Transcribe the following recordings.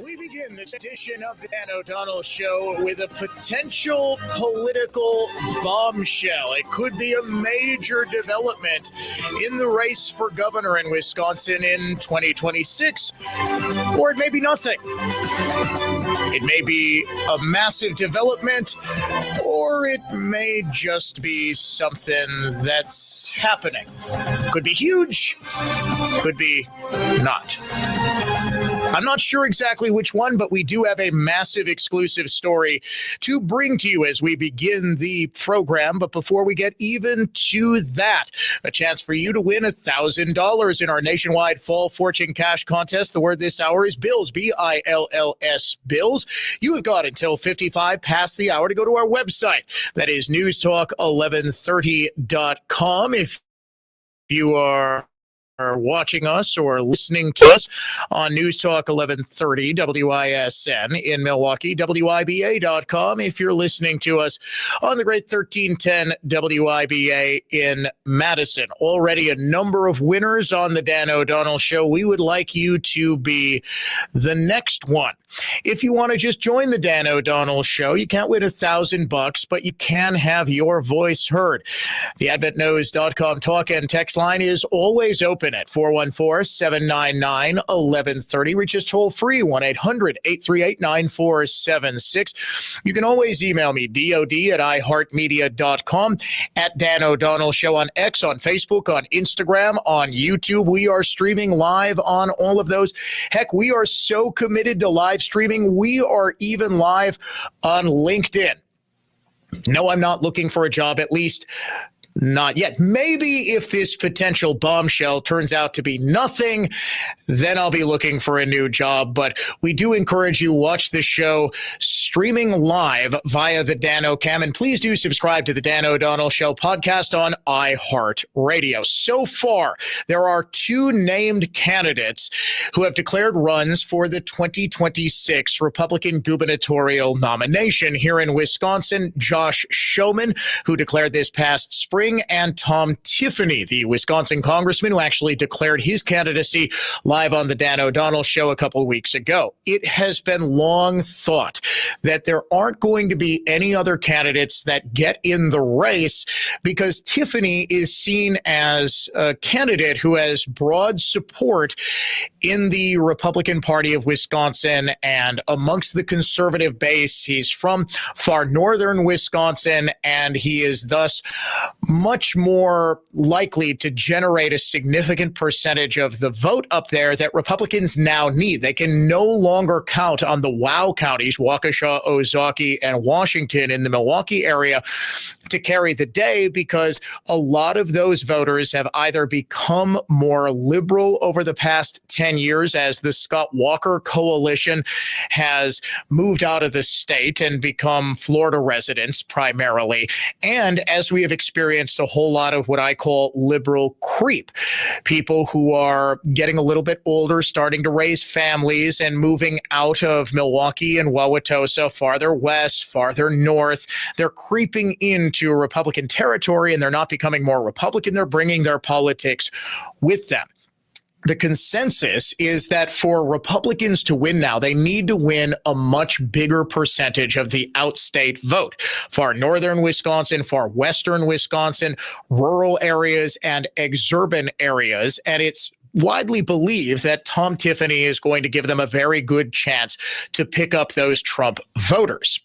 We begin this edition of the Dan O'Donnell Show with a potential political bombshell. It could be a major development in the race for governor in Wisconsin in 2026, or it may be nothing. It may be a massive development, or it may just be something that's happening. Could be huge, could be not. I'm not sure exactly which one, but we do have a massive exclusive story to bring to you as we begin the program. But before we get even to that, a chance for you to win $1,000 in our nationwide Fall Fortune Cash Contest. The word this hour is Bills, B-I-L-L-S, Bills. You have got until 55 past the hour to go to our website. That is newstalk1130.com. If you are watching us or listening to us on News Talk 1130 WISN in Milwaukee, WIBA.com. If you're listening to us on the great 1310 WIBA in Madison. Already a number of winners on the Dan O'Donnell Show. We would like you to be the next one. If you want to just join the Dan O'Donnell Show, you can't win $1,000, but you can have your voice heard. The AdventNows.com talk and text line is always open at 414-799-1130. Reach us toll free, 1-800-838-9476. You can always email me, dod@iheartmedia.com, at Dan O'Donnell Show on X, on Facebook, on Instagram, on YouTube. We are streaming live on all of those. Heck, we are so committed to live streaming, we are even live on LinkedIn. No, I'm not looking for a job, at least not yet. Maybe if this potential bombshell turns out to be nothing, then I'll be looking for a new job. But we do encourage you, watch the show streaming live via the Dan O'Cam. And please do subscribe to the Dan O'Donnell Show podcast on iHeartRadio. So far, there are two named candidates who have declared runs for the 2026 Republican gubernatorial nomination here in Wisconsin. Josh Schoeman, who declared this past spring, and Tom Tiffany, the Wisconsin congressman who actually declared his candidacy live on the Dan O'Donnell Show a couple weeks ago. It has been long thought that there aren't going to be any other candidates that get in the race because Tiffany is seen as a candidate who has broad support in the Republican Party of Wisconsin and amongst the conservative base. He's from far northern Wisconsin, and he is thus much more likely to generate a significant percentage of the vote up there that Republicans now need. They can no longer count on the WOW counties, Waukesha, Ozaukee, and Washington in the Milwaukee area to carry the day because a lot of those voters have either become more liberal over the past 10 years as the Scott Walker coalition has moved out of the state and become Florida residents primarily, and as we have experienced a whole lot of what I call liberal creep, people who are getting a little bit older, starting to raise families and moving out of Milwaukee and Wauwatosa, farther west, farther north. They're creeping into Republican territory, and they're not becoming more Republican. They're bringing their politics with them. The consensus is that for Republicans to win now, they need to win a much bigger percentage of the outstate vote. Far northern Wisconsin, far western Wisconsin, rural areas, and exurban areas. And it's widely believed that Tom Tiffany is going to give them a very good chance to pick up those Trump voters.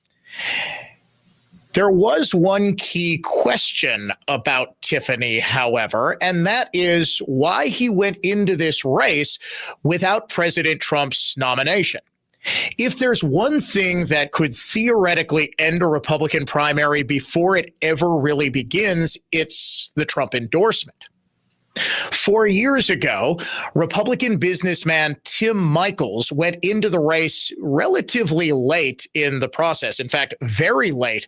There was one key question about Tiffany, however, and that is why he went into this race without President Trump's nomination. If there's one thing that could theoretically end a Republican primary before it ever really begins, it's the Trump endorsement. 4 years ago, Republican businessman Tim Michels went into the race relatively late in the process. In fact, very late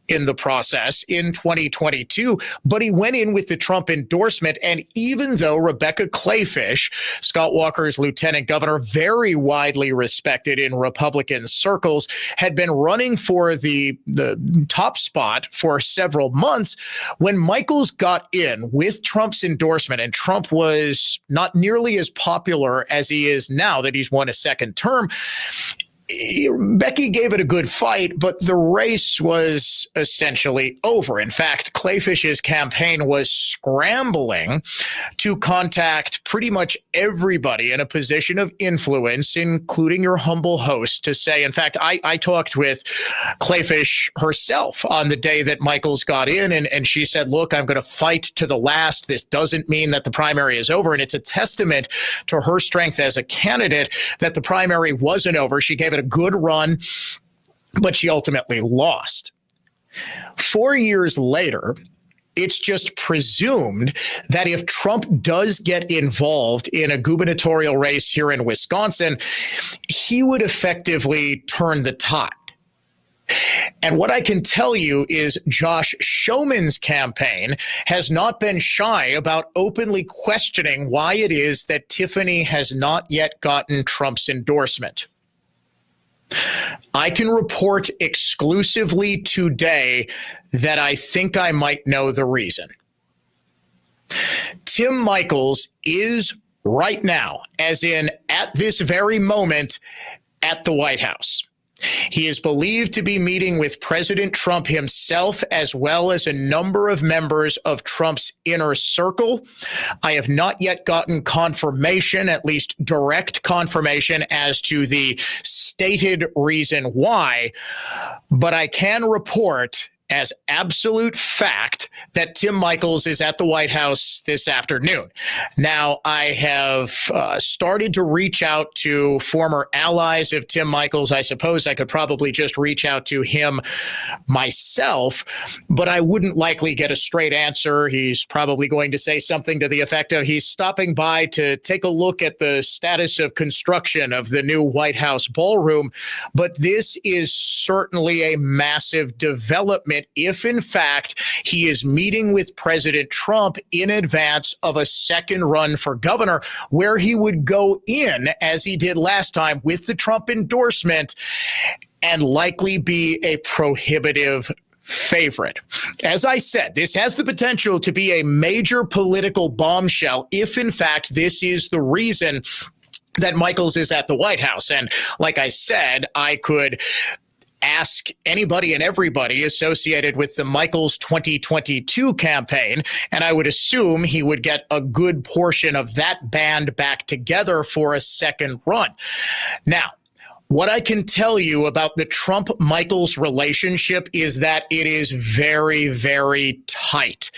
in the process in 2022. But he went in with the Trump endorsement. And even though Rebecca Kleefisch, Scott Walker's lieutenant governor, very widely respected in Republican circles, had been running for the top spot for several months, when Michels got in with Trump's endorsement, and Trump was not nearly as popular as he is now that he's won a second term, Becky gave it a good fight, but the race was essentially over. In fact, Kleefisch's campaign was scrambling to contact pretty much everybody in a position of influence, including your humble host, to say, in fact, I talked with Kleefisch herself on the day that Michels got in, and she said, look, I'm going to fight to the last. This doesn't mean that the primary is over. And it's a testament to her strength as a candidate that the primary wasn't over. She gave it a good run, but she ultimately lost. 4 years later, it's just presumed that if Trump does get involved in a gubernatorial race here in Wisconsin, he would effectively turn the tide. And what I can tell you is Josh Schoman's campaign has not been shy about openly questioning why it is that Tiffany has not yet gotten Trump's endorsement. I can report exclusively today that I think I might know the reason. Tim Michels is right now, as in at this very moment, at the White House. He is believed to be meeting with President Trump himself, as well as a number of members of Trump's inner circle. I have not yet gotten confirmation, at least direct confirmation, as to the stated reason why, but I can report as absolute fact that Tim Michels is at the White House this afternoon. Now, I have started to reach out to former allies of Tim Michels. I suppose I could probably just reach out to him myself, but I wouldn't likely get a straight answer. He's probably going to say something to the effect of he's stopping by to take a look at the status of construction of the new White House ballroom. But this is certainly a massive development if, in fact, he is meeting with President Trump in advance of a second run for governor, where he would go in, as he did last time, with the Trump endorsement and likely be a prohibitive favorite. As I said, this has the potential to be a major political bombshell if, in fact, this is the reason that Michels is at the White House. And like I said, I could ask anybody and everybody associated with the Michels 2022 campaign, and I would assume he would get a good portion of that band back together for a second run. Now, what I can tell you about the Trump-Michels relationship is that it is very, very tight.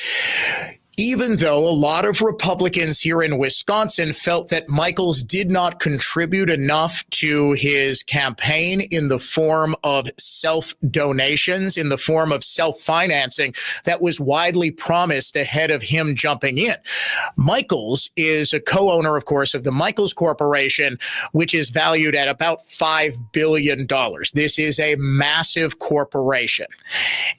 Even though a lot of Republicans here in Wisconsin felt that Michels did not contribute enough to his campaign in the form of self-donations, in the form of self-financing that was widely promised ahead of him jumping in. Michels is a co-owner, of course, of the Michels Corporation, which is valued at about $5 billion. This is a massive corporation.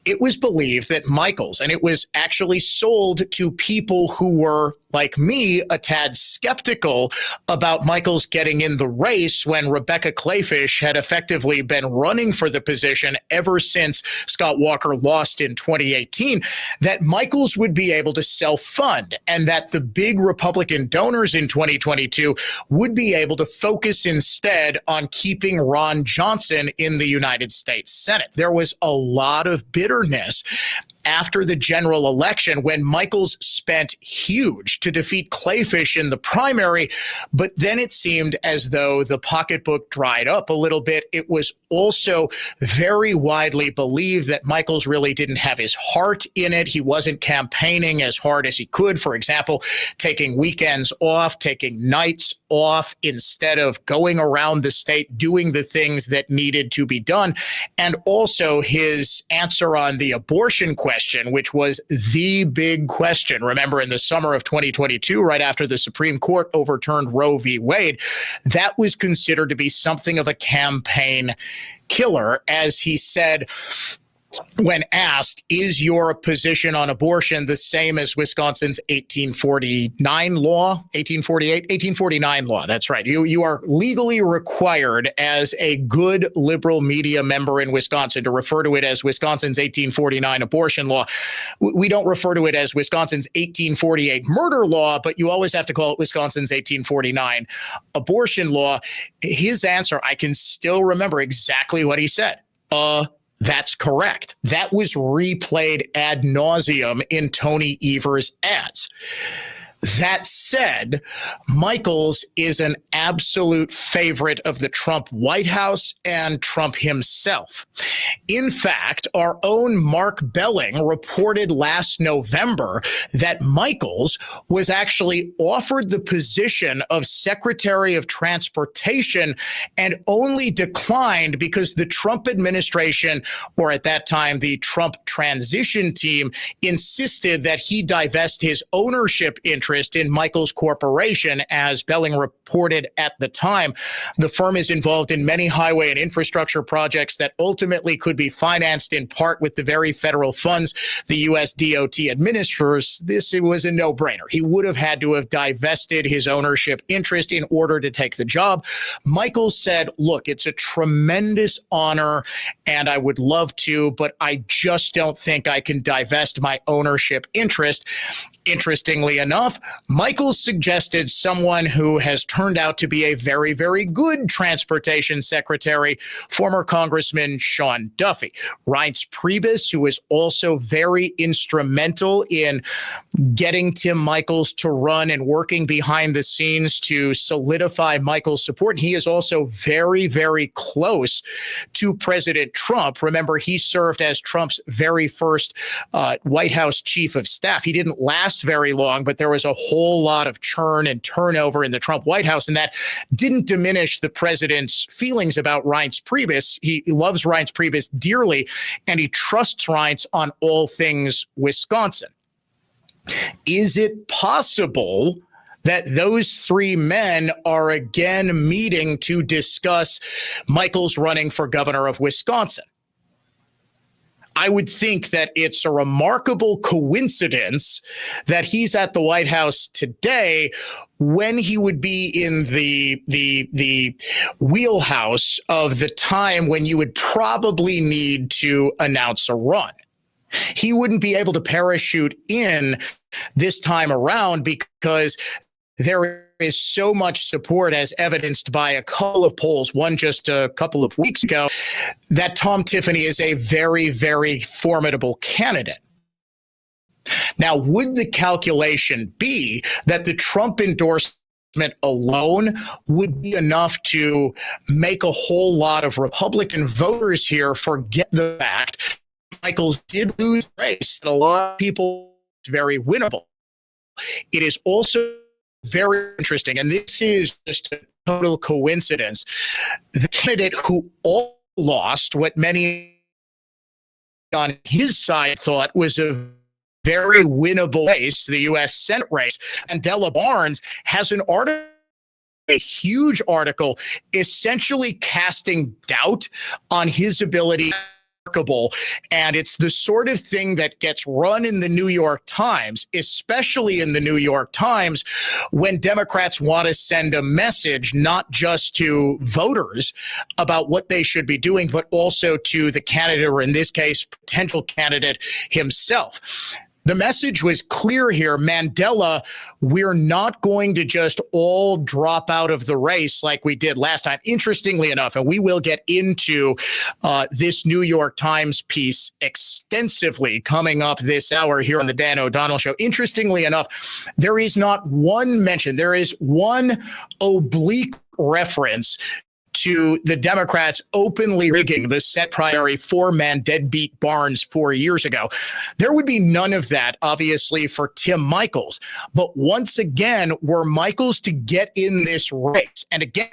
It was believed that Michels, and it was actually sold to people who were, like me, a tad skeptical about Michels getting in the race when Rebecca Kleefisch had effectively been running for the position ever since Scott Walker lost in 2018, that Michels would be able to self-fund and that the big Republican donors in 2022 would be able to focus instead on keeping Ron Johnson in the United States Senate. There was a lot of bitterness after the general election when Michels spent huge to defeat Kleefisch in the primary, but then it seemed as though the pocketbook dried up a little bit. It was also very widely believed that Michels really didn't have his heart in it. He wasn't campaigning as hard as he could, for example, taking weekends off, taking nights off instead of going around the state doing the things that needed to be done. And also his answer on the abortion question, which was the big question. Remember, in the summer of 2022, right after the Supreme Court overturned Roe v. Wade, that was considered to be something of a campaign killer, as he said when asked, is your position on abortion the same as Wisconsin's 1849 law, 1849 law? That's right. You are legally required as a good liberal media member in Wisconsin to refer to it as Wisconsin's 1849 abortion law. We don't refer to it as Wisconsin's 1848 murder law, but you always have to call it Wisconsin's 1849 abortion law. His answer, I can still remember exactly what he said. That's correct. That was replayed ad nauseum in Tony Evers' ads. That said, Michaels is an absolute favorite of the Trump White House and Trump himself. In fact, our own Mark Belling reported last November that Michaels was actually offered the position of Secretary of Transportation and only declined because the Trump administration, or at that time, the Trump transition team, insisted that he divest his ownership interest in Michaels Corporation. As Belling reported at the time, the firm is involved in many highway and infrastructure projects that ultimately could be financed in part with the very federal funds the U.S. DOT administers. It was a no-brainer. He would have had to have divested his ownership interest in order to take the job. Michaels said, look, it's a tremendous honor and I would love to, but I just don't think I can divest my ownership interest. Interestingly enough, Michaels suggested someone who has turned out to be a very, very good transportation secretary, former Congressman Sean Duffy. Reince Priebus, who is also very instrumental in getting Tim Michaels to run and working behind the scenes to solidify Michaels' support. He is also very, very close to President Trump. Remember, he served as Trump's very first White House chief of staff. He didn't last very long, but there was a whole lot of churn and turnover in the Trump White House, and that didn't diminish the president's feelings about Reince Priebus. He loves Reince Priebus dearly, and he trusts Reince on all things Wisconsin. Is it possible that those three men are again meeting to discuss Michaels running for governor of Wisconsin? I would think that it's a remarkable coincidence that he's at the White House today when he would be in the wheelhouse of the time when you would probably need to announce a run. He wouldn't be able to parachute in this time around because there is so much support, as evidenced by a couple of polls, one just a couple of weeks ago, that Tom Tiffany is a very, very formidable candidate. Now, would the calculation be that the Trump endorsement alone would be enough to make a whole lot of Republican voters here forget the fact Michaels did lose the race that a lot of people very winnable? It is also very interesting, and this is just a total coincidence. The candidate who all lost what many on his side thought was a very winnable race, the U.S. Senate race, Mandela Barnes, has an article, a huge article, essentially casting doubt on his ability. And it's the sort of thing that gets run in the New York Times, especially in the New York Times, when Democrats want to send a message not just to voters about what they should be doing, but also to the candidate, or in this case, potential candidate himself. The message was clear here. Mandela, we're not going to just all drop out of the race like we did last time. Interestingly enough, and we will get into this New York Times piece extensively coming up this hour here on the Dan O'Donnell Show. Interestingly enough, there is not one mention. There is one oblique reference to the Democrats openly rigging the set primary four-man deadbeat Barnes 4 years ago. There would be none of that, obviously, for Tim Michels. But once again, were Michels to get in this race, and again,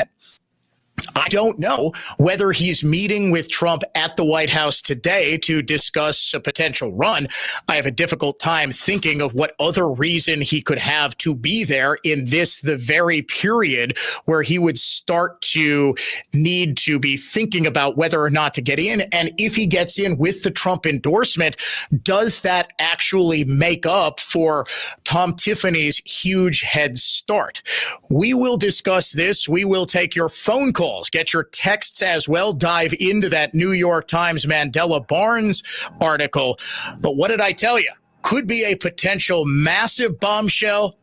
I don't know whether he's meeting with Trump at the White House today to discuss a potential run. I have a difficult time thinking of what other reason he could have to be there in this, the very period where he would start to need to be thinking about whether or not to get in. And if he gets in with the Trump endorsement, does that actually make up for Tom Tiffany's huge head start? We will discuss this. We will take your phone calls. Get your texts as well. Dive into that New York Times Mandela Barnes article. But what did I tell you? Could be a potential massive bombshell,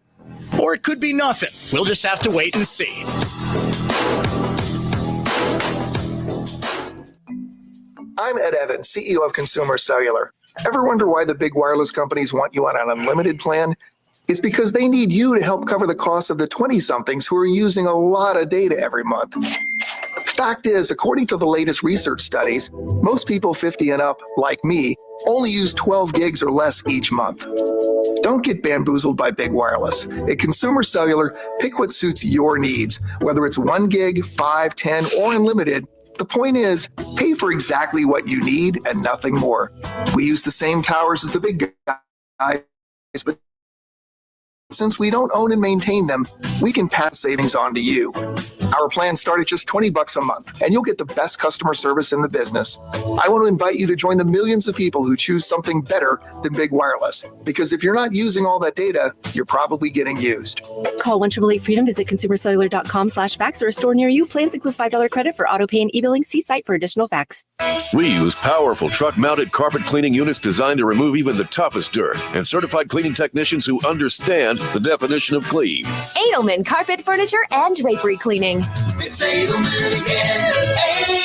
or it could be nothing. We'll just have to wait and see. I'm Ed Evans, CEO of Consumer Cellular. Ever wonder why the big wireless companies want you on an unlimited plan? It's because they need you to help cover the cost of the 20-somethings who are using a lot of data every month. Fact is, according to the latest research studies, most people 50 and up, like me, only use 12 gigs or less each month. Don't get bamboozled by big wireless. At Consumer Cellular, pick what suits your needs, whether it's 1 gig, 5, 10, or unlimited. The point is, pay for exactly what you need and nothing more. We use the same towers as the big guys, but since we don't own and maintain them, we can pass savings on to you. Our plans start at just $20 a month, and you'll get the best customer service in the business. I want to invite you to join the millions of people who choose something better than big wireless, because if you're not using all that data, you're probably getting used. Call 1-888-FREEDOM, visit consumercellular.com/facts or a store near you. Plans include $5 credit for auto pay and e-billing. See site for additional facts. We use powerful truck-mounted carpet cleaning units designed to remove even the toughest dirt, and certified cleaning technicians who understand the definition of clean. Edelman Carpet, Furniture, and Drapery Cleaning. It's Edelman again.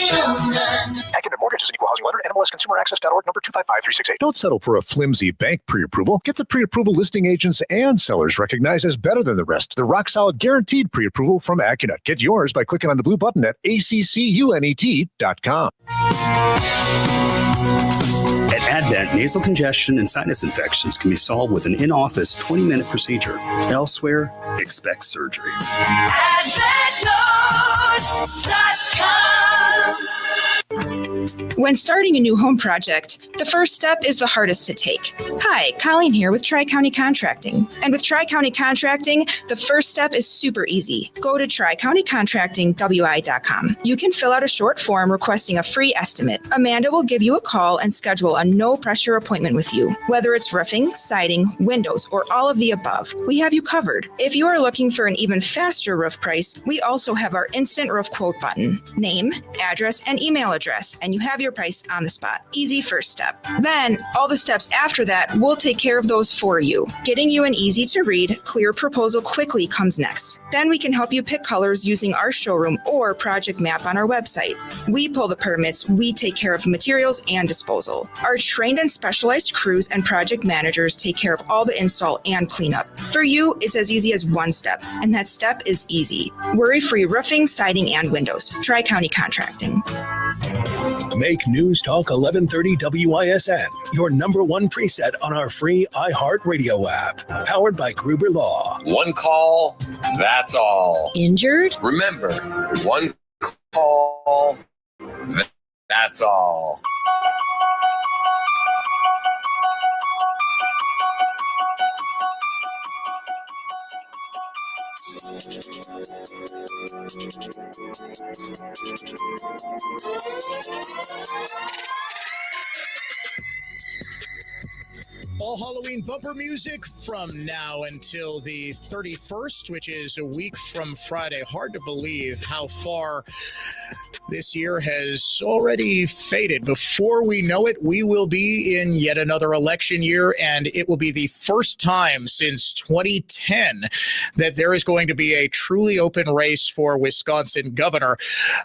Edelman. Academic Mortgage is an equal housing lender. NMLSconsumeraccess.org, number 255368. Don't settle for a flimsy bank pre-approval. Get the pre-approval listing agents and sellers recognized as better than the rest. The rock-solid guaranteed pre-approval from AccuNet. Get yours by clicking on the blue button at accunet.com. At Advent, nasal congestion and sinus infections can be solved with an in-office 20-minute procedure. Elsewhere, expect surgery. AdventNotes.com. When starting a new home project, the first step is the hardest to take. Hi, Colleen here with Tri-County Contracting. And with Tri-County Contracting, the first step is super easy. Go to tricountycontractingwi.com. You can fill out a short form requesting a free estimate. Amanda will give you a call and schedule a no-pressure appointment with you. Whether it's roofing, siding, windows, or all of the above, we have you covered. If you are looking for an even faster roof price, we also have our instant roof quote button. Name, address, and email address, and you have your price on the spot. Easy first step. Then, all the steps after that, we'll take care of those for you. Getting you an easy-to-read, clear proposal quickly comes next. Then we can help you pick colors using our showroom or project map on our website. We pull the permits, we take care of materials and disposal. Our trained and specialized crews and project managers take care of all the install and cleanup. For you, it's as easy as one step, and that step is easy. Worry-free roofing, siding, and windows. Tri-County Contracting. Make News Talk 1130 WISN your number one preset on our free iHeartRadio app. Powered by Gruber Law. One call, that's all. Injured? Remember, one call, that's all. All Halloween bumper music from now until the 31st, which is a week from Friday. Hard to believe how far this year has already faded. Before we know it, we will be in yet another election year, and it will be the first time since 2010 that there is going to be a truly open race for Wisconsin governor.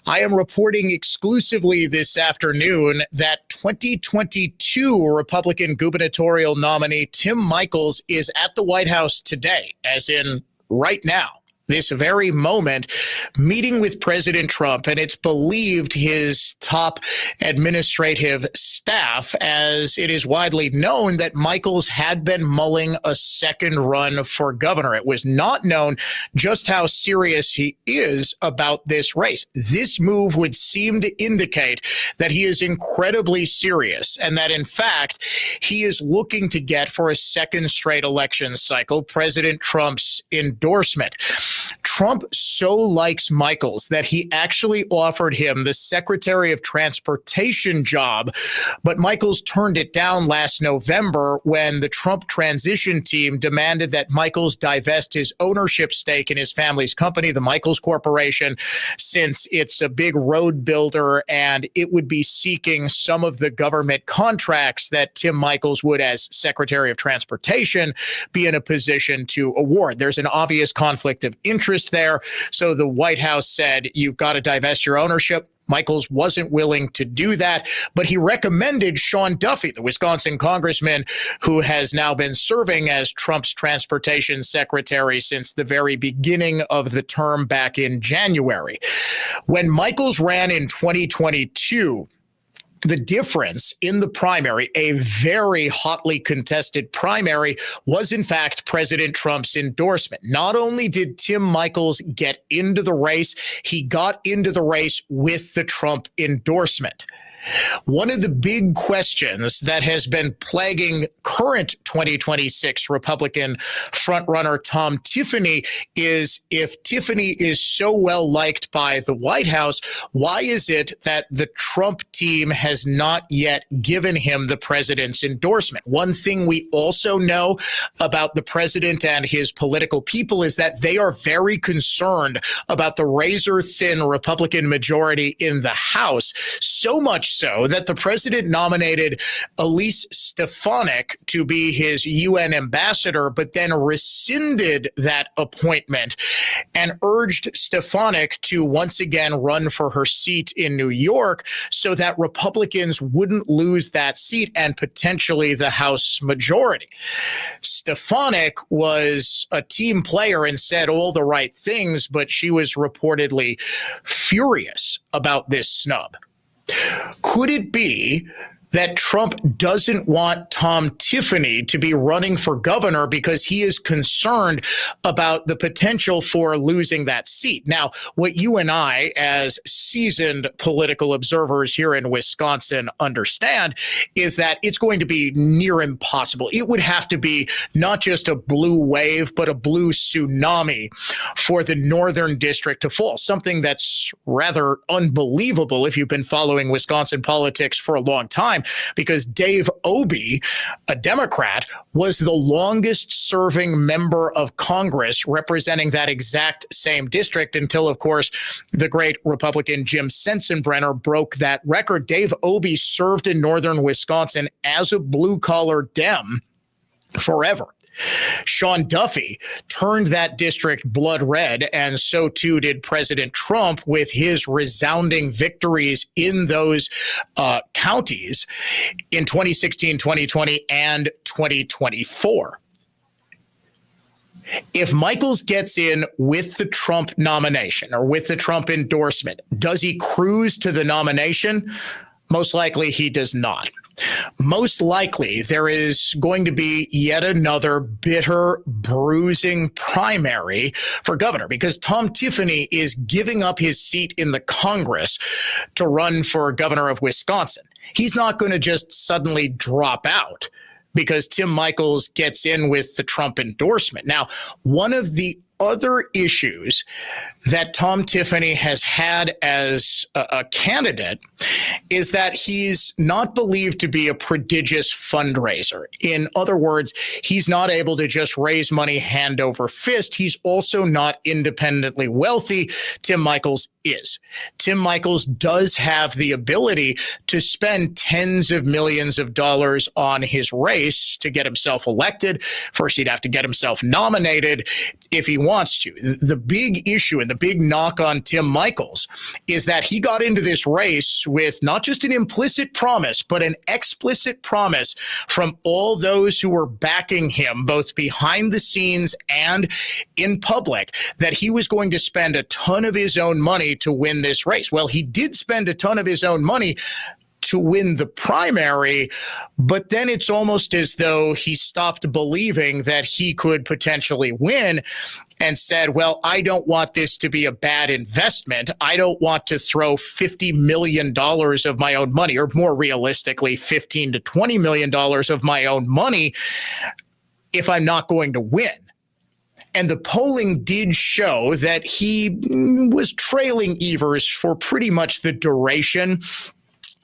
I am reporting exclusively this afternoon that 2022 Republican gubernatorial nominee Tim Michels is at the White House today, as in right now. this very moment, meeting with President Trump, and it's believed his top administrative staff, as it is widely known that Michaels had been mulling a second run for governor. It was not known just how serious he is about this race. This move would seem to indicate that he is incredibly serious and that, in fact, he is looking to get, for a second straight election cycle, President Trump's endorsement. Trump so likes Michaels that he actually offered him the Secretary of Transportation job, but Michaels turned it down last November when the Trump transition team demanded that Michaels divest his ownership stake in his family's company, the Michaels Corporation, since it's a big road builder and it would be seeking some of the government contracts that Tim Michaels would, as Secretary of Transportation, be in a position to award. There's an obvious conflict of interest there. So the White House said, you've got to divest your ownership. Michaels wasn't willing to do that, but he recommended Sean Duffy, the Wisconsin congressman who has now been serving as Trump's transportation secretary since the very beginning of the term back in January. When Michaels ran in 2022, the difference in the primary, a very hotly contested primary, was in fact President Trump's endorsement. Not only did Tim Michaels get into the race, he got into the race with the Trump endorsement. One of the big questions that has been plaguing current 2026 Republican frontrunner Tom Tiffany is, if Tiffany is so well liked by the White House, why is it that the Trump team has not yet given him the president's endorsement? One thing we also know about the president and his political people is that they are very concerned about the razor-thin Republican majority in the House, so much so that the president nominated Elise Stefanik to be his UN ambassador, but then rescinded that appointment and urged Stefanik to once again run for her seat in New York so that Republicans wouldn't lose that seat and potentially the House majority. Stefanik was a team player and said all the right things, but she was reportedly furious about this snub. Could it be that Trump doesn't want Tom Tiffany to be running for governor because he is concerned about the potential for losing that seat? Now, what you and I, as seasoned political observers here in Wisconsin, understand is that it's going to be near impossible. It would have to be not just a blue wave, but a blue tsunami for the Northern District to fall, something that's rather unbelievable if you've been following Wisconsin politics for a long time, because Dave Obey, a Democrat, was the longest serving member of Congress representing that exact same district until, of course, the great Republican Jim Sensenbrenner broke that record. Dave Obey served in northern Wisconsin as a blue-collar Dem forever. Sean Duffy turned that district blood red, and so too did President Trump with his resounding victories in those counties in 2016, 2020, and 2024. If Michaels gets in with the Trump nomination or with the Trump endorsement, does he cruise to the nomination? Most likely he does not. Most likely, there is going to be yet another bitter, bruising primary for governor because Tom Tiffany is giving up his seat in the Congress to run for governor of Wisconsin. He's not going to just suddenly drop out because Tim Michaels gets in with the Trump endorsement. Now, one of the other issues that Tom Tiffany has had as a candidate is that he's not believed to be a prodigious fundraiser. In other words, he's not able to just raise money hand over fist. He's also not independently wealthy. Tim Michaels is. Tim Michaels does have the ability to spend tens of millions of dollars on his race to get himself elected. First, he'd have to get himself nominated. If he wants to. The big issue and the big knock on Tim Michaels is that he got into this race with not just an implicit promise, but an explicit promise from all those who were backing him, both behind the scenes and in public, that he was going to spend a ton of his own money to win this race. Well, he did spend a ton of his own money to win the primary, but then it's almost as though he stopped believing that he could potentially win and said, well, I don't want this to be a bad investment. I don't want to throw $50 million of my own money, or more realistically, $15 to $20 million of my own money if I'm not going to win. And the polling did show that he was trailing Evers for pretty much the duration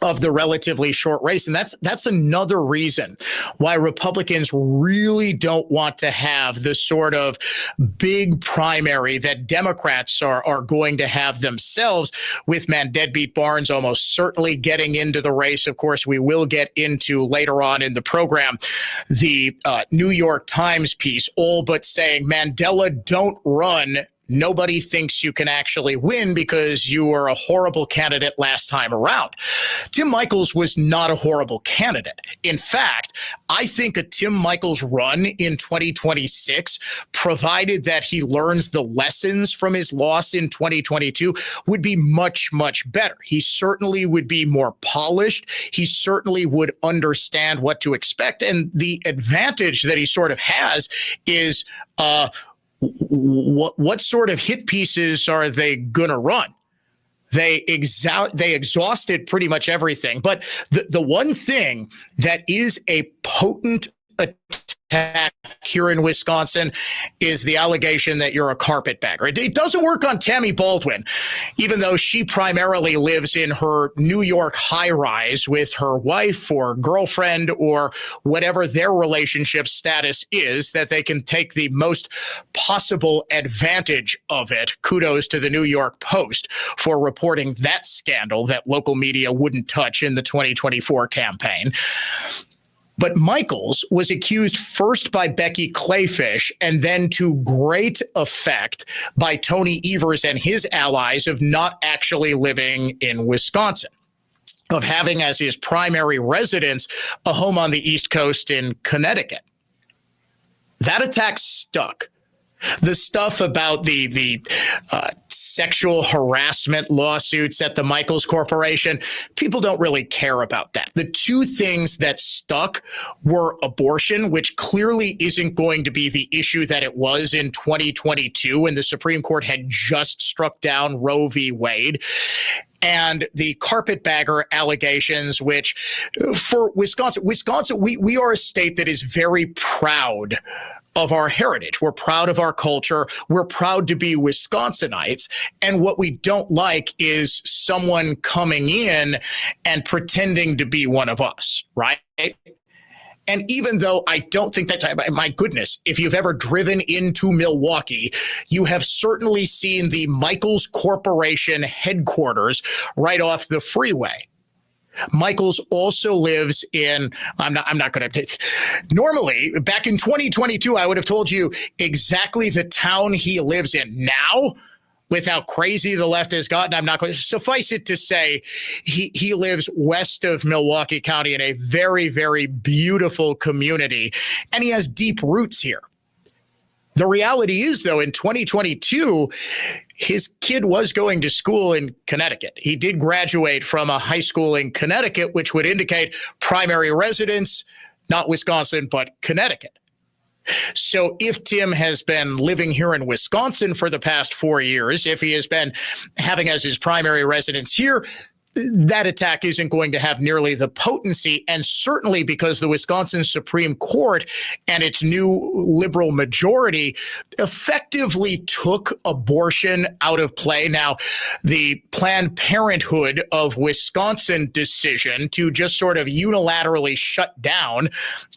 of the relatively short race. And that's another reason why Republicans really don't want to have the sort of big primary that Democrats are going to have themselves, with Deadbeat Barnes almost certainly getting into the race. Of course, we will get into later on in the program the New York Times piece, all but saying, Mandela, don't run. Nobody thinks you can actually win because you were a horrible candidate last time around. Tim Michaels was not a horrible candidate. In fact, I think a Tim Michaels run in 2026, provided that he learns the lessons from his loss in 2022, would be much, much better. He certainly would be more polished. He certainly would understand what to expect. And the advantage that he sort of has is, what sort of hit pieces are they going to run? They exhausted pretty much everything. But the one thing that is a potent attack here in Wisconsin is the allegation that you're a carpetbagger. It doesn't work on Tammy Baldwin, even though she primarily lives in her New York high-rise with her wife or girlfriend or whatever their relationship status is, that they can take the most possible advantage of it. Kudos to the New York Post for reporting that scandal that local media wouldn't touch in the 2024 campaign. But Michaels was accused first by Becky Clayfish and then to great effect by Tony Evers and his allies of not actually living in Wisconsin, of having as his primary residence a home on the East Coast in Connecticut. That attack stuck. The stuff about the sexual harassment lawsuits at the Michaels Corporation, people don't really care about that. The two things that stuck were abortion, which clearly isn't going to be the issue that it was in 2022 when the Supreme Court had just struck down Roe v. Wade, and the carpetbagger allegations, which for Wisconsin, we are a state that is very proud of our heritage. We're proud of our culture. We're proud to be Wisconsinites. And what we don't like is someone coming in and pretending to be one of us, right? And even though I don't think that, my goodness, if you've ever driven into Milwaukee, you have certainly seen the Michaels Corporation headquarters right off the freeway. Michaels also lives in, I'm not going to, normally back in 2022, I would have told you exactly the town he lives in. Now, with how crazy the left has gotten, I'm not going to, suffice it to say, he lives west of Milwaukee County in a very, very beautiful community, and he has deep roots here. The reality is, though, in 2022, his kid was going to school in Connecticut. He did graduate from a high school in Connecticut, which would indicate primary residence, not Wisconsin, but Connecticut. So if Tim has been living here in Wisconsin for the past 4 years, if he has been having as his primary residence here, that attack isn't going to have nearly the potency, and certainly because the Wisconsin Supreme Court and its new liberal majority effectively took abortion out of play. Now, the Planned Parenthood of Wisconsin decision to just sort of unilaterally shut down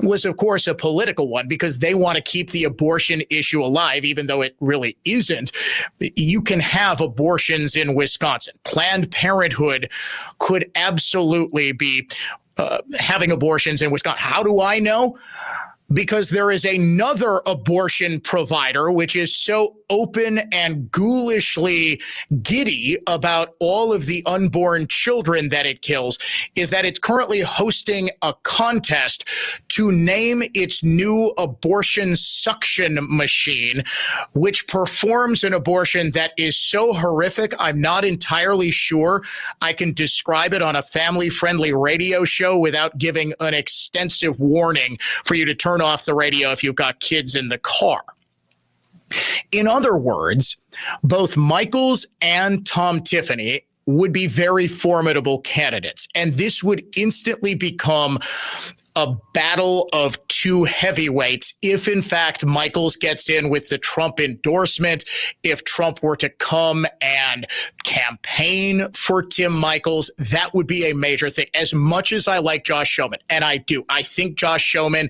was, of course, a political one because they want to keep the abortion issue alive, even though it really isn't. You can have abortions in Wisconsin. Planned Parenthood could absolutely be having abortions in Wisconsin. How do I know? because there is another abortion provider which is so open and ghoulishly giddy about all of the unborn children that it kills, is that it's currently hosting a contest to name its new abortion suction machine, which performs an abortion that is so horrific, I'm not entirely sure I can describe it on a family-friendly radio show without giving an extensive warning for you to turn off the radio if you've got kids in the car. In other words, both Michaels and Tom Tiffany would be very formidable candidates, and this would instantly become a battle of two heavyweights if, in fact, Michaels gets in with the Trump endorsement. If Trump were to come and campaign for Tim Michaels, that would be a major thing. As much as I like Josh Schoeman, and I do, I think Josh Schoeman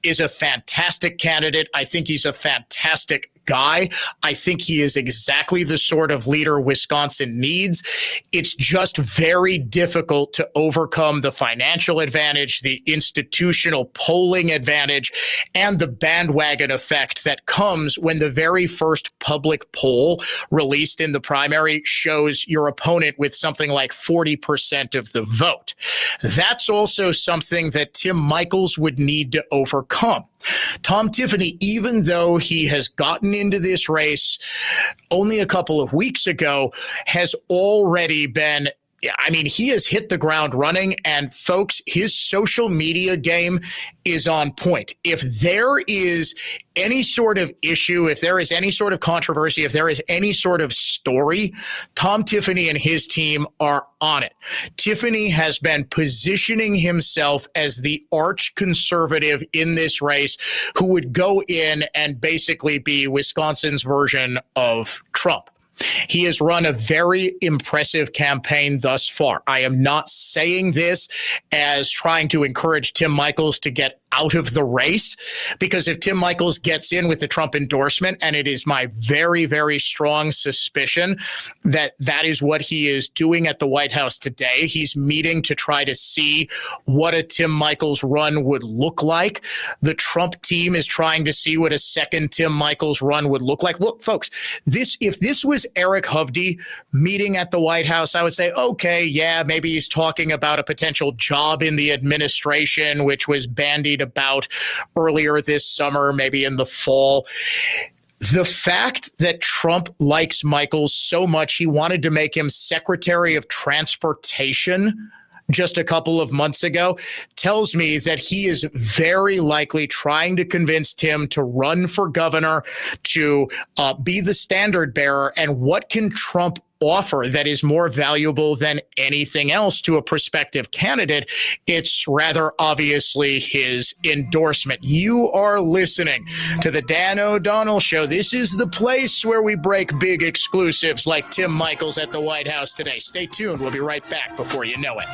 is a fantastic candidate. I think he's a fantastic guy. I think he is exactly the sort of leader Wisconsin needs. It's just very difficult to overcome the financial advantage, the institutional polling advantage, and the bandwagon effect that comes when the very first public poll released in the primary shows your opponent with something like 40% of the vote. That's also something that Tim Michaels would need to overcome. Tom Tiffany, even though he has gotten into this race only a couple of weeks ago, has already been, I mean, he has hit the ground running, and folks, his social media game is on point. If there is any sort of issue, if there is any sort of controversy, if there is any sort of story, Tom Tiffany and his team are on it. Tiffany has been positioning himself as the arch conservative in this race who would go in and basically be Wisconsin's version of Trump. He has run a very impressive campaign thus far. I am not saying this as trying to encourage Tim Michaels to get out of the race, because if Tim Michaels gets in with the Trump endorsement, and it is my very, very strong suspicion that that is what he is doing at the White House today, he's meeting to try to see what a Tim Michaels run would look like. The Trump team is trying to see what a second Tim Michaels run would look like. Look, folks, if this was Eric Hovde meeting at the White House, I would say, okay, yeah, maybe he's talking about a potential job in the administration, which was bandied about earlier this summer, maybe in the fall. The fact that Trump likes Michaels so much, he wanted to make him Secretary of Transportation just a couple of months ago, tells me that he is very likely trying to convince Tim to run for governor, to be the standard bearer. And what can Trump offer that is more valuable than anything else to a prospective candidate? It's rather obviously his endorsement. You are listening to the Dan O'Donnell Show. This is the place where we break big exclusives like Tim Michaels at the White House today. Stay tuned. We'll be right back before you know it.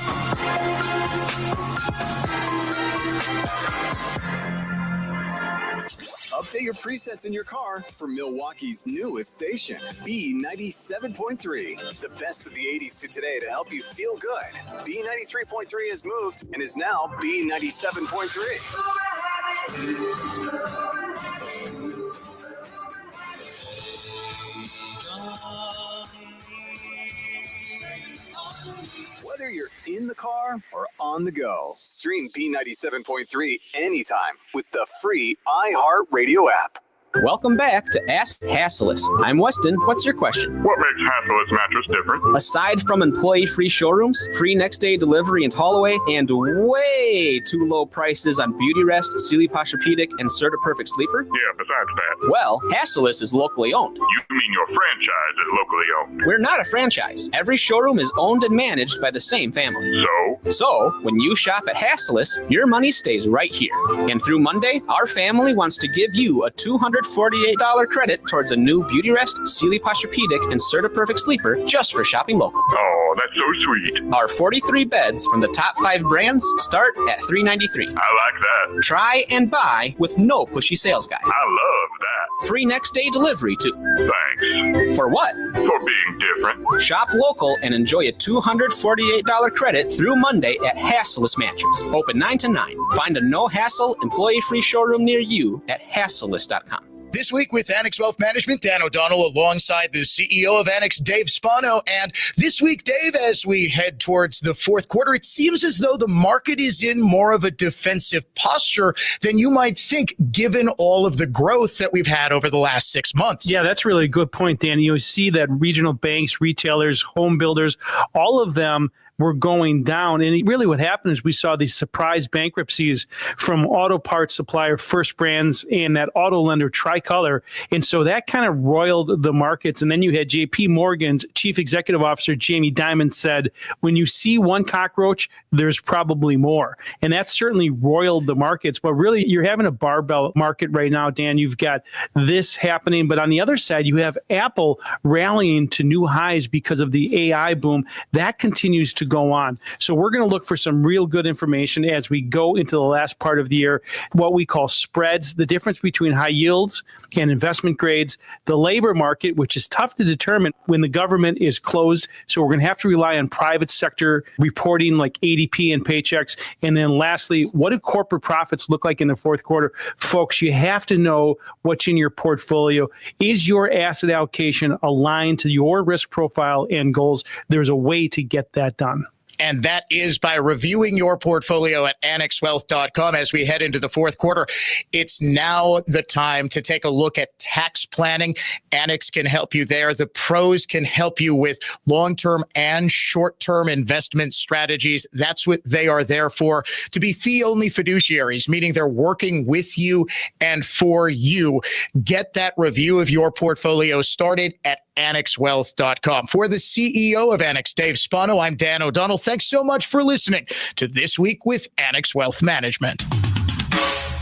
Update your presets in your car for Milwaukee's newest station, B97.3. The best of the 80s to today to help you feel good. B93.3 has moved and is now B97.3. Whether you're in the car or on the go, stream B97.3 anytime with the free iHeartRadio app. Welcome back to Ask Hasselus. I'm Weston. What's your question? What makes Hasselus mattress different? Aside from employee-free showrooms, free next-day delivery and haul away, and way too low prices on Beauty Rest, Sealy Posturepedic, and Certa Perfect Sleeper? Yeah, besides that. Well, Hasselus is locally owned. You mean your franchise is locally owned? We're not a franchise. Every showroom is owned and managed by the same family. So, when you shop at Hasselus, your money stays right here. And through Monday, our family wants to give you a $248 credit towards a new Beauty Rest, Sealy Posturepedic, and Certa Perfect Sleeper just for shopping local. Oh, that's so sweet. Our 43 beds from the top 5 brands start at $393. I like that. Try and buy with no pushy sales guy. I love that. Free next day delivery, too. Thanks. For what? For being different. Shop local and enjoy a $248 credit through Monday at Hassellus Mattress. Open 9 to 9. Find a no-hassle, employee-free showroom near you at hassellus.com. This week with Annex Wealth Management, Dan O'Donnell alongside the CEO of Annex, Dave Spano. And this week, Dave, as we head towards the fourth quarter, it seems as though the market is in more of a defensive posture than you might think, given all of the growth that we've had over the last 6 months. Yeah, that's really a good point, Dan. You see that regional banks, retailers, home builders, all of them were going down. And really what happened is we saw these surprise bankruptcies from auto parts supplier First Brands and that auto lender Tricolor. And so that kind of roiled the markets. And then you had JP Morgan's chief executive officer, Jamie Dimon, said, when you see one cockroach, there's probably more. And that certainly roiled the markets. But really, you're having a barbell market right now, Dan. You've got this happening. But on the other side, you have Apple rallying to new highs because of the AI boom. That continues to go on. So we're going to look for some real good information as we go into the last part of the year, what we call spreads, the difference between high yields and investment grades, the labor market, which is tough to determine when the government is closed. So we're going to have to rely on private sector reporting like ADP and Paychecks. And then lastly, what do corporate profits look like in the fourth quarter? Folks, you have to know what's in your portfolio. Is your asset allocation aligned to your risk profile and goals? There's a way to get that done. And that is by reviewing your portfolio at annexwealth.com as we head into the fourth quarter. It's now the time to take a look at tax planning. Annex can help you there. The pros can help you with long-term and short-term investment strategies. That's what they are there for, to be fee-only fiduciaries, meaning they're working with you and for you. Get that review of your portfolio started at annexwealth.com. For the CEO of Annex, Dave Spano, I'm Dan O'Donnell. Thanks so much for listening to This Week with Annex Wealth Management.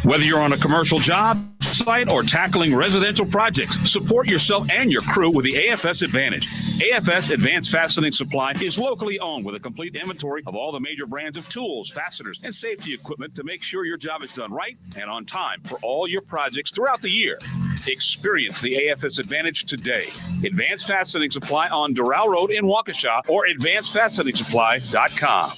Whether you're on a commercial job site or tackling residential projects, support yourself and your crew with the AFS Advantage. AFS Advanced Fastening Supply is locally owned with a complete inventory of all the major brands of tools, fasteners, and safety equipment to make sure your job is done right and on time for all your projects throughout the year. Experience the AFS Advantage today. Advanced Fastening Supply on Doral Road in Waukesha or advancedfasteningsupply.com.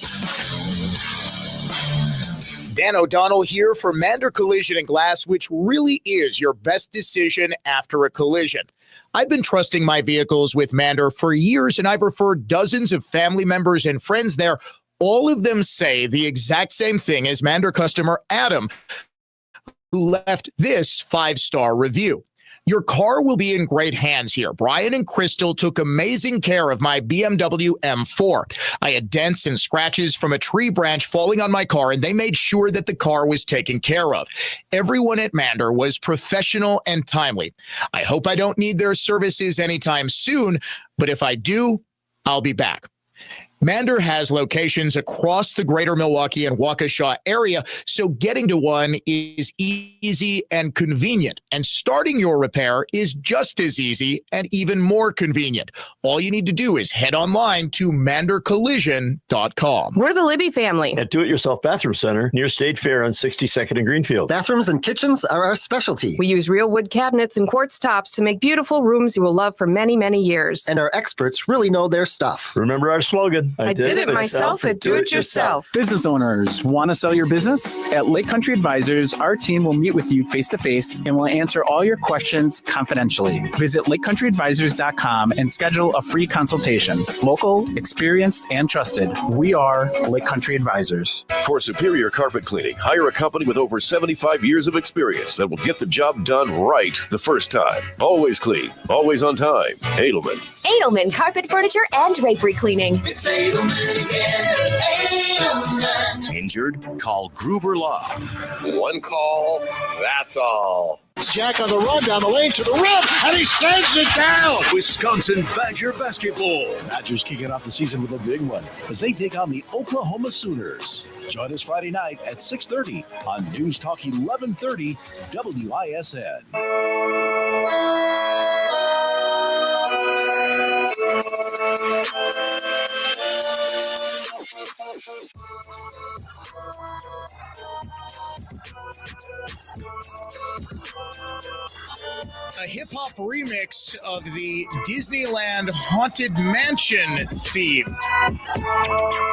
Dan O'Donnell here for Mander Collision and Glass, which really is your best decision after a collision. I've been trusting my vehicles with Mander for years, and I've referred dozens of family members and friends there. All of them say the exact same thing as Mander customer Adam, who left this 5-star review. Your car will be in great hands here. Brian and Crystal took amazing care of my BMW M4. I had dents and scratches from a tree branch falling on my car, and they made sure that the car was taken care of. Everyone at Mander was professional and timely. I hope I don't need their services anytime soon, but if I do, I'll be back. Mander has locations across the greater Milwaukee and Waukesha area, so getting to one is easy and convenient. And starting your repair is just as easy and even more convenient. All you need to do is head online to mandercollision.com. We're the Libby family at Do-It-Yourself Bathroom Center near State Fair on 62nd and Greenfield. Bathrooms and kitchens are our specialty. We use real wood cabinets and quartz tops to make beautiful rooms you will love for many, many years. And our experts really know their stuff. Remember our slogan? I did it myself at Do-It-Yourself. Business owners, want to sell your business? At Lake Country Advisors, our team will meet with you face-to-face and will answer all your questions confidentially. Visit LakeCountryAdvisors.com and schedule a free consultation. Local, experienced, and trusted. We are Lake Country Advisors. For superior carpet cleaning, hire a company with over 75 years of experience that will get the job done right the first time. Always clean, always on time. Edelman. Edelman Carpet Furniture and Drapery Cleaning. It's Edelman again. Edelman. Injured? Call Gruber Law. One call, that's all. Jack on the run down the lane to the rim, and he sends it down. Wisconsin Badger basketball. Badgers kicking off the season with a big one as they take on the Oklahoma Sooners. Join us Friday night at 6:30 on News Talk 1130 WISN. A hip-hop remix of the Disneyland Haunted Mansion theme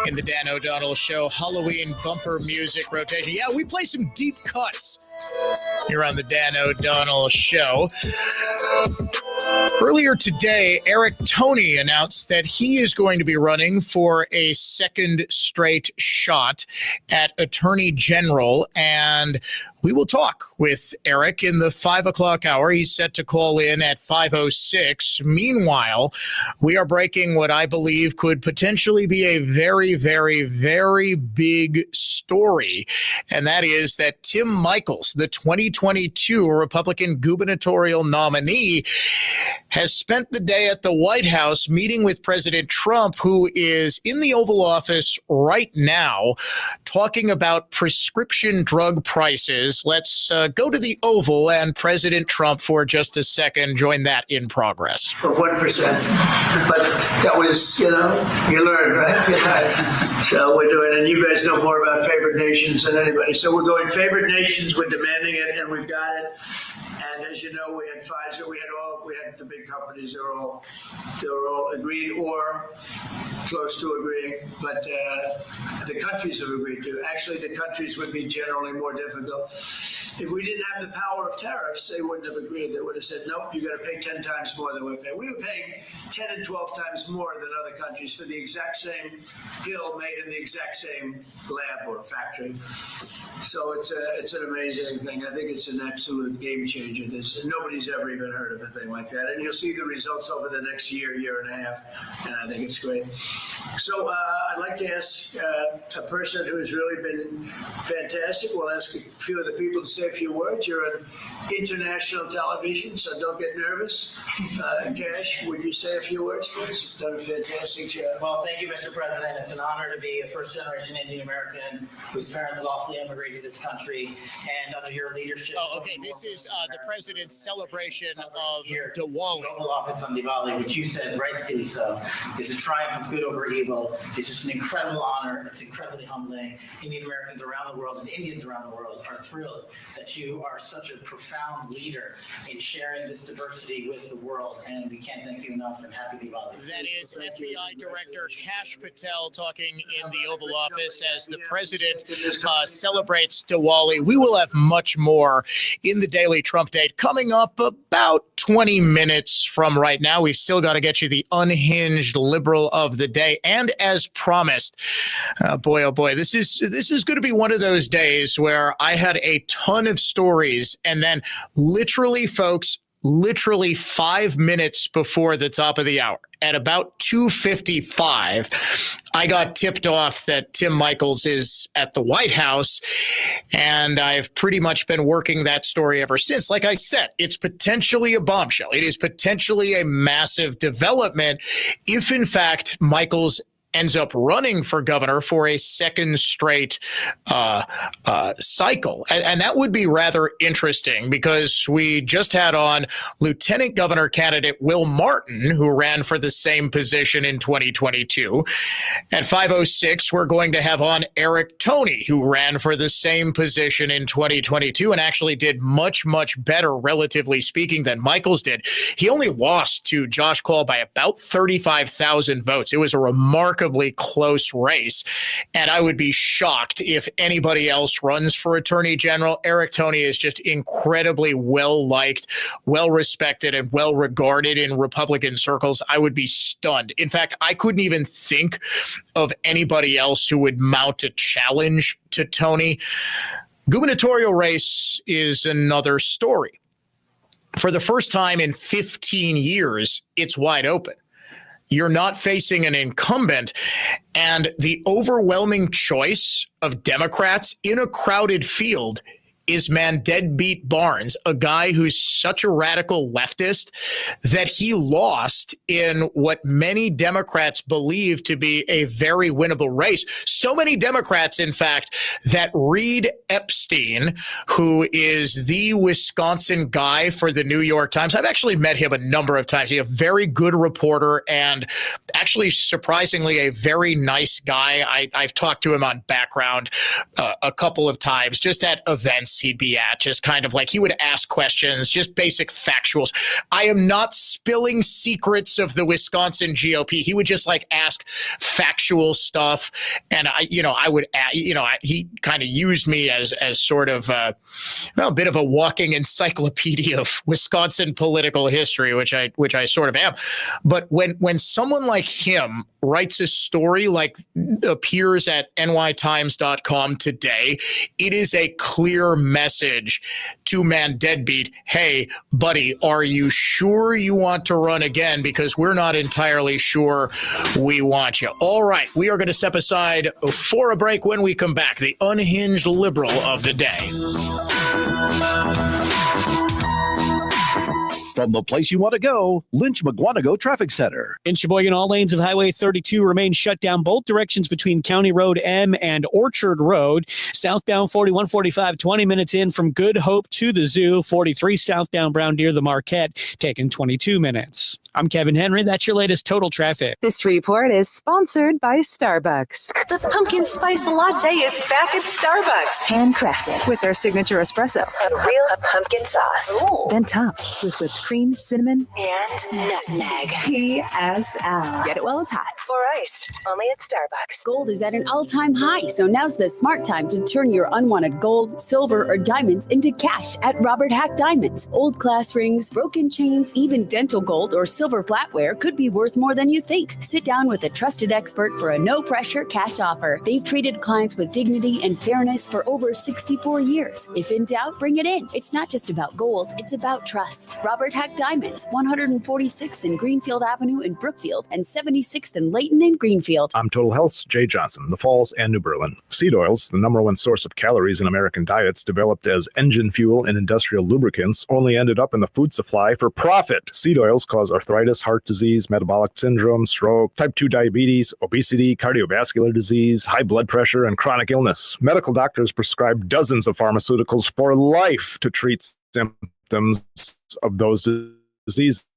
in the Dan O'Donnell Show Halloween bumper music rotation. Yeah, we play some deep cuts here on the Dan O'Donnell Show. Earlier today, Eric Toney announced that he is going to be running for a second straight shot at Attorney General, and we will talk with Eric in the 5 o'clock hour. He's set to call in at 5:06. Meanwhile, we are breaking what I believe could potentially be a very, very, very big story, and that is that Tim Michels, the 2022 Republican gubernatorial nominee, has spent the day at the White House meeting with President Trump, who is in the Oval Office right now, talking about prescription drug prices. Let's go to the Oval and President Trump for just a second. Join that in progress. Of 1%. But that was, you learn, right? Yeah. So we're doing, and you guys know more about favored nations than anybody. So we're going favored nations, we're demanding it, and we've got it. And as you know, we had Pfizer, we had the big companies, they were all agreed or close to agreeing, but the countries have agreed to. Actually, the countries would be generally more difficult. If we didn't have the power of tariffs, they wouldn't have agreed. They would have said, nope, you got to pay 10 times more than we're paying. We were paying 10 and 12 times more than other countries for the exact same pill made in the exact same lab or factory. So it's an amazing thing. I think it's an absolute game changer. Nobody's ever even heard of a thing like that. And you'll see the results over the next year and a half. And I think it's great. So I'd like to ask a person who's really been fantastic. We'll ask a few of the people to say a few words. You're on international television, so don't get nervous. Cash, would you say a few words, please? You've done a fantastic job. Well, thank you, Mr. President. It's an honor to be a first-generation Indian American whose parents lawfully immigrated to this country, and under your leadership. Oh, okay. This is the president's celebration of Diwali. Oval Office on Diwali, which you said rightfully so, is a triumph of good over evil. It's just an incredible honor. It's incredibly humbling. Indian Americans around the world and Indians around the world are thrilled that you are such a profound leader in sharing this diversity with the world, and we can't thank you enough, and happy Diwali. That is FBI Director Kash Patel talking in the Oval Office as the president celebrates Diwali. We will have much more in the Daily Trump Date coming up about 20 minutes from right now. We've still got to get you the unhinged liberal of the day. And as promised, boy, oh boy, this is going to be one of those days where I had a ton of stories, and then literally, folks, 5 minutes before the top of the hour, at about 2:55, I got tipped off that Tim Michels is at the White House, and I've pretty much been working that story ever since. Like I said, it's potentially a bombshell. It is potentially a massive development if, in fact, Michels ends up running for governor for a second straight cycle. And that would be rather interesting, because we just had on Lieutenant Governor candidate Will Martin, who ran for the same position in 2022. At 5:06, we're going to have on Eric Toney, who ran for the same position in 2022 and actually did much, much better, relatively speaking, than Michels did. He only lost to Josh Call by about 35,000 votes. It was a remarkably close race, and I would be shocked if anybody else runs for Attorney General. Eric Toney is just incredibly well-liked, well-respected, and well-regarded in Republican circles. I would be stunned. In fact, I couldn't even think of anybody else who would mount a challenge to Toney. Gubernatorial race is another story. For the first time in 15 years, it's wide open. You're not facing an incumbent, and the overwhelming choice of Democrats in a crowded field is Deadbeat Barnes, a guy who's such a radical leftist that he lost in what many Democrats believe to be a very winnable race. So many Democrats, in fact, that Reed Epstein, who is the Wisconsin guy for the New York Times, I've actually met him a number of times. He's a very good reporter and actually surprisingly a very nice guy. I've talked to him on Background a couple of times, just at events. he'd be at, just kind of like he would ask questions, just basic factuals. I am not spilling secrets of the Wisconsin GOP. He would just like ask factual stuff. And he kind of used me as sort of a bit of a walking encyclopedia of Wisconsin political history, which I sort of am. But when someone like him writes a story like appears at nytimes.com today, it is a clear message to man deadbeat. Hey, buddy, are you sure you want to run again? Because we're not entirely sure we want you. All right, we are going to step aside for a break. When we come back, the unhinged liberal of the day. From the place you want to go, Lynch McGuanago Traffic Center. In Sheboygan, all lanes of Highway 32 remain shut down both directions between County Road M and Orchard Road. Southbound 4145, 20 minutes in from Good Hope to the Zoo. 43 southbound Brown Deer, the Marquette, taking 22 minutes. I'm Kevin Henry. That's your latest total traffic. This report is sponsored by Starbucks. The pumpkin spice latte is back at Starbucks. Handcrafted with their signature espresso and real pumpkin sauce. Ooh. Then topped with whipped cream, cinnamon, and nutmeg. PSL. Get it while it's hot. Or iced. Only at Starbucks. Gold is at an all-time high, so now's the smart time to turn your unwanted gold, silver, or diamonds into cash at Robert Hack Diamonds. Old class rings, broken chains, even dental gold or silver flatware could be worth more than you think. Sit down with a trusted expert for a no-pressure cash offer. They've treated clients with dignity and fairness for over 64 years. If in doubt, bring it in. It's not just about gold, it's about trust. Robert Hack Diamonds, 146th and Greenfield Avenue in Brookfield and 76th and Layton in Greenfield. I'm Total Health's Jay Johnson, the Falls and New Berlin. Seed oils, the number one source of calories in American diets, developed as engine fuel in industrial lubricants, only ended up in the food supply for profit. Seed oils cause arthritis, heart disease, metabolic syndrome, stroke, type 2 diabetes, obesity, cardiovascular disease, high blood pressure, and chronic illness. Medical doctors prescribe dozens of pharmaceuticals for life to treat symptoms of those diseases.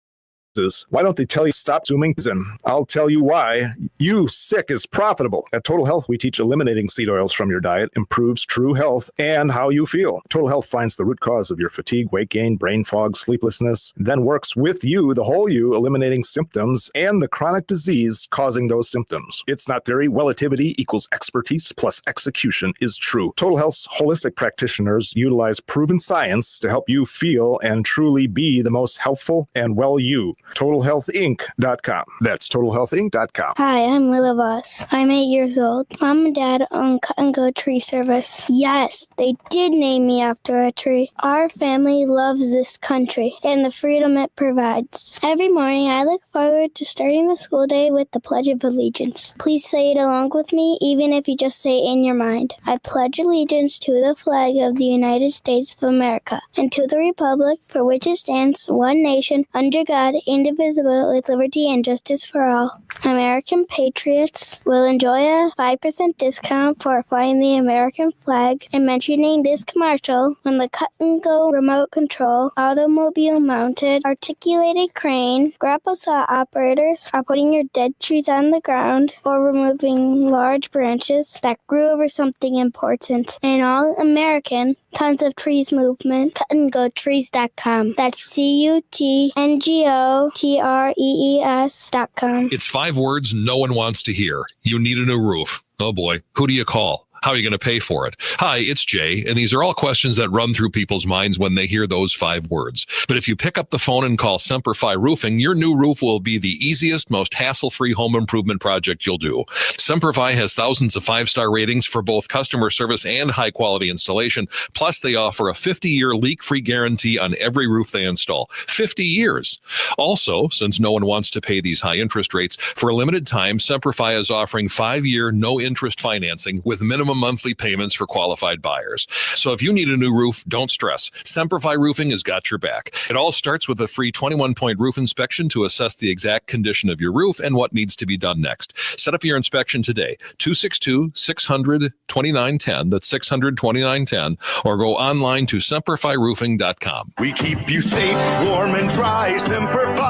Why don't they tell you stop zooming? And I'll tell you why. You sick is profitable. At Total Health, we teach eliminating seed oils from your diet improves true health and how you feel. Total Health finds the root cause of your fatigue, weight gain, brain fog, sleeplessness, then works with you, the whole you, eliminating symptoms and the chronic disease causing those symptoms. It's not theory. Relativity equals expertise plus execution is true. Total Health's holistic practitioners utilize proven science to help you feel and truly be the most helpful and well you. TotalHealthInc.com. That's TotalHealthInc.com. Hi, I'm Willa Voss. I'm 8 years old. Mom and Dad own Cut and Go Tree Service. Yes, they did name me after a tree. Our family loves this country and the freedom it provides. Every morning, I look forward to starting the school day with the Pledge of Allegiance. Please say it along with me, even if you just say it in your mind. I pledge allegiance to the flag of the United States of America and to the republic for which it stands, one nation, under God, indivisible, with liberty and justice for all. American patriots will enjoy a 5% discount for flying the American flag and mentioning this commercial when the Cut and Go remote control, automobile mounted, articulated crane, grapple saw operators are putting your dead trees on the ground or removing large branches that grew over something important. An all-American Tons of Trees movement, cutandgotrees.com. That's CUTNGOTREES.com. It's 5 words no one wants to hear. You need a new roof. Oh boy, who do you call? How are you going to pay for it? Hi, it's Jay, and these are all questions that run through people's minds when they hear those 5 words. But if you pick up the phone and call Semperfi Roofing, your new roof will be the easiest, most hassle-free home improvement project you'll do. Semperfi has thousands of 5-star ratings for both customer service and high-quality installation. Plus, they offer a 50-year leak-free guarantee on every roof they install. 50 years. Also, since no one wants to pay these high interest rates, for a limited time, Semperfi is offering 5-year no-interest financing with minimum monthly payments for qualified buyers. So if you need a new roof, don't stress. Semperfi Roofing has got your back. It all starts with a free 21-point roof inspection to assess the exact condition of your roof and what needs to be done next. Set up your inspection today. 262-600-2910. That's 600-2910. Or go online to semperfiroofing.com. We keep you safe, warm, and dry. Semperfi.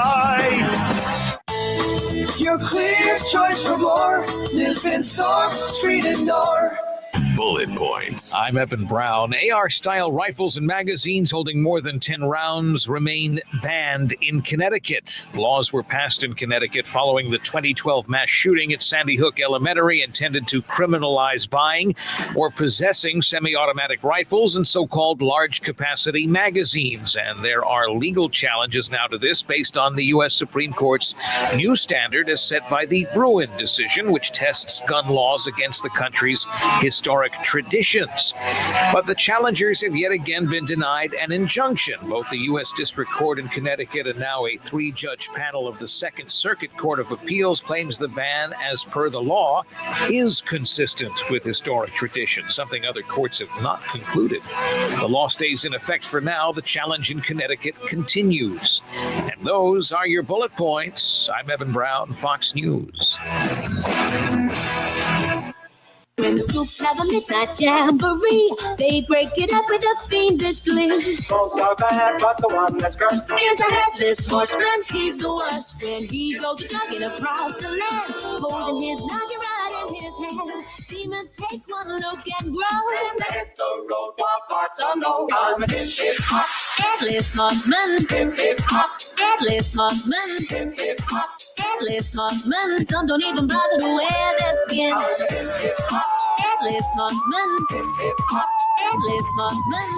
Your clear choice for more. Lisbon Storm, Screen and Door. bullet points. I'm Eben Brown. AR-style rifles and magazines holding more than 10 rounds remain banned in Connecticut. Laws were passed in Connecticut following the 2012 mass shooting at Sandy Hook Elementary intended to criminalize buying or possessing semi-automatic rifles and so-called large-capacity magazines. And there are legal challenges now to this based on the U.S. Supreme Court's new standard as set by the Bruin decision, which tests gun laws against the country's historic traditions. But the challengers have yet again been denied an injunction. Both the U.S. District Court in Connecticut and now a 3-judge panel of the Second Circuit Court of Appeals claims the ban, as per the law, is consistent with historic tradition, something other courts have not concluded. The law stays in effect for now. The challenge in Connecticut continues. And those are your bullet points. I'm Evan Brown, Fox News. When the Scoops have a midnight jamboree, they break it up with a fiendish glee. Most of the head, but the one that's cursed is a headless horseman, he's the worst. When he goes jogging across the land, holding his noggin right in his hand. Demons take one look and grow. And they hit the road for parts unknown. I'm a hip-hop. Headless horseman, hip-hop. Headless horseman, hip-hop. Headless horseman, some don't even bother to wear their skin. Headless horseman, headless horseman,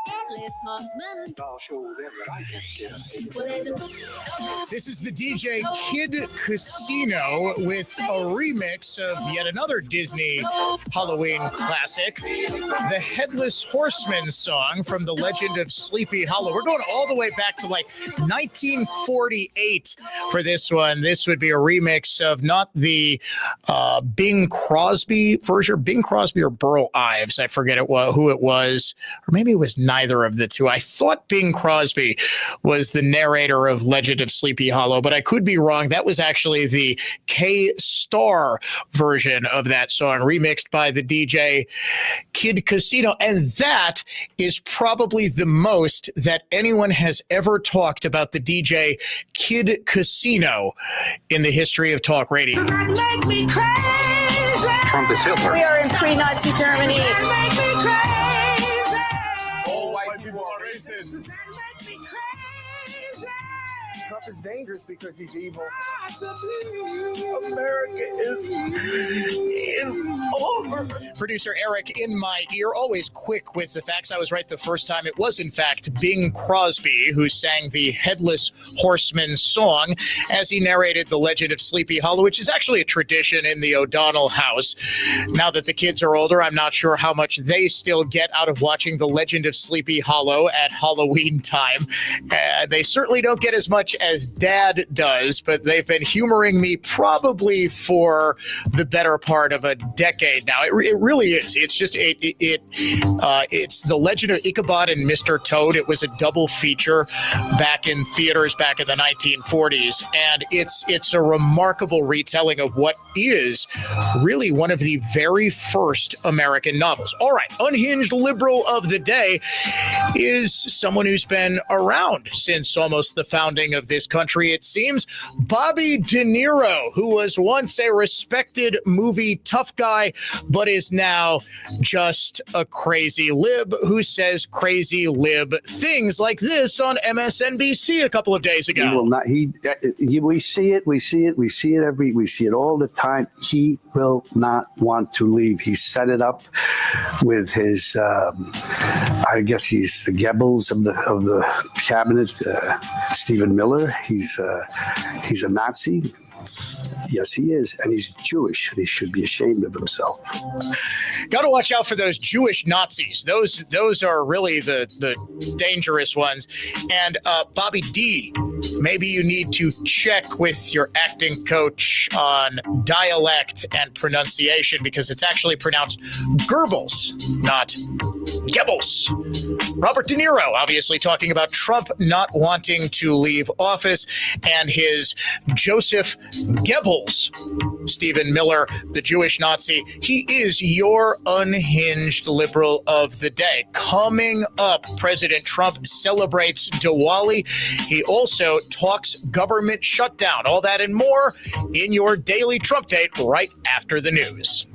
headless horseman. I'll show them that I can This is the DJ Kid Casino with a remix of yet another Disney Halloween classic, the Headless Horseman song from the Legend of Sleepy Hollow. We're going all the way back to like 1948 for this one. This would be a remix of not the Bing Crosby version, Bing Crosby or Burl Ives. I forget who it was, or maybe it was neither of the two. I thought Bing Crosby was the narrator of Legend of Sleepy Hollow, but I could be wrong. That was actually the K-Star version of that song, remixed by the DJ Kid Casino. And that is probably the most that anyone has ever talked about the DJ Kid Casino in the history of talk radio. Make me crazy. Trump is Hitler. We are in pre-Nazi Germany. Make me crazy. All white people are racist. Make me crazy. Trump is dangerous because he's evil. America is over. Producer Eric in my ear, always quick with the facts. I was right the first time. It was, in fact, Bing Crosby who sang the Headless Horseman song as he narrated the Legend of Sleepy Hollow, which is actually a tradition in the O'Donnell house. Now that the kids are older, I'm not sure how much they still get out of watching the Legend of Sleepy Hollow at Halloween time. They certainly don't get as much as Dad does, but they've been humoring me probably for the better part of a decade now. It really is. It's just it's the Legend of Ichabod and Mr. Toad. It was a double feature back in theaters back in the 1940s, and it's a remarkable retelling of what is really one of the very first American novels. All right, unhinged liberal of the day is someone who's been around since almost the founding of this country, it seems. Bobby De Niro, who was once a respected movie tough guy, but is now just a crazy lib who says crazy lib things like this on MSNBC a couple of days ago. He will not. We see it all the time. He will not want to leave. He set it up with his. I guess he's the Goebbels of the cabinet. Stephen Miller. He's a Nazi. Yes, he is. And he's Jewish. And he should be ashamed of himself. Got to watch out for those Jewish Nazis. Those are really the dangerous ones. And Bobby D, maybe you need to check with your acting coach on dialect and pronunciation, because it's actually pronounced Goebbels, not Goebbels. Robert De Niro, obviously talking about Trump not wanting to leave office, and his Joseph Goebbels, Stephen Miller, the Jewish Nazi. He is your unhinged liberal of the day. Coming up, President Trump celebrates Diwali. He also talks government shutdown. All that and more in your daily Trump date right after the news.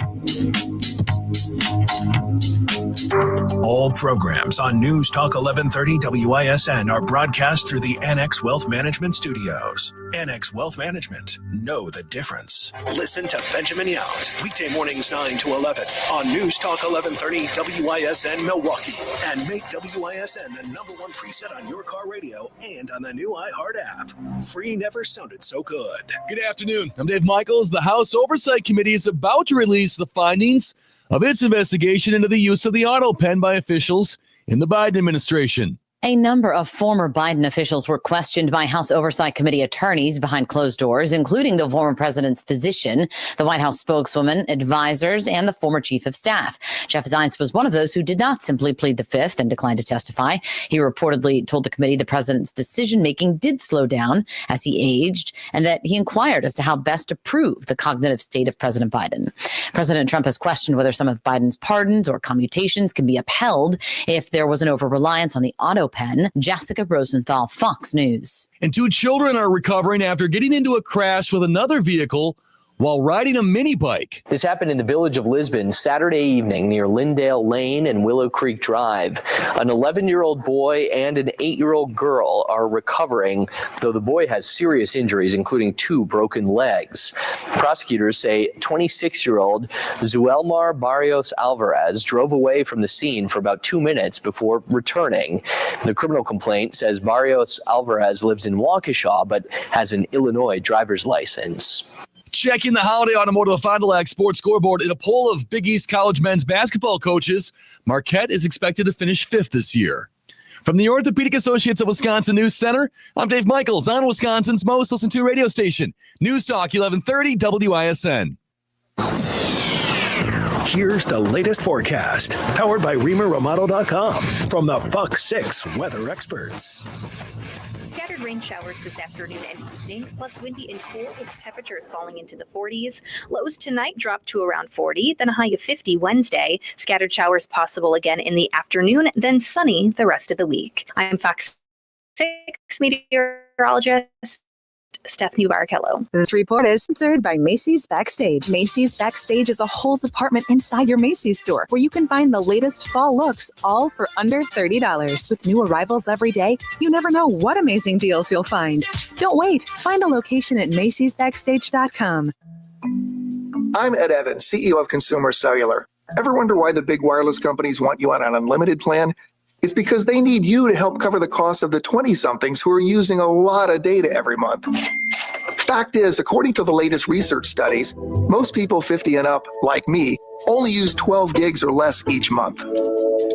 All programs on News Talk 1130 WISN are broadcast through the Annex Wealth Management Studios. Annex Wealth Management. Know the difference. Listen to Benjamin Yount, weekday mornings 9 to 11 on News Talk 1130 WISN Milwaukee. And make WISN the #1 preset on your car radio and on the new iHeart app. Free never sounded so good. Good afternoon. I'm Dave Michaels. The House Oversight Committee is about to release the findings of its investigation into the use of the auto pen by officials in the Biden administration. A number of former Biden officials were questioned by House Oversight Committee attorneys behind closed doors, including the former president's physician, the White House spokeswoman, advisors, and the former chief of staff. Jeff Zients was one of those who did not simply plead the fifth and declined to testify. He reportedly told the committee the president's decision-making did slow down as he aged, and that he inquired as to how best to prove the cognitive state of President Biden. President Trump has questioned whether some of Biden's pardons or commutations can be upheld if there was an over-reliance on the auto pen. Jessica Rosenthal, Fox News. And 2 children are recovering after getting into a crash with another vehicle while riding a mini bike. This happened in the village of Lisbon Saturday evening near Lyndale Lane and Willow Creek Drive. An 11-year-old boy and an 8-year-old girl are recovering, though the boy has serious injuries, including 2 broken legs. Prosecutors say 26-year-old Zuelmar Barrios Alvarez drove away from the scene for about 2 minutes before returning. The criminal complaint says Barrios Alvarez lives in Waukesha but has an Illinois driver's license. Checking the holiday automotive Fond du Lac sports scoreboard in a poll of Big East College men's basketball coaches, Marquette is expected to finish 5th this year. From the Orthopedic Associates of Wisconsin News Center, I'm Dave Michaels on Wisconsin's most listened to radio station, News Talk 1130 WISN. Here's the latest forecast, powered by ReamerRomano.com from the Fox 6 weather experts. Scattered rain showers this afternoon and evening, plus windy and cool with temperatures falling into the 40s. Lows tonight drop to around 40, then a high of 50 Wednesday. Scattered showers possible again in the afternoon, then sunny the rest of the week. I'm Fox 6 meteorologist Stephanie Barrichello. This report is sponsored by Macy's Backstage. Macy's Backstage is a whole department inside your Macy's store where you can find the latest fall looks, all for under $30. With new arrivals every day, you never know what amazing deals you'll find. Don't wait. Find a location at Macy'sBackstage.com. I'm Ed Evans, CEO of Consumer Cellular. Ever wonder why the big wireless companies want you on an unlimited plan? It's because they need you to help cover the cost of the 20-somethings who are using a lot of data every month. Fact is, according to the latest research studies, most people 50 and up, like me, only use 12 gigs or less each month.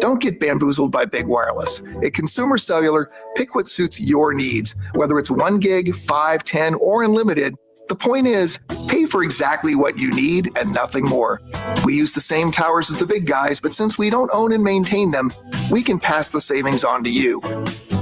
Don't get bamboozled by big wireless. At Consumer Cellular, pick what suits your needs, whether it's 1 gig, 5, 10, or unlimited. The point is, pay for exactly what you need and nothing more. We use the same towers as the big guys, but since we don't own and maintain them, we can pass the savings on to you.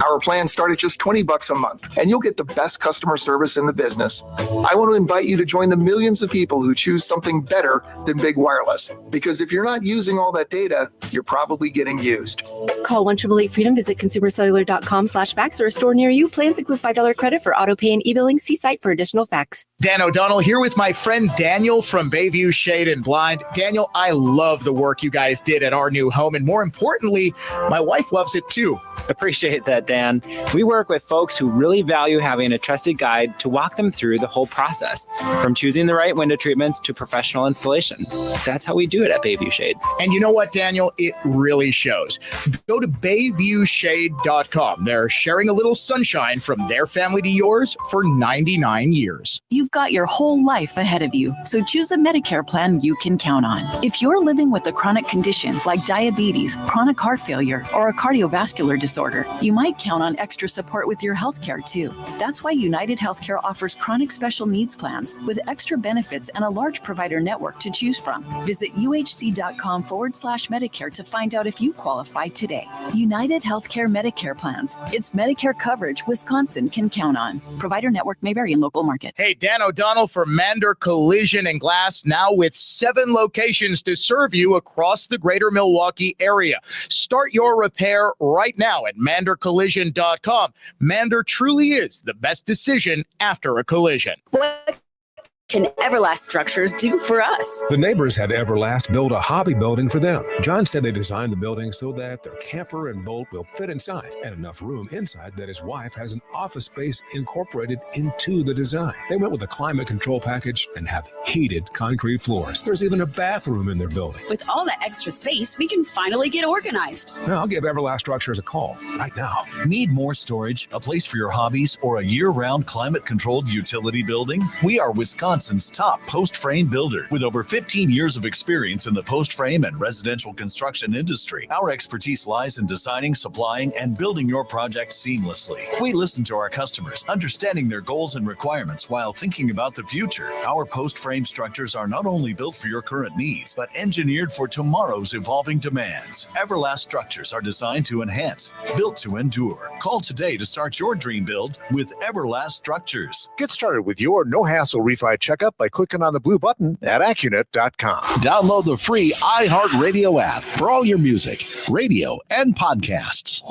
Our plans start at just $20 a month, and you'll get the best customer service in the business. I want to invite you to join the millions of people who choose something better than big wireless, because if you're not using all that data, you're probably getting used. Call 1-888-FREEDOM, visit consumercellular.com/facts or a store near you. Plans include $5 credit for auto pay and e-billing. See site for additional facts. Dan O'Donnell here with my friend Daniel from Bayview Shade and Blind. Daniel, I love the work you guys did at our new home, and more importantly, my wife loves it too. Appreciate that, Dan. We work with folks who really value having a trusted guide to walk them through the whole process, from choosing the right window treatments to professional installation. That's how we do it at Bayview Shade. And you know what, Daniel? It really shows. Go to BayviewShade.com. They're sharing a little sunshine from their family to yours for 99 years. You've got your whole life ahead of you, so choose a Medicare plan you can count on. If you're living with a chronic condition like diabetes, chronic heart failure, or a cardiovascular disorder, you might count on extra support with your healthcare too. That's why United Healthcare offers chronic special needs plans with extra benefits and a large provider network to choose from. Visit uhc.com/Medicare to find out if you qualify today. United Healthcare Medicare plans. It's Medicare coverage Wisconsin can count on. Provider network may vary in local market. Hey, Dan O'Donnell from Mander Collision and Glass, now with 7 locations to serve you across the greater Milwaukee area. Start your repair right now at mandercollision.com. Mander truly is the best decision after a collision. What can Everlast Structures do for us? The neighbors had Everlast build a hobby building for them. John said they designed the building so that their camper and boat will fit inside, and enough room inside that his wife has an office space incorporated into the design. They went with a climate control package and have heated concrete floors. There's even a bathroom in their building. With all that extra space, we can finally get organized. Now, I'll give Everlast Structures a call right now. Need more storage, a place for your hobbies, or a year-round climate-controlled utility building? We are Wisconsin's top post-frame builder with over 15 years of experience in the post-frame and residential construction industry. Our expertise lies in designing, supplying, and building your project seamlessly. We listen to our customers, understanding their goals and requirements while thinking about the future. Our post-frame structures are not only built for your current needs, but engineered for tomorrow's evolving demands. Everlast Structures are designed to enhance, built to endure. Call today to start your dream build with Everlast Structures. Get started with your no-hassle refi checkup by clicking on the blue button at Accunet.com. Download the free iHeartRadio app for all your music, radio, and podcasts.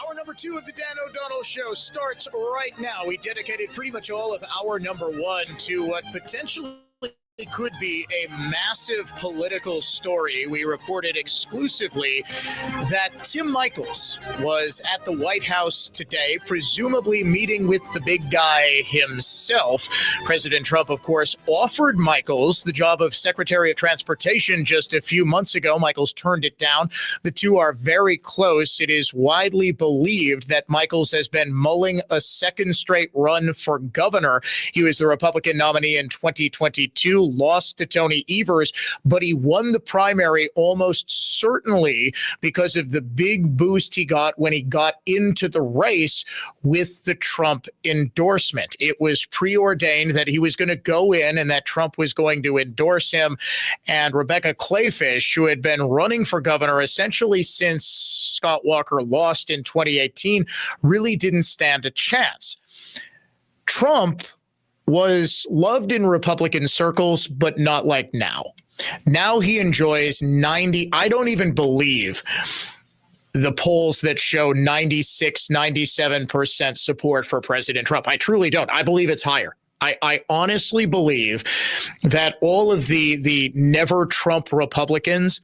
Hour number 2 of the Dan O'Donnell Show starts right now. We dedicated pretty much all of hour number 1 to what potentially could be a massive political story. We reported exclusively that Tim Michaels was at the White House today, presumably meeting with the big guy himself. President Trump, of course, offered Michaels the job of Secretary of Transportation just a few months ago. Michaels turned it down. The two are very close. It is widely believed that Michaels has been mulling a second straight run for governor. He was the Republican nominee in 2022. Lost to Tony Evers, but he won the primary almost certainly because of the big boost he got when he got into the race with the Trump endorsement. It was preordained that he was going to go in and that Trump was going to endorse him. And Rebecca Clayfish, who had been running for governor essentially since Scott Walker lost in 2018, really didn't stand a chance. Trump was loved in Republican circles, but not like now. Now he enjoys 90. I don't even believe the polls that show 96, 97% support for President Trump. I truly don't. I believe it's higher. I honestly believe that all of the never Trump Republicans,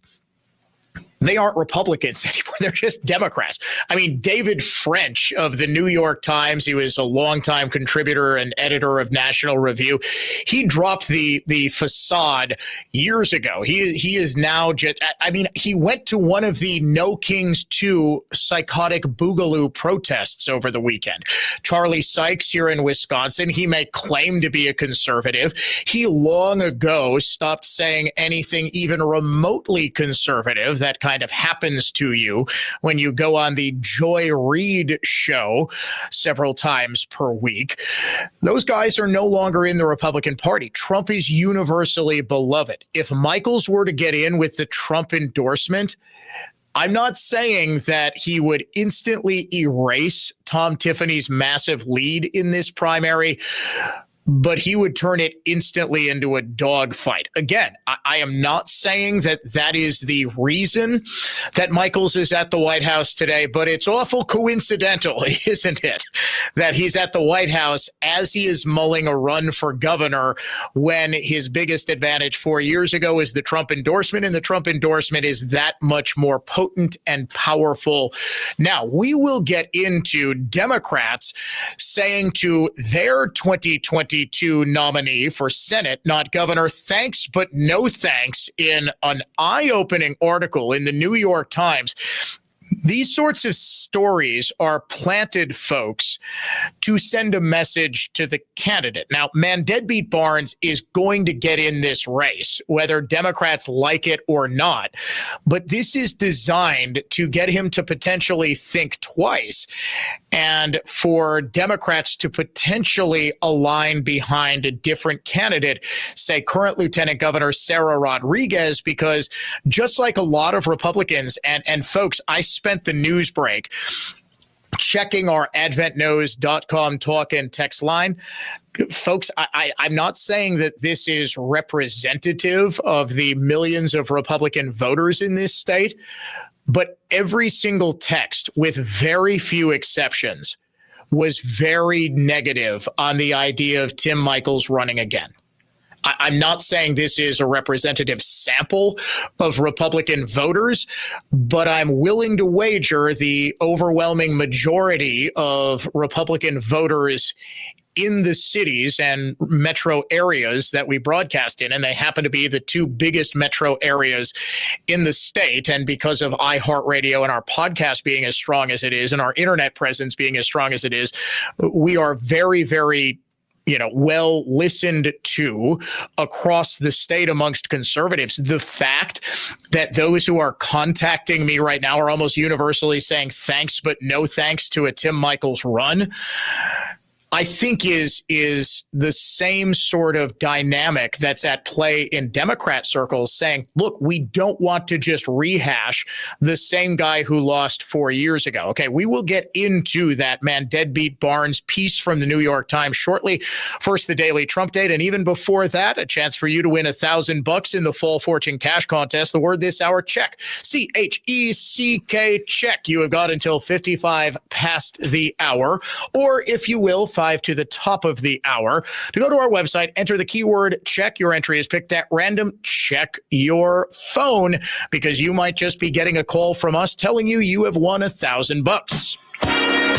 they aren't Republicans anymore. They're just Democrats. I mean, David French of the New York Times, he was a longtime contributor and editor of National Review. He dropped the facade years ago. He is now just, I mean, he went to one of the No Kings 2 psychotic boogaloo protests over the weekend. Charlie Sykes here in Wisconsin, he may claim to be a conservative. He long ago stopped saying anything even remotely conservative. That kind of happens to you when you go on the Joy Reid show several times per week. Those guys are no longer in the Republican Party. Trump is universally beloved. If Michaels were to get in with the Trump endorsement, I'm not saying that he would instantly erase Tom Tiffany's massive lead in this primary, but he would turn it instantly into a dogfight. Again, I am not saying that that is the reason that Michaels is at the White House today, but it's awful coincidental, isn't it, that he's at the White House as he is mulling a run for governor when his biggest advantage 4 years ago is the Trump endorsement, and the Trump endorsement is that much more potent and powerful. Now, we will get into Democrats saying to their 2022 nominee for Senate, not governor, thanks, but no thanks, in an eye-opening article in the New York Times. These sorts of stories are planted, folks, to send a message to the candidate. Now, man, Deadbeat Barnes is going to get in this race, whether Democrats like it or not. But this is designed to get him to potentially think twice and for Democrats to potentially align behind a different candidate, say current Lieutenant Governor Sarah Rodriguez, because just like a lot of Republicans, and folks, I spent the news break checking our adventknows.com talk and text line. Folks, I'm not saying that this is representative of the millions of Republican voters in this state, but every single text, with very few exceptions, was very negative on the idea of Tim Michels running again. I'm not saying this is a representative sample of Republican voters, but I'm willing to wager the overwhelming majority of Republican voters in the cities and metro areas that we broadcast in, and they happen to be the two biggest metro areas in the state. And because of iHeartRadio and our podcast being as strong as it is and our internet presence being as strong as it is, we are very, very well listened to across the state amongst conservatives. The fact that those who are contacting me right now are almost universally saying thanks, but no thanks to a Tim Michels run, I think is the same sort of dynamic that's at play in Democrat circles, saying, look, we don't want to just rehash the same guy who lost 4 years ago. Okay, we will get into that, man, Deadbeat Barnes piece from the New York Times shortly. First, the Daily Trump Date, and even before that, a chance for you to win $1,000 in the Fall Fortune Cash Contest. The word this hour, check. CHECK, check. You have got until 55 past the hour, or if you will, 5 to the top of the hour, to go to our website, enter the keyword check. Your entry is picked at random. Check your phone, because you might just be getting a call from us telling you have won $1,000.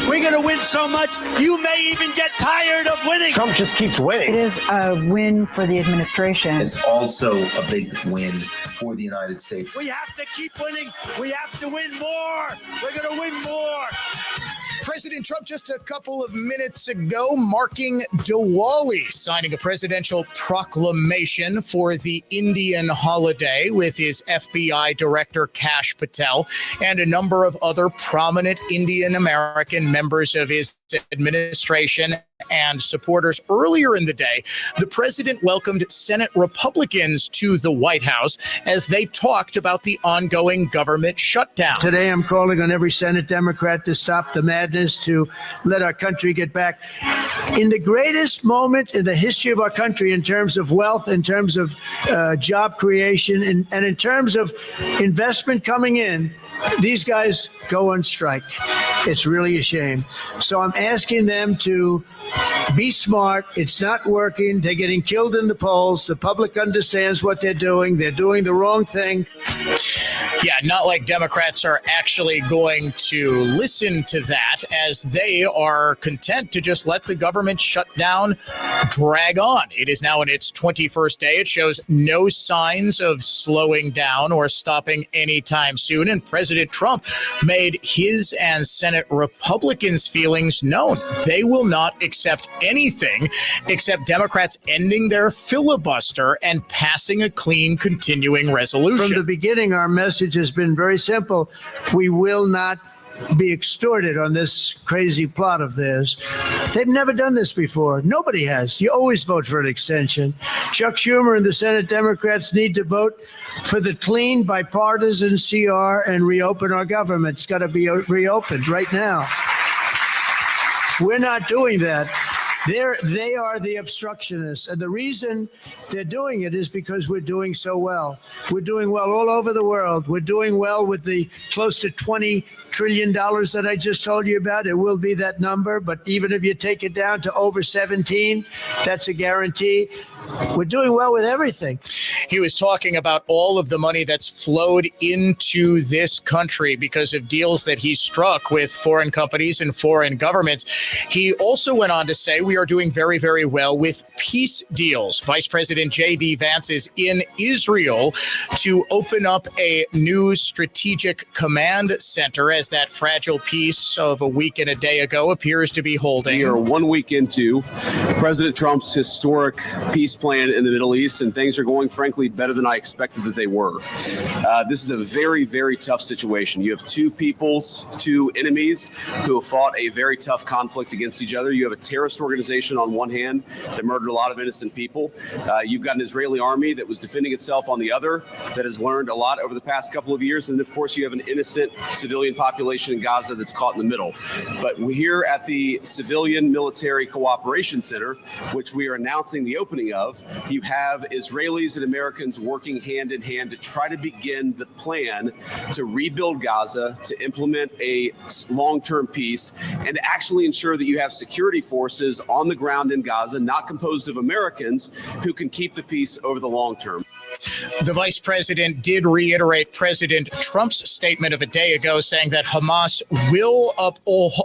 We're going to win so much, you may even get tired of winning. Trump just keeps winning. It is a win for the administration. It's also a big win for the United States. We have to keep winning. We have to win more. We're going to win more. President Trump just a couple of minutes ago marking Diwali, signing a presidential proclamation for the Indian holiday with his FBI director Kash Patel and a number of other prominent Indian American members of his administration and supporters. Earlier in the day, the president welcomed Senate Republicans to the White House as they talked about the ongoing government shutdown. Today, I'm calling on every Senate Democrat to stop the madness, to let our country get back in the greatest moment in the history of our country in terms of wealth, in terms of job creation, and in terms of investment coming in. These guys go on strike. It's really a shame. So I'm asking them to be smart. It's not working. They're getting killed in the polls. The public understands what they're doing. They're doing the wrong thing. Yeah, not like Democrats are actually going to listen to that, as they are content to just let the government shutdown drag on. It is now in its 21st day. It shows no signs of slowing down or stopping anytime soon. And President Trump made his and Senate Republicans' feelings known. They will not accept anything except Democrats ending their filibuster and passing a clean continuing resolution. From the beginning, our message has been very simple. We will not be extorted on this crazy plot of theirs. They've never done this before. Nobody has. You always vote for an extension. Chuck Schumer and the Senate Democrats need to vote for the clean, bipartisan CR and reopen our government. It's got to be reopened right now. We're not doing that. They are the obstructionists. And the reason they're doing it is because we're doing so well. We're doing well all over the world. We're doing well with the close to 20 trillion that I just told you about, it will be that number. But even if you take it down to over 17, that's a guarantee. We're doing well with everything. He was talking about all of the money that's flowed into this country because of deals that he struck with foreign companies and foreign governments. He also went on to say we are doing very, very well with peace deals. Vice President J.D. Vance is in Israel to open up a new strategic command center as that fragile peace of a week and a day ago appears to be holding. We are 1 week into President Trump's historic peace plan in the Middle East, and things are going, frankly, better than I expected that they were. This is a very, very tough situation. You have two peoples, two enemies who have fought a very tough conflict against each other. You have a terrorist organization on one hand that murdered a lot of innocent people. You've got an Israeli army that was defending itself on the other that has learned a lot over the past couple of years. And of course, you have an innocent civilian population in Gaza that's caught in the middle. But we're here at the Civilian Military Cooperation Center, which we are announcing the opening of. You have Israelis and Americans working hand in hand to try to begin the plan to rebuild Gaza, to implement a long-term peace, and to actually ensure that you have security forces on the ground in Gaza, not composed of Americans, who can keep the peace over the long term. The vice president did reiterate President Trump's statement of a day ago saying that Hamas will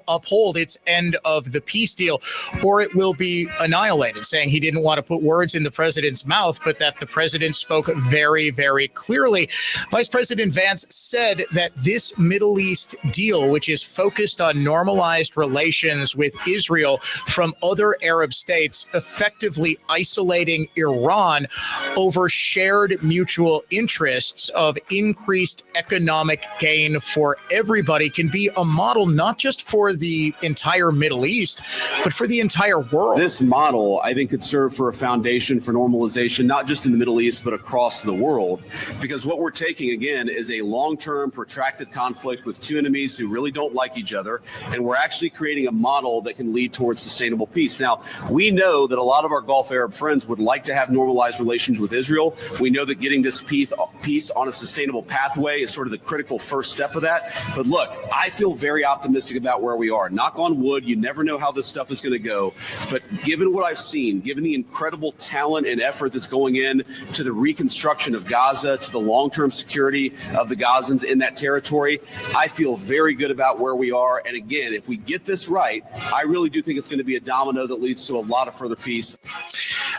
uphold its end of the peace deal or it will be annihilated, saying he didn't want to put words in the president's mouth, but that the president spoke very, very clearly. Vice President Vance said that this Middle East deal, which is focused on normalized relations with Israel from other Arab states, effectively isolating Iran over shared mutual interests of increased economic gain for everybody, can be a model not just for the entire Middle East, but for the entire world. This model, I think, could serve for a foundation for normalization, not just in the Middle East, but across the world. Because what we're taking, again, is a long-term, protracted conflict with two enemies who really don't like each other, and we're actually creating a model that can lead towards sustainable peace. Now, we know that a lot of our Gulf Arab friends would like to have normalized relations with Israel. We know that getting this peace on a sustainable pathway is sort of the critical first step of that. But look, I feel very optimistic about where we are. Knock on wood, you never know how this stuff is going to go. But given what I've seen, given the incredible talent and effort that's going in to the reconstruction of Gaza, to the long-term security of the Gazans in that territory, I feel very good about where we are. And again, if we get this right, I really do think it's going to be a domino that leads to a lot of further peace.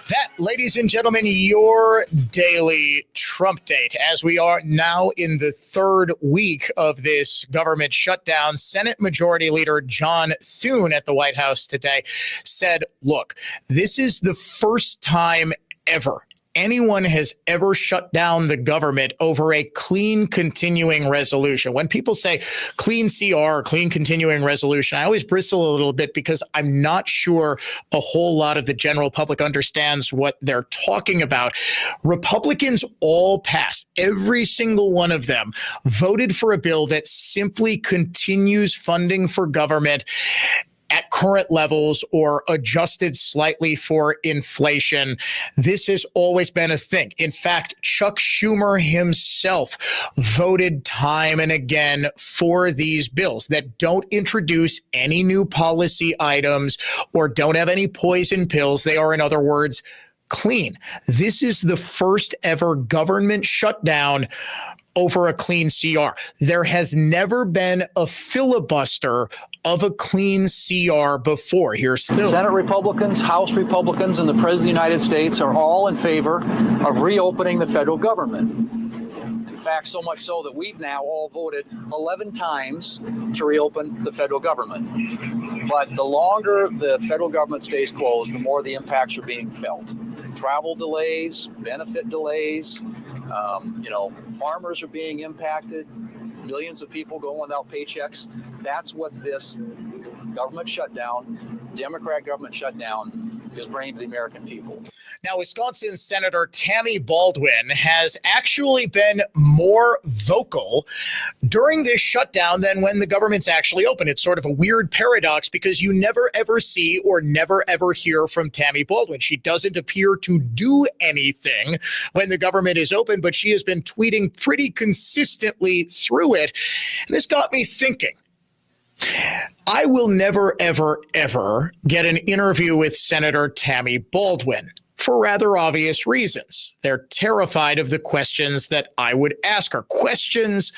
That, ladies and gentlemen, your daily Trump date. As we are now in the third week of this government shutdown, Senate Majority Leader John Thune at the White House today said, look, this is the first time ever anyone has ever shut down the government over a clean continuing resolution. When people say clean CR, clean continuing resolution, I always bristle a little bit because I'm not sure a whole lot of the general public understands what they're talking about. Republicans all passed, every single one of them voted for a bill that simply continues funding for government at current levels or adjusted slightly for inflation. This has always been a thing. In fact, Chuck Schumer himself voted time and again for these bills that don't introduce any new policy items or don't have any poison pills. They are, in other words, clean. This is the first ever government shutdown over a clean CR. There has never been a filibuster of a clean CR before. Here's Thune. Senate Republicans, House Republicans, and the President of the United States are all in favor of reopening the federal government. In fact, so much so that we've now all voted 11 times to reopen the federal government. But the longer the federal government stays closed, the more the impacts are being felt. Travel delays, benefit delays, farmers are being impacted, millions of people going without paychecks. That's what this government shutdown, Democrat government shutdown, is bringing to the American people. Now, Wisconsin Senator Tammy Baldwin has actually been more vocal during this shutdown than when the government's actually open. It's sort of a weird paradox because you never ever see or never ever hear from Tammy Baldwin. She doesn't appear to do anything when the government is open, but she has been tweeting pretty consistently through it. This got me thinking. I will never, ever, ever get an interview with Senator Tammy Baldwin for rather obvious reasons. They're terrified of the questions that I would ask her. Questions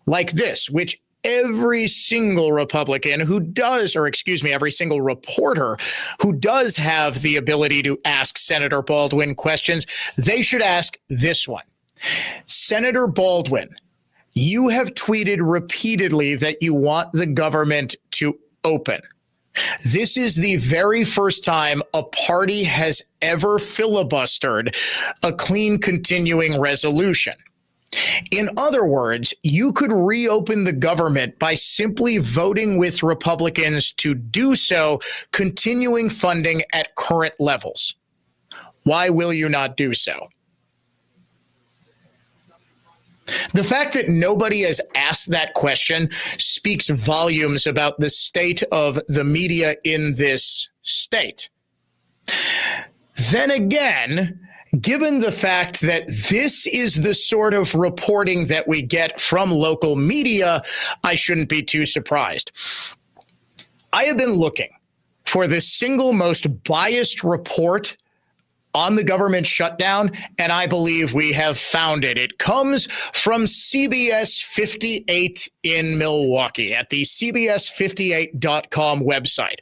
like this, which every single Republican who does, or excuse me, every single reporter who does have the ability to ask Senator Baldwin questions, they should ask this one. Senator Baldwin, you have tweeted repeatedly that you want the government to open. This is the very first time a party has ever filibustered a clean continuing resolution. In other words, you could reopen the government by simply voting with Republicans to do so, continuing funding at current levels. Why will you not do so? The fact that nobody has asked that question speaks volumes about the state of the media in this state. Then again, given the fact that this is the sort of reporting that we get from local media, I shouldn't be too surprised. I have been looking for the single most biased report on the government shutdown, and I believe we have found it. It comes from CBS 58 in Milwaukee at the CBS58.com website.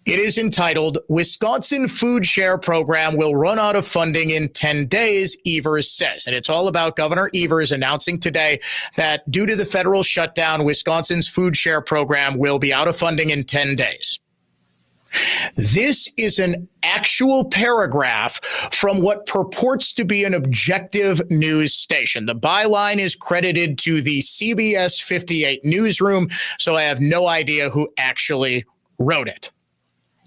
It is entitled, Wisconsin Food Share Program Will Run Out of Funding in 10 Days, Evers Says. And it's all about Governor Evers announcing today that due to the federal shutdown, Wisconsin's food share program will be out of funding in 10 days. This is an actual paragraph from what purports to be an objective news station. The byline is credited to the CBS 58 newsroom, so I have no idea who actually wrote it.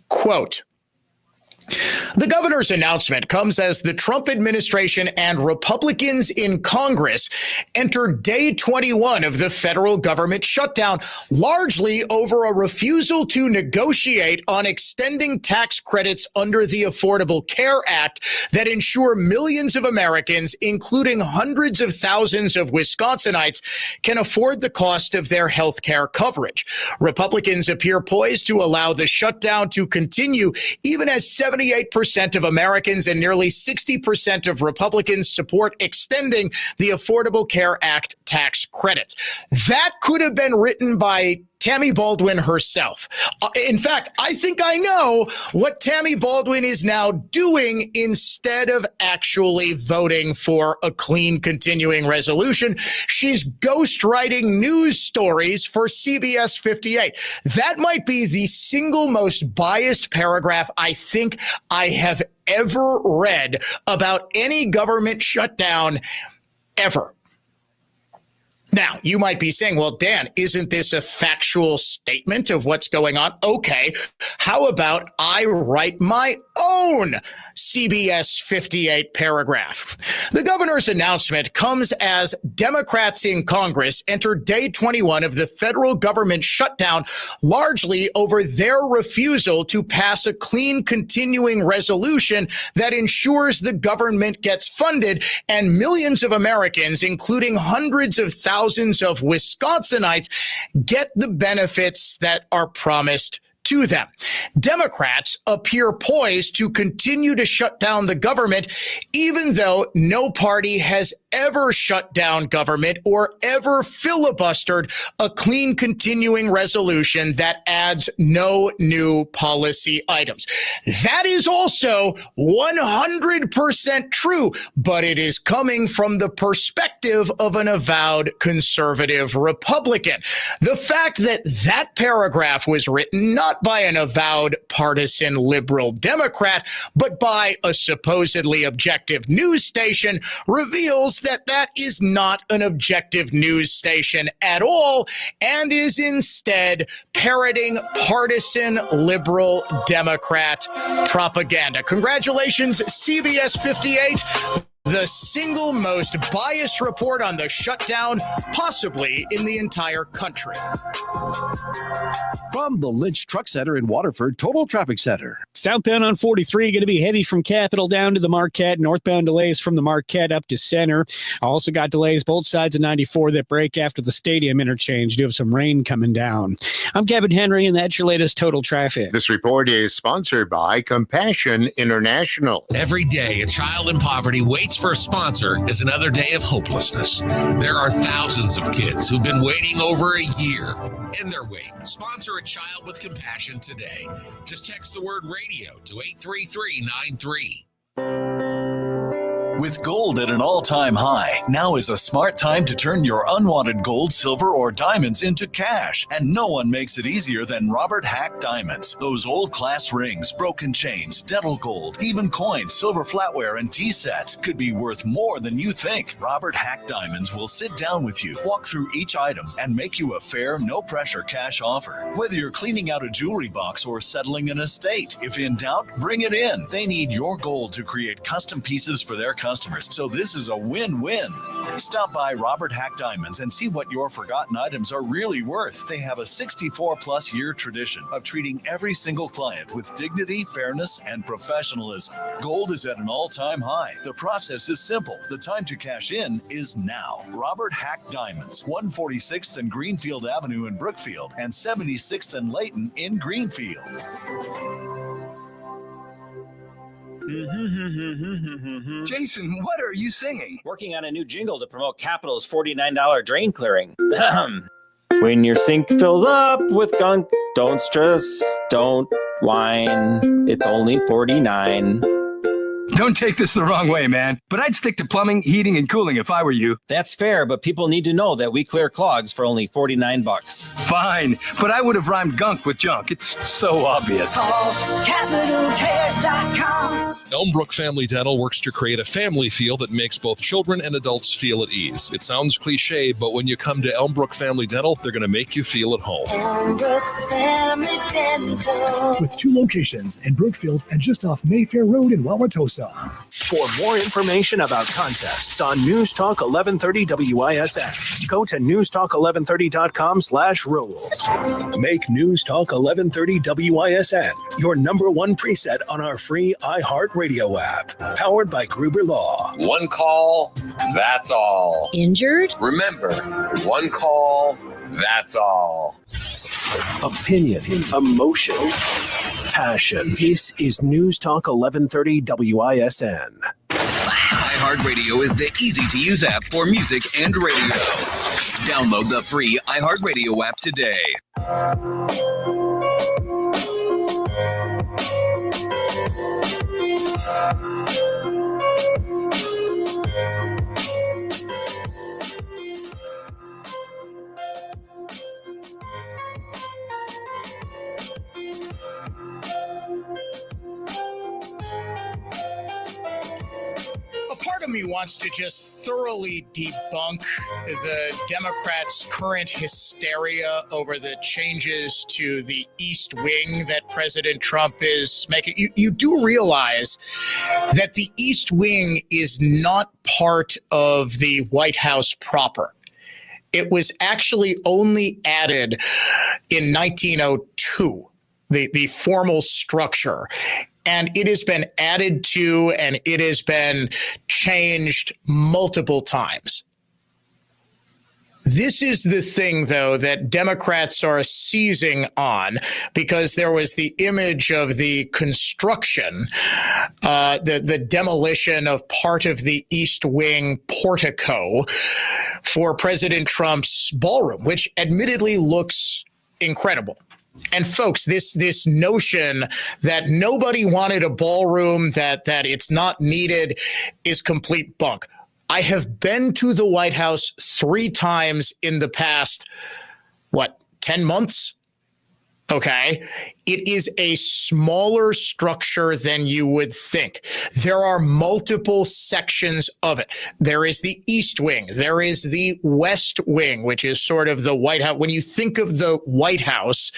Quote, the governor's announcement comes as the Trump administration and Republicans in Congress enter day 21 of the federal government shutdown, largely over a refusal to negotiate on extending tax credits under the Affordable Care Act that ensure millions of Americans, including hundreds of thousands of Wisconsinites, can afford the cost of their health care coverage. Republicans appear poised to allow the shutdown to continue, even as 78% of Americans and nearly 60% of Republicans support extending the Affordable Care Act tax credits. That could have been written by Tammy Baldwin herself. In fact, I think I know what Tammy Baldwin is now doing instead of actually voting for a clean continuing resolution. She's ghostwriting news stories for CBS 58. That might be the single most biased paragraph I think I have ever read about any government shutdown ever. Now, you might be saying, well, Dan, isn't this a factual statement of what's going on? Okay, how about I write my own CBS 58 paragraph? The governor's announcement comes as Democrats in Congress enter day 21 of the federal government shutdown, largely over their refusal to pass a clean continuing resolution that ensures the government gets funded and millions of Americans, including hundreds of thousands of Wisconsinites, get the benefits that are promised to them. Democrats appear poised to continue to shut down the government, even though no party has ever shut down government or ever filibustered a clean continuing resolution that adds no new policy items. That is also 100% true, but it is coming from the perspective of an avowed conservative Republican. The fact that that paragraph was written not not by an avowed partisan liberal Democrat, but by a supposedly objective news station, reveals that that is not an objective news station at all and is instead parroting partisan liberal Democrat propaganda. Congratulations, CBS 58. The single most biased report on the shutdown, possibly in the entire country. From the Lynch Truck Center in Waterford, Total Traffic Center. Southbound on 43, going to be heavy from Capitol down to the Marquette. Northbound delays from the Marquette up to Center. Also got delays both sides of 94 that break after the stadium interchange. Do have some rain coming down. I'm Kevin Henry, and that's your latest Total Traffic. This report is sponsored by Compassion International. Every day, a child in poverty waits for a sponsor is another day of hopelessness. There are thousands of kids who've been waiting over a year. End their wait. Sponsor a child with compassion today. Just text the word radio to 83393. With gold at an all-time high, now is a smart time to turn your unwanted gold, silver, or diamonds into cash. And no one makes it easier than Robert Hack Diamonds. Those old-class rings, broken chains, dental gold, even coins, silver flatware, and tea sets could be worth more than you think. Robert Hack Diamonds will sit down with you, walk through each item, and make you a fair, no-pressure cash offer. Whether you're cleaning out a jewelry box or settling an estate, if in doubt, bring it in. They need your gold to create custom pieces for their customers, so this is a win-win. Stop by Robert Hack Diamonds and see what your forgotten items are really worth. They have a 64-plus year tradition of treating every single client with dignity, fairness, and professionalism. Gold is at an all-time high. The process is simple. The time to cash in is now. Robert Hack Diamonds, 146th and Greenfield Avenue in Brookfield and 76th and Layton in Greenfield. Jason, what are you singing? Working on a new jingle to promote Capital's $49 drain clearing. When your sink fills up with gunk, don't stress, don't whine. It's only $49. Don't take this the wrong way, man, but I'd stick to plumbing, heating, and cooling if I were you. That's fair, but people need to know that we clear clogs for only $49. Fine, but I would have rhymed gunk with junk. It's so obvious. Call CapitalCares.com. Elmbrook Family Dental works to create a family feel that makes both children and adults feel at ease. It sounds cliche, but when you come to Elmbrook Family Dental, they're going to make you feel at home. Elmbrook Family Dental. With 2 locations in Brookfield and just off Mayfair Road in Wauwatosa. For more information about contests on News Talk 1130 WISN, go to newstalk1130.com/rules. Make News Talk 1130 WISN your #1 preset on our free iHeartRadio app, powered by Gruber Law. One call, that's all. Injured? Remember, one call, that's all. Opinion, emotion, passion. This is News Talk 1130 WISN. iHeartRadio is the easy-to-use app for music and radio. Download the free iHeartRadio app today. Part of me wants to just thoroughly debunk the Democrats' current hysteria over the changes to the East Wing that President Trump is making. You do realize that the East Wing is not part of the White House proper. It was actually only added in 1902, the formal structure. And it has been added to and it has been changed multiple times. This is the thing, though, that Democrats are seizing on, because there was the image of the construction, the demolition of part of the East Wing portico for President Trump's ballroom, which admittedly looks incredible. And folks, this notion that nobody wanted a ballroom, that it's not needed, is complete bunk. I have been to the White House 3 times in the past, 10 months? Okay. It is a smaller structure than you would think. There are multiple sections of it. There is the East Wing. There is the West Wing, which is sort of the White House. When you think of the White House,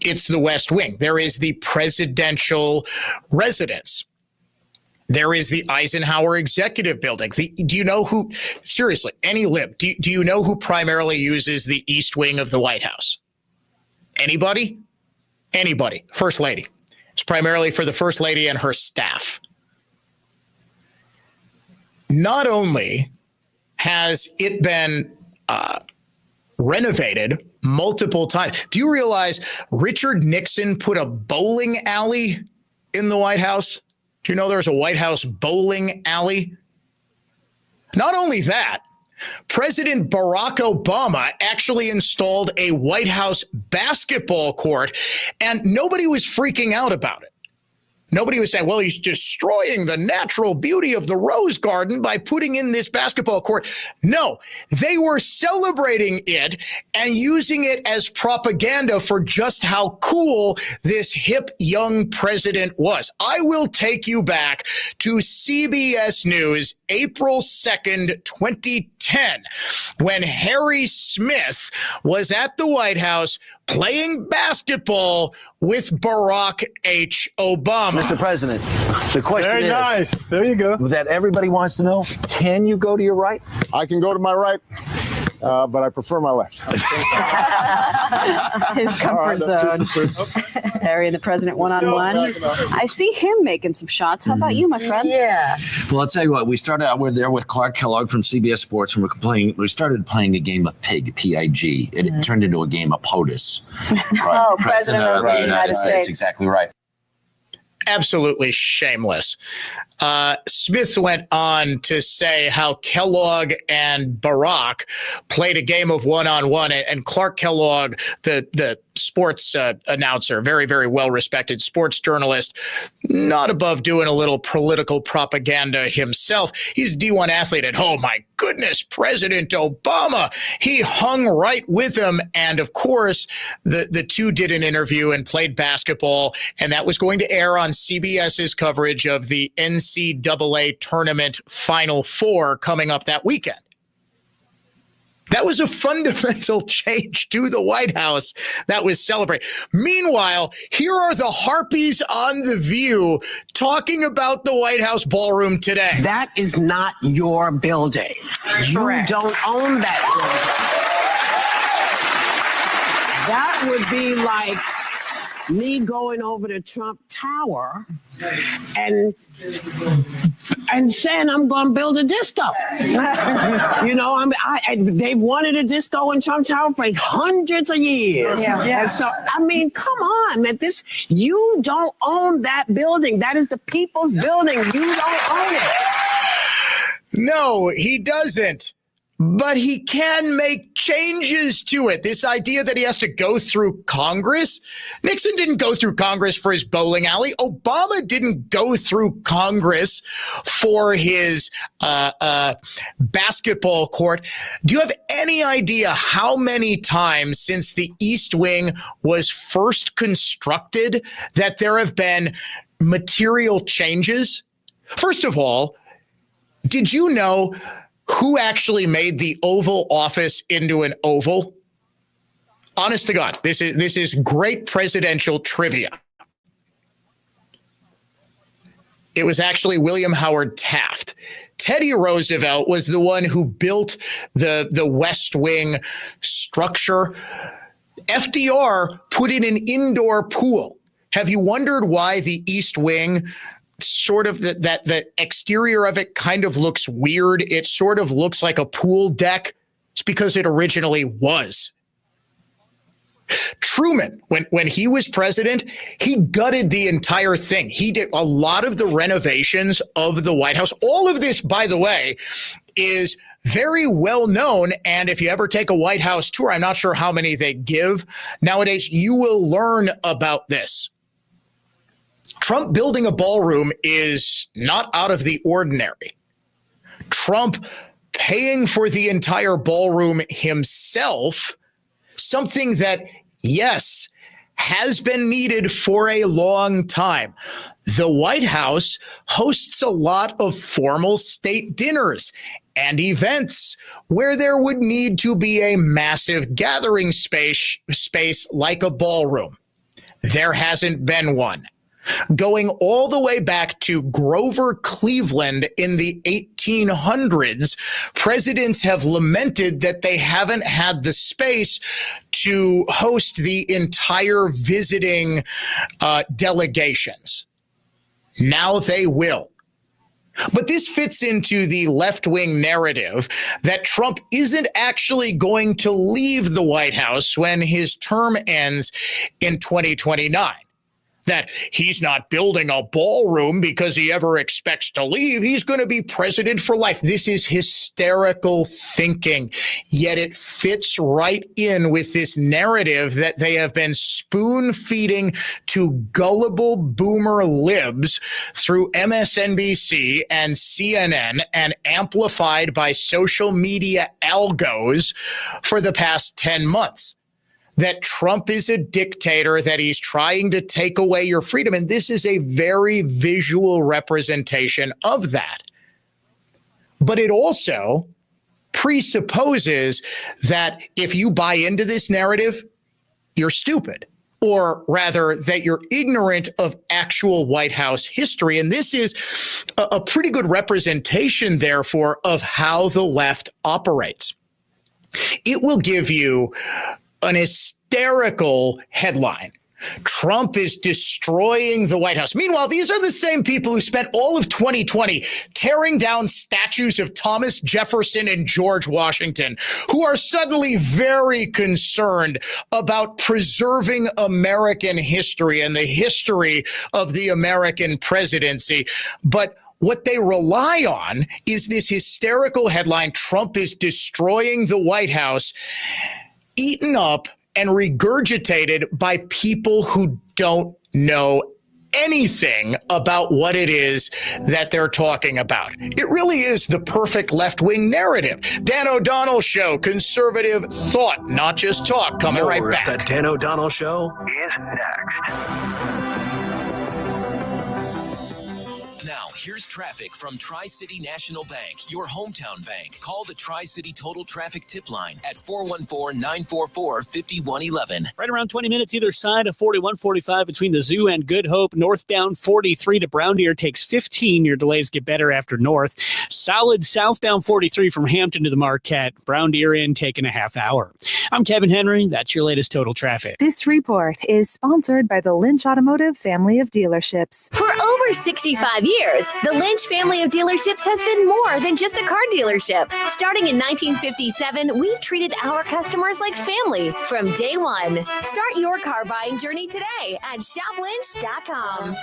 it's the West Wing. There is the presidential residence. There is the Eisenhower Executive Building. Do you know who, seriously, any lib, do you know who primarily uses the East Wing of the White House? Anybody? Anybody. First Lady. It's primarily for the First Lady and her staff. Not only has it been renovated multiple times. Do you realize Richard Nixon put a bowling alley in the White House? Do you know there's a White House bowling alley? Not only that, President Barack Obama actually installed a White House basketball court, and nobody was freaking out about it. Nobody was saying, well, he's destroying the natural beauty of the Rose Garden by putting in this basketball court. No, they were celebrating it and using it as propaganda for just how cool this hip young president was. I will take you back to CBS News, April 2nd, 2010, when Harry Smith was at the White House playing basketball with Barack H. Obama. Mr. President, the question Very is, nice. There you go. That everybody wants to know, can you go to your right? I can go to my right, but I prefer my left. His comfort zone. Harry and the president one-on-one. I see him making some shots. How about you, my friend? Yeah. Well, I'll tell you what. We started out. We're there with Clark Kellogg from CBS Sports, and we started playing a game of Pig, P-I-G. It turned into a game of POTUS. Oh, President of the United States. Exactly right. Absolutely shameless. Smith went on to say how Kellogg and Barack played a game of one-on-one, and Clark Kellogg, the sports announcer, very, very well-respected sports journalist, not above doing a little political propaganda himself. He's a D1 athlete, and oh my goodness, President Obama, he hung right with him. And of course, the two did an interview and played basketball, and that was going to air on CBS's coverage of the NCAA tournament Final Four coming up that weekend. That was a fundamental change to the White House that was celebrated. Meanwhile, here are the Harpies on The View talking about the White House ballroom today. That is not your building. Correct. You don't own that building. That would be like me going over to Trump Tower and saying I'm going to build a disco. You know, they've wanted a disco in Trump Tower for hundreds of years. Yeah. And so, I mean, come on, man. You don't own that building. That is the people's building. You don't own it. No, he doesn't. But he can make changes to it. This idea that he has to go through Congress. Nixon didn't go through Congress for his bowling alley. Obama didn't go through Congress for his basketball court. Do you have any idea how many times since the East Wing was first constructed that there have been material changes? First of all, did you know who actually made the Oval Office into an oval? Honest to God, this is great presidential trivia. It was actually William Howard Taft. Teddy Roosevelt was the one who built the West Wing structure. FDR put in an indoor pool. Have you wondered why the East Wing, sort of the exterior of it kind of looks weird? It sort of looks like a pool deck. It's because it originally was. Truman, when he was president, he gutted the entire thing. He did a lot of the renovations of the White House. All of this, by the way, is very well known. And if you ever take a White House tour, I'm not sure how many they give nowadays, you will learn about this. Trump building a ballroom is not out of the ordinary. Trump paying for the entire ballroom himself, something that, yes, has been needed for a long time. The White House hosts a lot of formal state dinners and events where there would need to be a massive gathering space like a ballroom. There hasn't been one. Going all the way back to Grover Cleveland in the 1800s, presidents have lamented that they haven't had the space to host the entire visiting delegations. Now they will. But this fits into the left-wing narrative that Trump isn't actually going to leave the White House when his term ends in 2029. That he's not building a ballroom because he ever expects to leave. He's going to be president for life. This is hysterical thinking, yet it fits right in with this narrative that they have been spoon-feeding to gullible boomer libs through MSNBC and CNN and amplified by social media algos for the past 10 months. That Trump is a dictator, that he's trying to take away your freedom. And this is a very visual representation of that. But it also presupposes that if you buy into this narrative, you're stupid, or rather that you're ignorant of actual White House history. And this is a pretty good representation, therefore, of how the left operates. It will give you an hysterical headline. Trump is destroying the White House. Meanwhile, these are the same people who spent all of 2020 tearing down statues of Thomas Jefferson and George Washington, who are suddenly very concerned about preserving American history and the history of the American presidency. But what they rely on is this hysterical headline, Trump is destroying the White House, eaten up and regurgitated by people who don't know anything about what it is that they're talking about. It really is the perfect left-wing narrative. Dan O'Donnell Show, conservative thought, not just talk. Coming right back. The Dan O'Donnell Show is next. Now, here's traffic from Tri-City National Bank, your hometown bank. Call the Tri-City Total Traffic Tip Line at 414-944-5111. Right around 20 minutes either side of 4145 between the Zoo and Good Hope. Northbound 43 to Brown Deer takes 15. Your delays get better after north. Solid southbound 43 from Hampton to the Marquette. Brown Deer in taking a half hour. I'm Kevin Henry. That's your latest total traffic. This report is sponsored by the Lynch Automotive family of dealerships. For over 65 years, the Lynch family of dealerships has been more than just a car dealership. Starting in 1957, we've treated our customers like family from day one. Start your car buying journey today at shoplynch.com.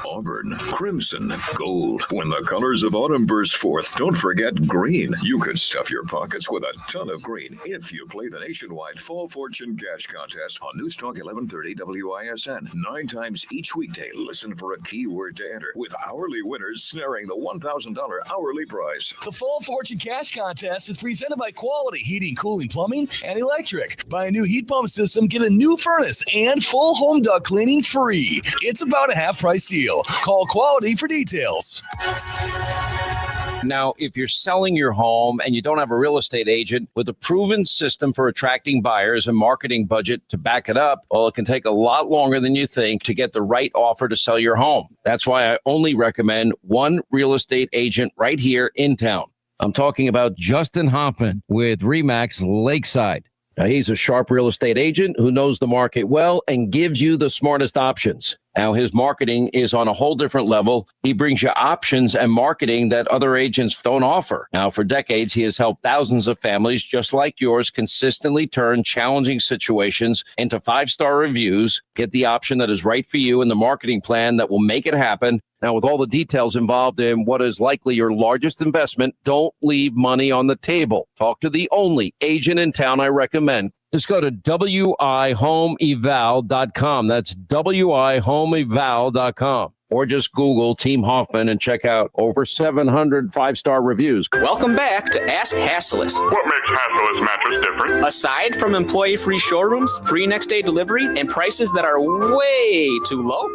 Auburn, crimson, gold. When the colors of autumn burst forth, don't forget green. You could stuff your pockets with a ton of green if you play the nationwide Fall Fortune Cash Contest on News Talk 1130 WISN. 9 times each weekday, listen for a keyword to enter, with hourly winners snaring the $1,000 hourly prize. The Fall Fortune Cash Contest is presented by Quality Heating, Cooling, Plumbing, and Electric. Buy a new heat pump system, get a new furnace, and full home duct cleaning free. It's about a half price deal. Call Quality for details. Now, if you're selling your home and you don't have a real estate agent with a proven system for attracting buyers and marketing budget to back it up, well, it can take a lot longer than you think to get the right offer to sell your home. That's why I only recommend one real estate agent right here in town. I'm talking about Justin Hoffman with RE/MAX Lakeside. Now, he's a sharp real estate agent who knows the market well and gives you the smartest options. Now, his marketing is on a whole different level. He brings you options and marketing that other agents don't offer. Now, for decades, he has helped thousands of families just like yours consistently turn challenging situations into 5-star reviews, get the option that is right for you and the marketing plan that will make it happen. Now, with all the details involved in what is likely your largest investment, don't leave money on the table. Talk to the only agent in town I recommend. Just go to wihomeeval.com. That's wihomeeval.com. or just Google Team Hoffman and check out over 700 five-star reviews. Welcome back to Ask Hasselus. What makes Hasselus mattress different? Aside from employee-free showrooms, free next-day delivery, and prices that are way too low,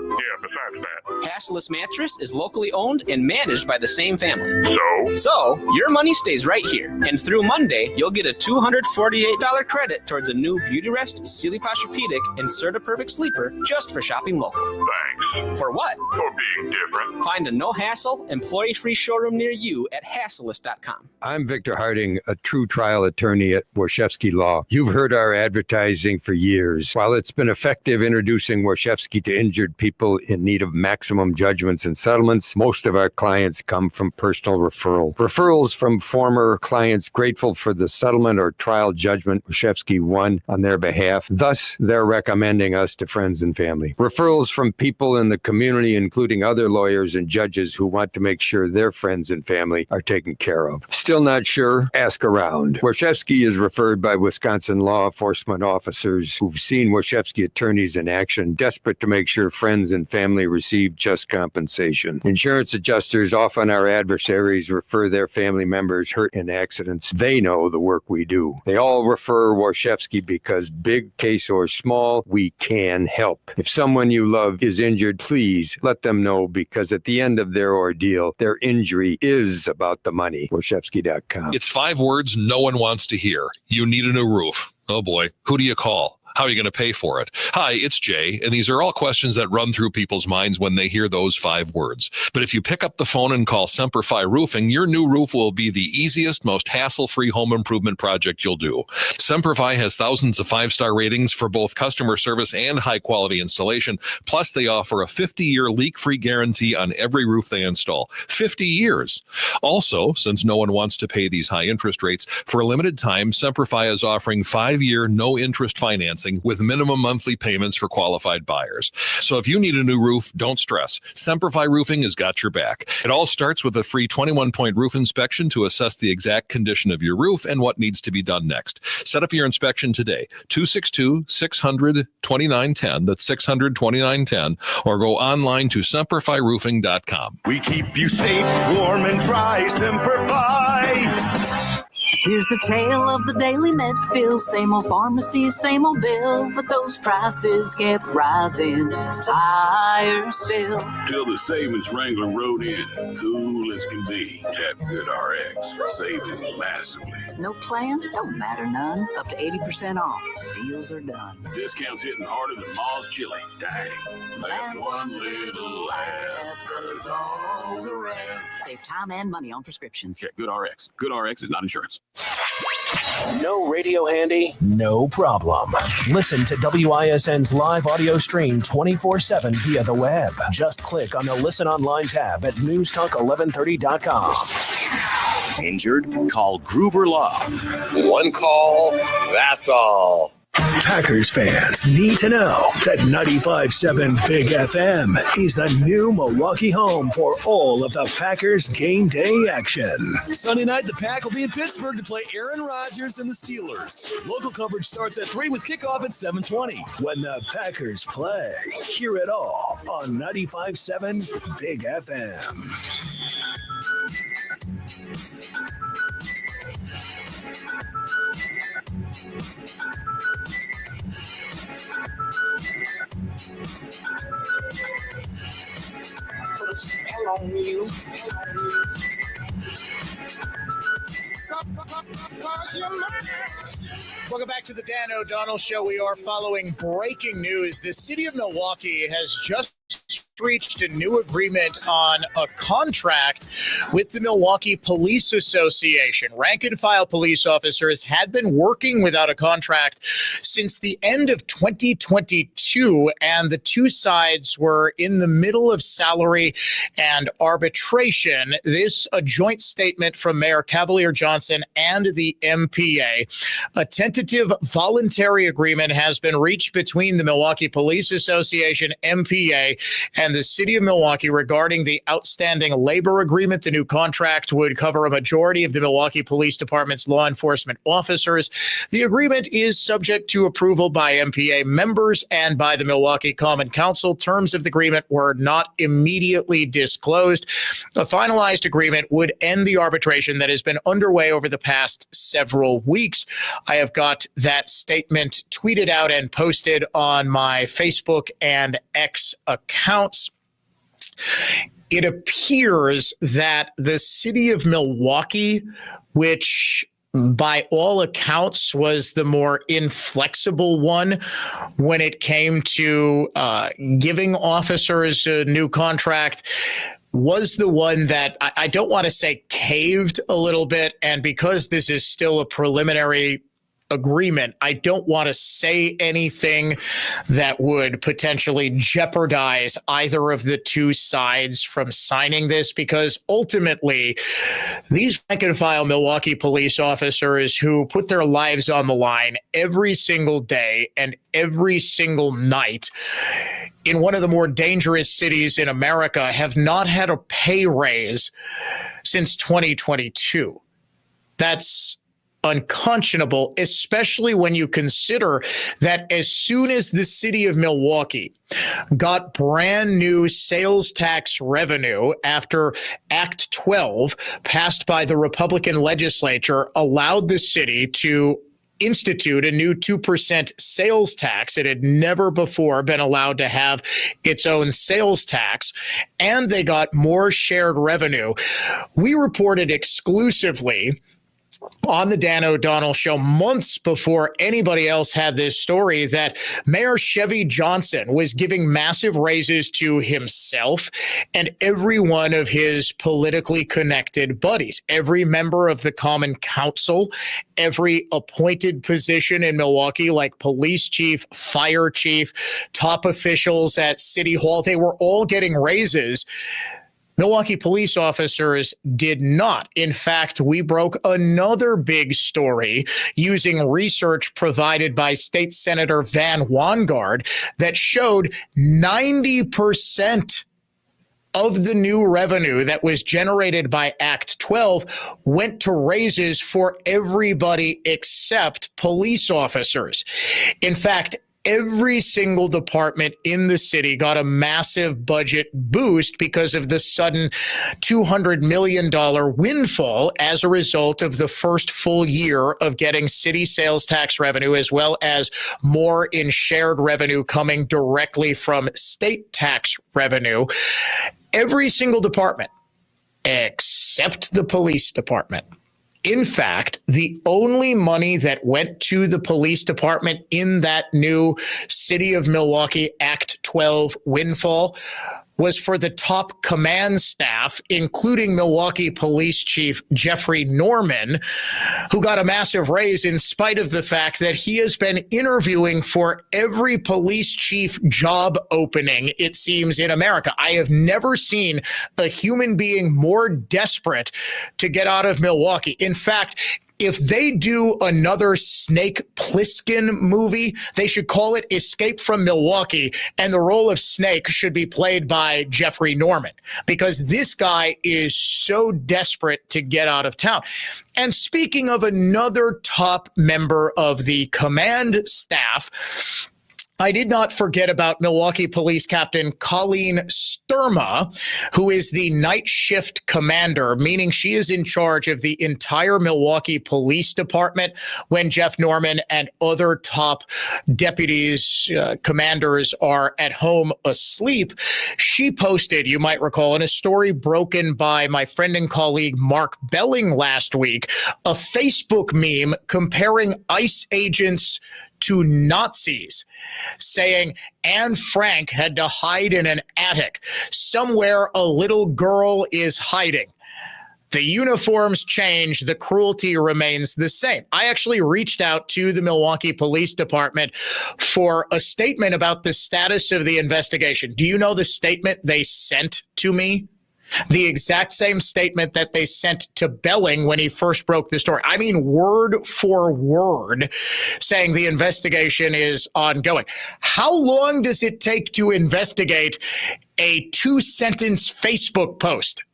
besides that, Hasselus Mattress is locally owned and managed by the same family. So your money stays right here. And through Monday, you'll get a $248 credit towards a new Beautyrest, Sealy Posturepedic, and CertaPerfect Sleeper just for shopping local. Thanks. For what? For being different. Find a no-hassle, employee-free showroom near you at Hasselus.com. I'm Victor Harding, a true trial attorney at Warshevsky Law. You've heard our advertising for years. While it's been effective introducing Warshevsky to injured people in need of maximum judgments and settlements, most of our clients come from personal referral. Referrals from former clients grateful for the settlement or trial judgment Warshevsky won on their behalf. Thus, they're recommending us to friends and family. Referrals from people in the community, including other lawyers and judges who want to make sure their friends and family are taken care of. Still not sure? Ask around. Warshevsky is referred by Wisconsin law enforcement officers who've seen Warshevsky attorneys in action, desperate to make sure friends and family receive just compensation. Insurance adjusters, often our adversaries, refer their family members hurt in accidents. They know the work we do. They all refer Warshevsky because big case or small, we can help. If someone you love is injured, please let them know, because at the end of their ordeal, their injury is about the money. Warshevsky.com. It's 5 words no one wants to hear. You need a new roof. Oh boy, who do you call? How are you going to pay for it? Hi, it's Jay, and these are all questions that run through people's minds when they hear those 5 words. But if you pick up the phone and call Semperfi Roofing, your new roof will be the easiest, most hassle-free home improvement project you'll do. Semperfi has thousands of 5-star ratings for both customer service and high-quality installation. Plus, they offer a 50-year leak-free guarantee on every roof they install. 50 years. Also, since no one wants to pay these high interest rates, for a limited time, Semperfi is offering 5-year no-interest financing with minimum monthly payments for qualified buyers. So if you need a new roof, don't stress. Semperfi Roofing has got your back. It all starts with a free 21-point roof inspection to assess the exact condition of your roof and what needs to be done next. Set up your inspection today. 262-600-2910. That's 600-2910. Or go online to semperfiroofing.com. We keep you safe, warm, and dry. Semperfi. Here's the tale of the daily med fill. Same old pharmacy, same old bill, but those prices kept rising higher still. Till the savings wrangler rode in, cool as can be. Tap Good RX, saving massively. No plan? Don't matter none. Up to 80% off. Deals are done. Discounts hitting harder than Ma's chili. Dang. That one little app does all the rest. Save time and money on prescriptions. Check Good RX. Good RX is not insurance. No radio handy? No problem. Listen to WISN's live audio stream 24/7 via the web. Just click on the Listen Online tab at newstalk1130.com. Injured? Call Gruber Law. One call, that's all. Packers fans need to know that 95.7 Big FM is the new Milwaukee home for all of the Packers game day action. Sunday night, the Pack will be in Pittsburgh to play Aaron Rodgers and the Steelers. Local coverage starts at 3 with kickoff at 7:20. When the Packers play, hear it all on 95.7 Big FM. Put a spell on you. Welcome back to the Dan O'Donnell Show. We are following breaking news. The city of Milwaukee has just reached a new agreement on a contract with the Milwaukee Police Association. Rank and file police officers had been working without a contract since the end of 2022, and the two sides were in the middle of salary and arbitration. This, a joint statement from Mayor Cavalier Johnson and the MPA. A tentative voluntary agreement has been reached between the Milwaukee Police Association, MPA, and and the city of Milwaukee regarding the outstanding labor agreement. The new contract would cover a majority of the Milwaukee Police Department's law enforcement officers. The agreement is subject to approval by MPA members and by the Milwaukee Common Council. Terms of the agreement were not immediately disclosed. A finalized agreement would end the arbitration that has been underway over the past several weeks. I have got that statement tweeted out and posted on my Facebook and X accounts. It appears that the city of Milwaukee, which by all accounts was the more inflexible one when it came to giving officers a new contract, was the one that I don't want to say caved a little bit. And because this is still a preliminary agreement, I don't want to say anything that would potentially jeopardize either of the two sides from signing this, because ultimately these rank and file Milwaukee police officers who put their lives on the line every single day and every single night in one of the more dangerous cities in America have not had a pay raise since 2022. That's unconscionable, especially when you consider that as soon as the city of Milwaukee got brand new sales tax revenue after Act 12, passed by the Republican legislature, allowed the city to institute a new 2% sales tax. It had never before been allowed to have its own sales tax, and they got more shared revenue. We reported exclusively on the Dan O'Donnell Show months before anybody else had this story that Mayor Chevy Johnson was giving massive raises to himself and every one of his politically connected buddies, every member of the Common Council, every appointed position in Milwaukee, like police chief, fire chief, top officials at City Hall. They were all getting raises. Milwaukee police officers did not. In fact, we broke another big story using research provided by State Senator Van Wangard that showed 90% of the new revenue that was generated by Act 12 went to raises for everybody except police officers. In fact, every single department in the city got a massive budget boost because of the sudden $200 million windfall as a result of the first full year of getting city sales tax revenue, as well as more in shared revenue coming directly from state tax revenue. Every single department except the police department. In fact, the only money that went to the police department in that new City of Milwaukee Act 12 windfall was for the top command staff, including Milwaukee Police Chief Jeffrey Norman, who got a massive raise in spite of the fact that he has been interviewing for every police chief job opening, it seems, in America. I have never seen a human being more desperate to get out of Milwaukee. In fact, if they do another Snake Plissken movie, they should call it Escape from Milwaukee, and the role of Snake should be played by Jeffrey Norman, because this guy is so desperate to get out of town. And speaking of another top member of the command staff, I did not forget about Milwaukee Police Captain Colleen Sturma, who is the night shift commander, meaning she is in charge of the entire Milwaukee Police Department when Jeff Norman and other top deputies, commanders are at home asleep. She posted, you might recall, in a story broken by my friend and colleague Mark Belling last week, a Facebook meme comparing ICE agents to Nazis, saying Anne Frank had to hide in an attic. Somewhere a little girl is hiding. The uniforms change, the cruelty remains the same. I actually reached out to the Milwaukee Police Department for a statement about the status of the investigation. Do you know the statement they sent to me? The exact same statement that they sent to Belling when he first broke the story. I mean, word for word, saying the investigation is ongoing. How long does it take to investigate a 2-sentence Facebook post?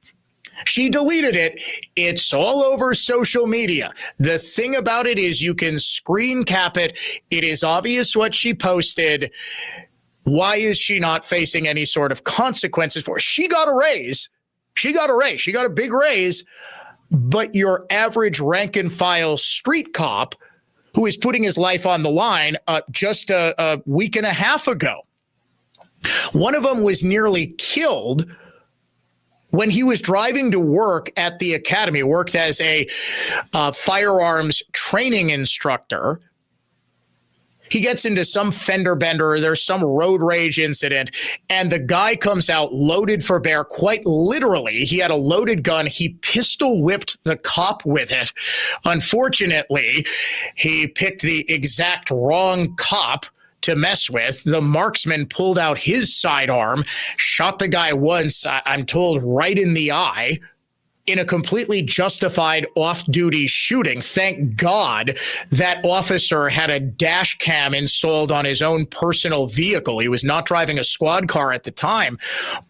She deleted it. It's all over social media. The thing about it is you can screen cap it. It is obvious what she posted. Why is she not facing any sort of consequences for it? She got a raise. She got a big raise. But your average rank and file street cop who is putting his life on the line just a week and a half ago, one of them was nearly killed when he was driving to work at the academy, worked as a firearms training instructor. He gets into some fender bender, there's some road rage incident, and the guy comes out loaded for bear, quite literally. He had a loaded gun. He pistol whipped the cop with it. Unfortunately, he picked the exact wrong cop to mess with. The marksman pulled out his sidearm, shot the guy once, I'm told, right in the eye, in a completely justified off-duty shooting. Thank God that officer had a dash cam installed on his own personal vehicle. He was not driving a squad car at the time,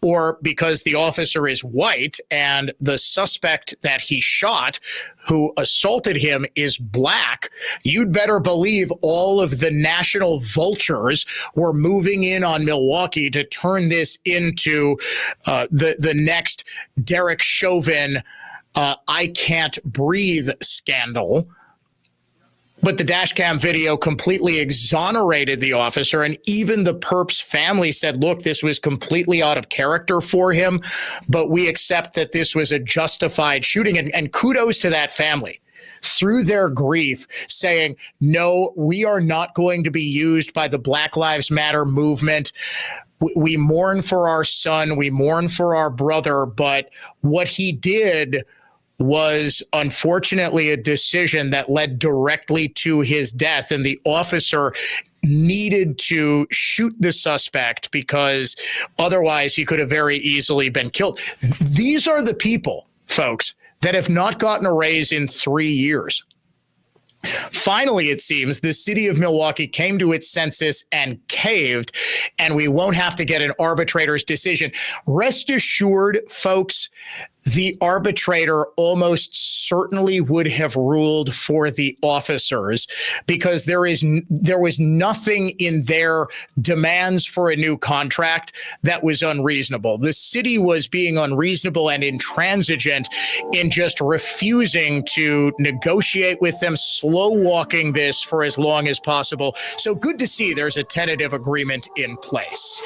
or because the officer is white and the suspect that he shot, who assaulted him, is black. You'd better believe all of the national vultures were moving in on Milwaukee to turn this into the next Derek Chauvin I can't breathe scandal. But the dash cam video completely exonerated the officer, and even the perp's family said, look, this was completely out of character for him, but we accept that this was a justified shooting. And kudos to that family, through their grief, saying, no, we are not going to be used by the Black Lives Matter movement. We mourn for our son, we mourn for our brother, but what he did was unfortunately a decision that led directly to his death. And the officer needed to shoot the suspect because otherwise he could have very easily been killed. These are the people, folks, that have not gotten a raise in 3 years. Finally, it seems the city of Milwaukee came to its senses and caved, and we won't have to get an arbitrator's decision. Rest assured, folks, the arbitrator almost certainly would have ruled for the officers because there was nothing in their demands for a new contract that was unreasonable. The city was being unreasonable and intransigent in just refusing to negotiate with them, slow walking this for as long as possible. So good to see there's a tentative agreement in place.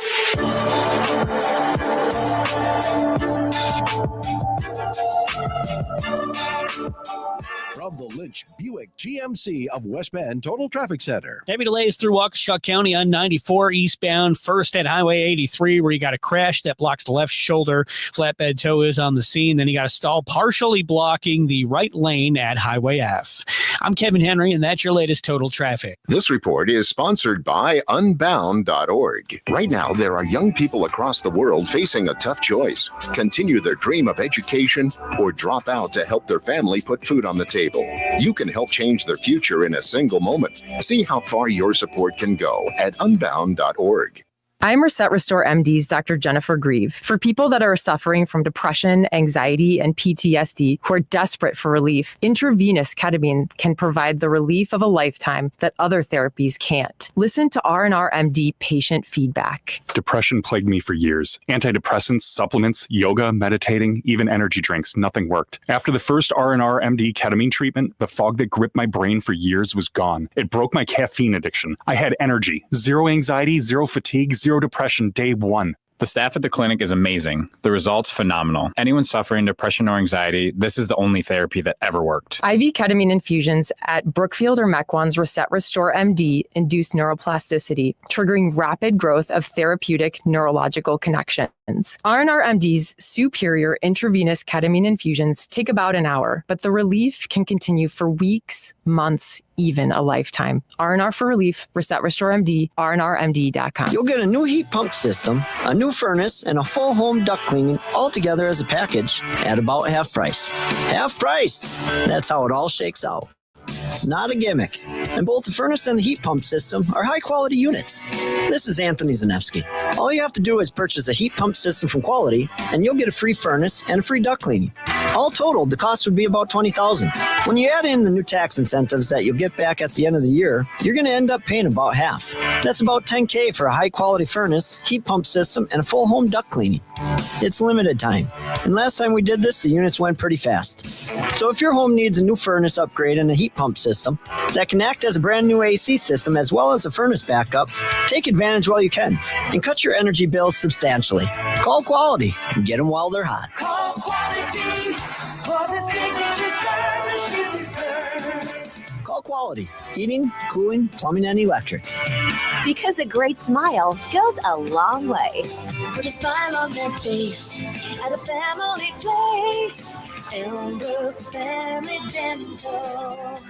From the Lynch Buick GMC of West Bend Total Traffic Center. Heavy delays through Waukesha County on 94 eastbound, first at Highway 83, where you got a crash that blocks the left shoulder. Flatbed tow is on the scene. Then you got a stall partially blocking the right lane at Highway F. I'm Kevin Henry, and that's your latest Total Traffic. This report is sponsored by Unbound.org. Right now, there are young people across the world facing a tough choice. Continue their dream of education or drop out to help their family put food on the table. You can help change their future in a single moment. See how far your support can go at Unbound.org. I'm Reset Restore MD's Dr. Jennifer Grieve. For people that are suffering from depression, anxiety, and PTSD who are desperate for relief, intravenous ketamine can provide the relief of a lifetime that other therapies can't. Listen to R&R MD patient feedback. Depression plagued me for years. Antidepressants, supplements, yoga, meditating, even energy drinks, nothing worked. After the first R&R MD ketamine treatment, the fog that gripped my brain for years was gone. It broke my caffeine addiction. I had energy, zero anxiety, zero fatigue, zero depression day one. The staff at the clinic is amazing. The results phenomenal. Anyone suffering depression or anxiety, this is the only therapy that ever worked. IV ketamine infusions at Brookfield or Mequon's Reset Restore MD induce neuroplasticity, triggering rapid growth of therapeutic neurological connections. R&R MD's superior intravenous ketamine infusions take about an hour, but the relief can continue for weeks, months, even a lifetime. R&R for relief, Reset Restore MD, rnrmd.com. You'll get a new heat pump system, a new furnace, and a full home duct cleaning all together as a package at about half price. Half price! That's how it all shakes out. Not a gimmick. And both the furnace and the heat pump system are high-quality units. This is Anthony Zanevsky. All you have to do is purchase a heat pump system from Quality, and you'll get a free furnace and a free duct cleaning. All totaled, the cost would be about $20,000. When you add in the new tax incentives that you'll get back at the end of the year, you're going to end up paying about half. That's about $10K for a high-quality furnace, heat pump system, and a full home duct cleaning. It's limited time. And last time we did this, the units went pretty fast. So if your home needs a new furnace upgrade and a heat pump system that can act as a brand new AC system as well as a furnace backup, take advantage while you can and cut your energy bills substantially. Call Quality and get them while they're hot. Call Quality for the signature service you deserve. Call Quality. Heating, cooling, plumbing, and electric. Because a great smile goes a long way. Put a smile on their face at a family place. Elmbrook Family Dental.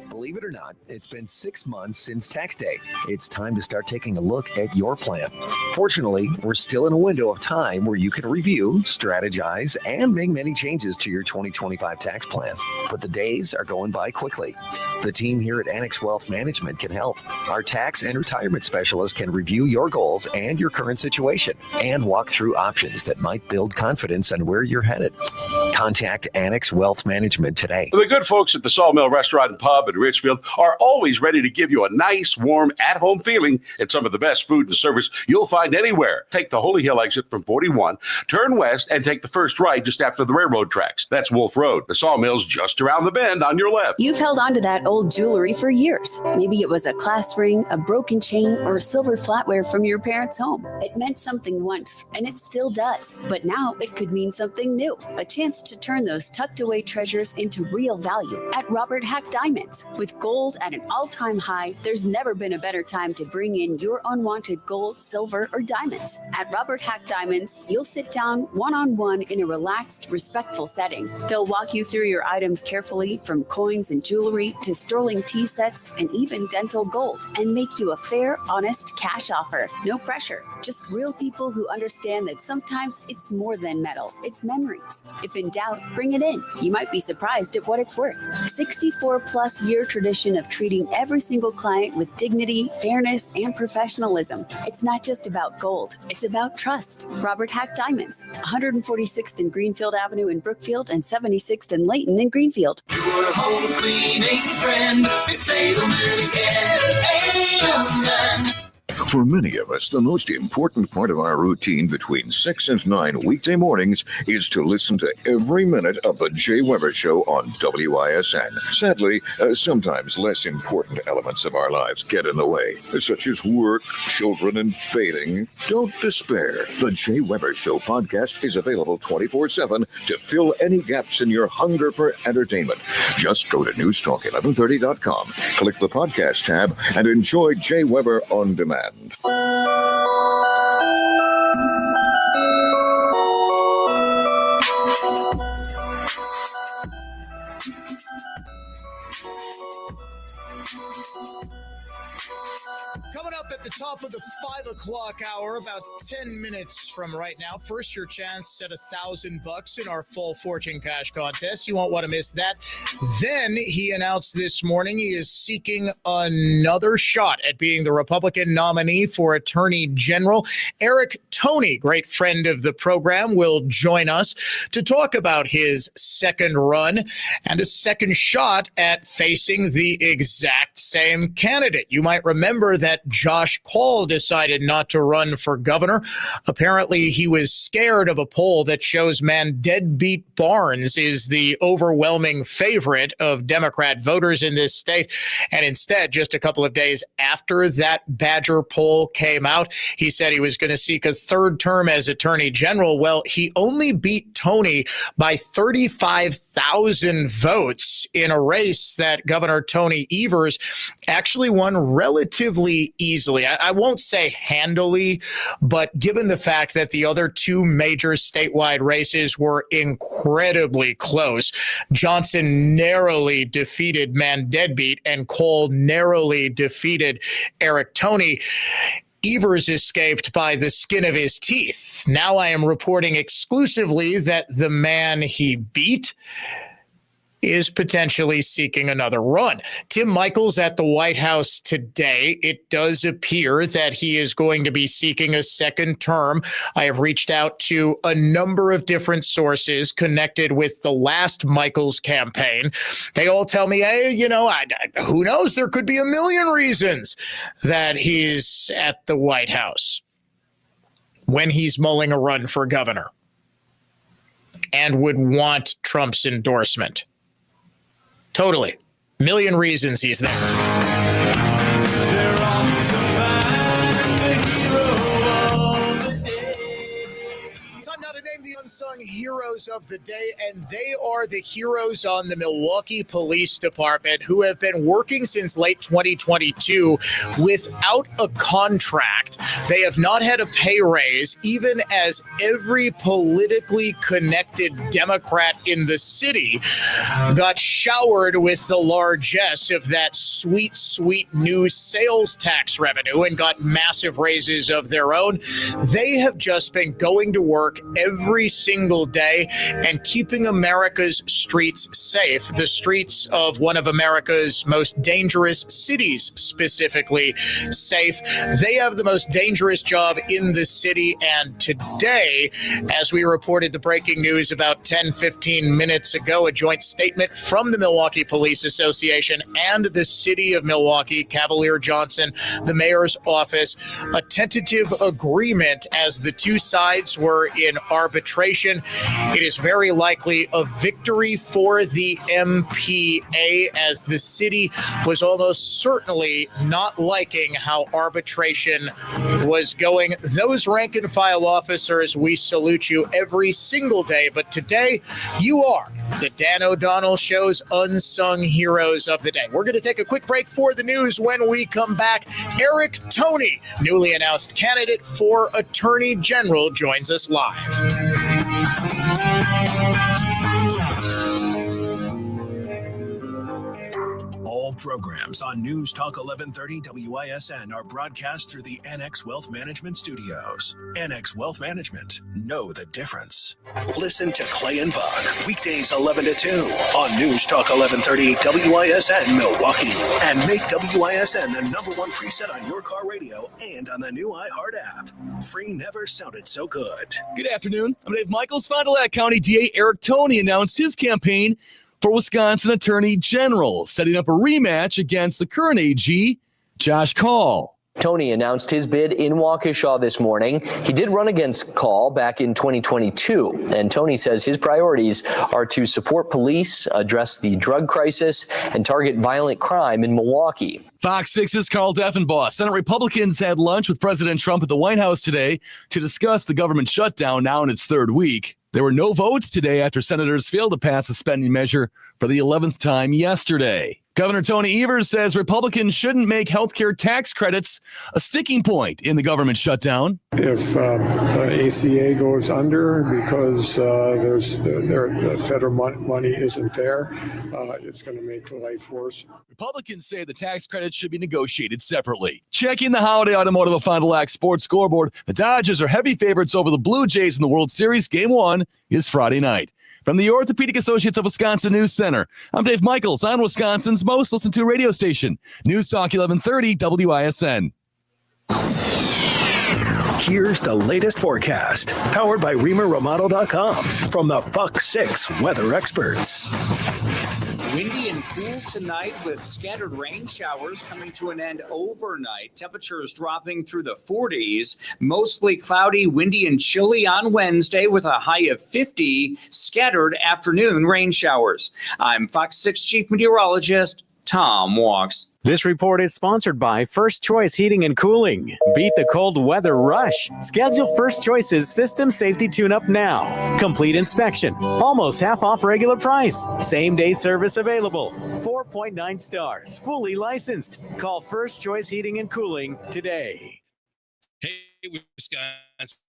Believe it or not, it's been 6 months since tax day. It's time to start taking a look at your plan. Fortunately, we're still in a window of time where you can review, strategize, and make many changes to your 2025 tax plan. But the days are going by quickly. The team here at Annex Wealth Management can help. Our tax and retirement specialists can review your goals and your current situation and walk through options that might build confidence on where you're headed. Contact Annex Wealth Management today. The good folks at the Sawmill Restaurant and Pub in Richfield are always ready to give you a nice, warm, at-home feeling and some of the best food and service you'll find anywhere. Take the Holy Hill exit from 41, turn west, and take the first right just after the railroad tracks. That's Wolf Road. The Sawmill's just around the bend on your left. You've held on to that old jewelry for years. Maybe it was a class ring, a broken chain, or a silver flatware from your parents' home. It meant something once, and it still does. But now it could mean something new. A chance to turn those tucked away treasures into real value at Robert Hack Diamonds. With gold at an all-time high, there's never been a better time to bring in your unwanted gold, silver, or diamonds. At Robert Hack Diamonds, you'll sit down one-on-one in a relaxed, respectful setting. They'll walk you through your items carefully, from coins and jewelry to sterling tea sets and even dental gold, and make you a fair, honest cash offer. No pressure, just real people who understand that sometimes it's more than metal, it's memories. If in doubt, bring it in. You might be surprised at what it's worth. 64-plus year tradition of treating every single client with dignity, fairness, and professionalism. It's not just about gold, it's about trust. Robert Hack Diamonds, 146th and Greenfield Avenue in Brookfield and 76th and Layton in Greenfield. Your home cleaning friend, it's Edelman again. Edelman. For many of us, the most important part of our routine between 6 and 9 weekday mornings is to listen to every minute of the Jay Weber Show on WISN. Sadly, sometimes less important elements of our lives get in the way, such as work, children, and bathing. Don't despair. The Jay Weber Show podcast is available 24/7 to fill any gaps in your hunger for entertainment. Just go to newstalk1130.com, click the podcast tab, and enjoy Jay Weber on demand. Coming up at the top of the 5 o'clock hour, about 10 minutes from right now. First, your chance at $1,000 in our Full Fortune Cash contest. You won't want to miss that. Then he announced this morning he is seeking another shot at being the Republican nominee for Attorney General. Eric Toney, great friend of the program, will join us to talk about his second run and a second shot at facing the exact same candidate. You might remember that Josh Call decided not to run for governor. Apparently, he was scared of a poll that shows Deadbeat Barnes is the overwhelming favorite of Democrat voters in this state. And instead, just a couple of days after that Badger poll came out, he said he was going to seek a third term as Attorney General. Well, he only beat Tony by 35,000 votes in a race that Governor Tony Evers actually won relatively easily. I won't say handily, but given the fact that the other two major statewide races were incredibly close, Johnson narrowly defeated Man Deadbeat and Cole narrowly defeated Eric Toney, Evers escaped by the skin of his teeth. Now I am reporting exclusively that the man he beat is potentially seeking another run. Tim Michaels at the White House today. It does appear that he is going to be seeking a second term. I have reached out to a number of different sources connected with the last Michaels campaign. They all tell me, hey, who knows? There could be a million reasons that he's at the White House when he's mulling a run for governor and would want Trump's endorsement. Totally. Million reasons he's there. Time now to name the unsung heroes of the day, and they are the heroes on the Milwaukee Police Department who have been working since late 2022 without a contract. They have not had a pay raise, even as every politically connected Democrat in the city got showered with the largesse of that sweet, sweet new sales tax revenue and got massive raises of their own. They have just been going to work every single day and keeping America's streets safe, the streets of one of America's most dangerous cities specifically safe. They have the most dangerous job in the city, and today, as we reported the breaking news about 10-15 minutes ago, a joint statement from the Milwaukee Police Association and the city of Milwaukee, Cavalier Johnson, the mayor's office, a tentative agreement as the two sides were in arbitration. It is very likely a victory for the MPA, as the city was almost certainly not liking how arbitration was going. Those rank and file officers, we salute you every single day, but today you are the Dan O'Donnell Show's unsung heroes of the day. We're going to take a quick break for the news. When we come back, Eric Toney, newly announced candidate for Attorney General, joins us live. All programs on News Talk 1130 WISN are broadcast through the NX Wealth Management Studios. NX Wealth Management, know the difference. Listen to Clay and Buck, weekdays 11 to 2 on News Talk 1130 WISN Milwaukee. And make WISN the #1 preset on your car radio and on the new iHeart app. Free never sounded so good. Good afternoon. I'm Dave Michaels. Fond du Lac County DA Eric Toney announced his campaign for Wisconsin Attorney General, setting up a rematch against the current AG, Josh Kaul. Toney announced his bid in Waukesha this morning. He did run against Kaul back in 2022, and Toney says his priorities are to support police, address the drug crisis, and target violent crime in Milwaukee. Fox 6's Carl Deffenbaugh. Senate Republicans had lunch with President Trump at the White House today to discuss the government shutdown now in its third week. There were no votes today after senators failed to pass a spending measure for the 11th time yesterday. Governor Tony Evers says Republicans shouldn't make healthcare tax credits a sticking point in the government shutdown. If ACA goes under because the federal money isn't there, it's going to make life worse. Republicans say the tax credits should be negotiated separately. Checking the Holiday Automotive of Fond du Lac Sports scoreboard, the Dodgers are heavy favorites over the Blue Jays in the World Series. Game 1 is Friday night. From the Orthopedic Associates of Wisconsin News Center, I'm Dave Michaels on Wisconsin's most listened to radio station, News Talk 1130 WISN. Here's the latest forecast, powered by ReamerRomano.com from the Fox 6 weather experts. Windy and cool tonight with scattered rain showers coming to an end overnight. Temperatures dropping through the 40s. Mostly cloudy, windy, and chilly on Wednesday with a high of 50. Scattered afternoon rain showers. I'm Fox 6 Chief Meteorologist Tom walks. This report is sponsored by First Choice Heating and Cooling. Beat the cold weather rush. Schedule First Choice's System Safety Tune-Up now. Complete inspection. Almost half off regular price. Same-day service available. 4.9 stars. Fully licensed. Call First Choice Heating and Cooling today. Hey, Wisconsin.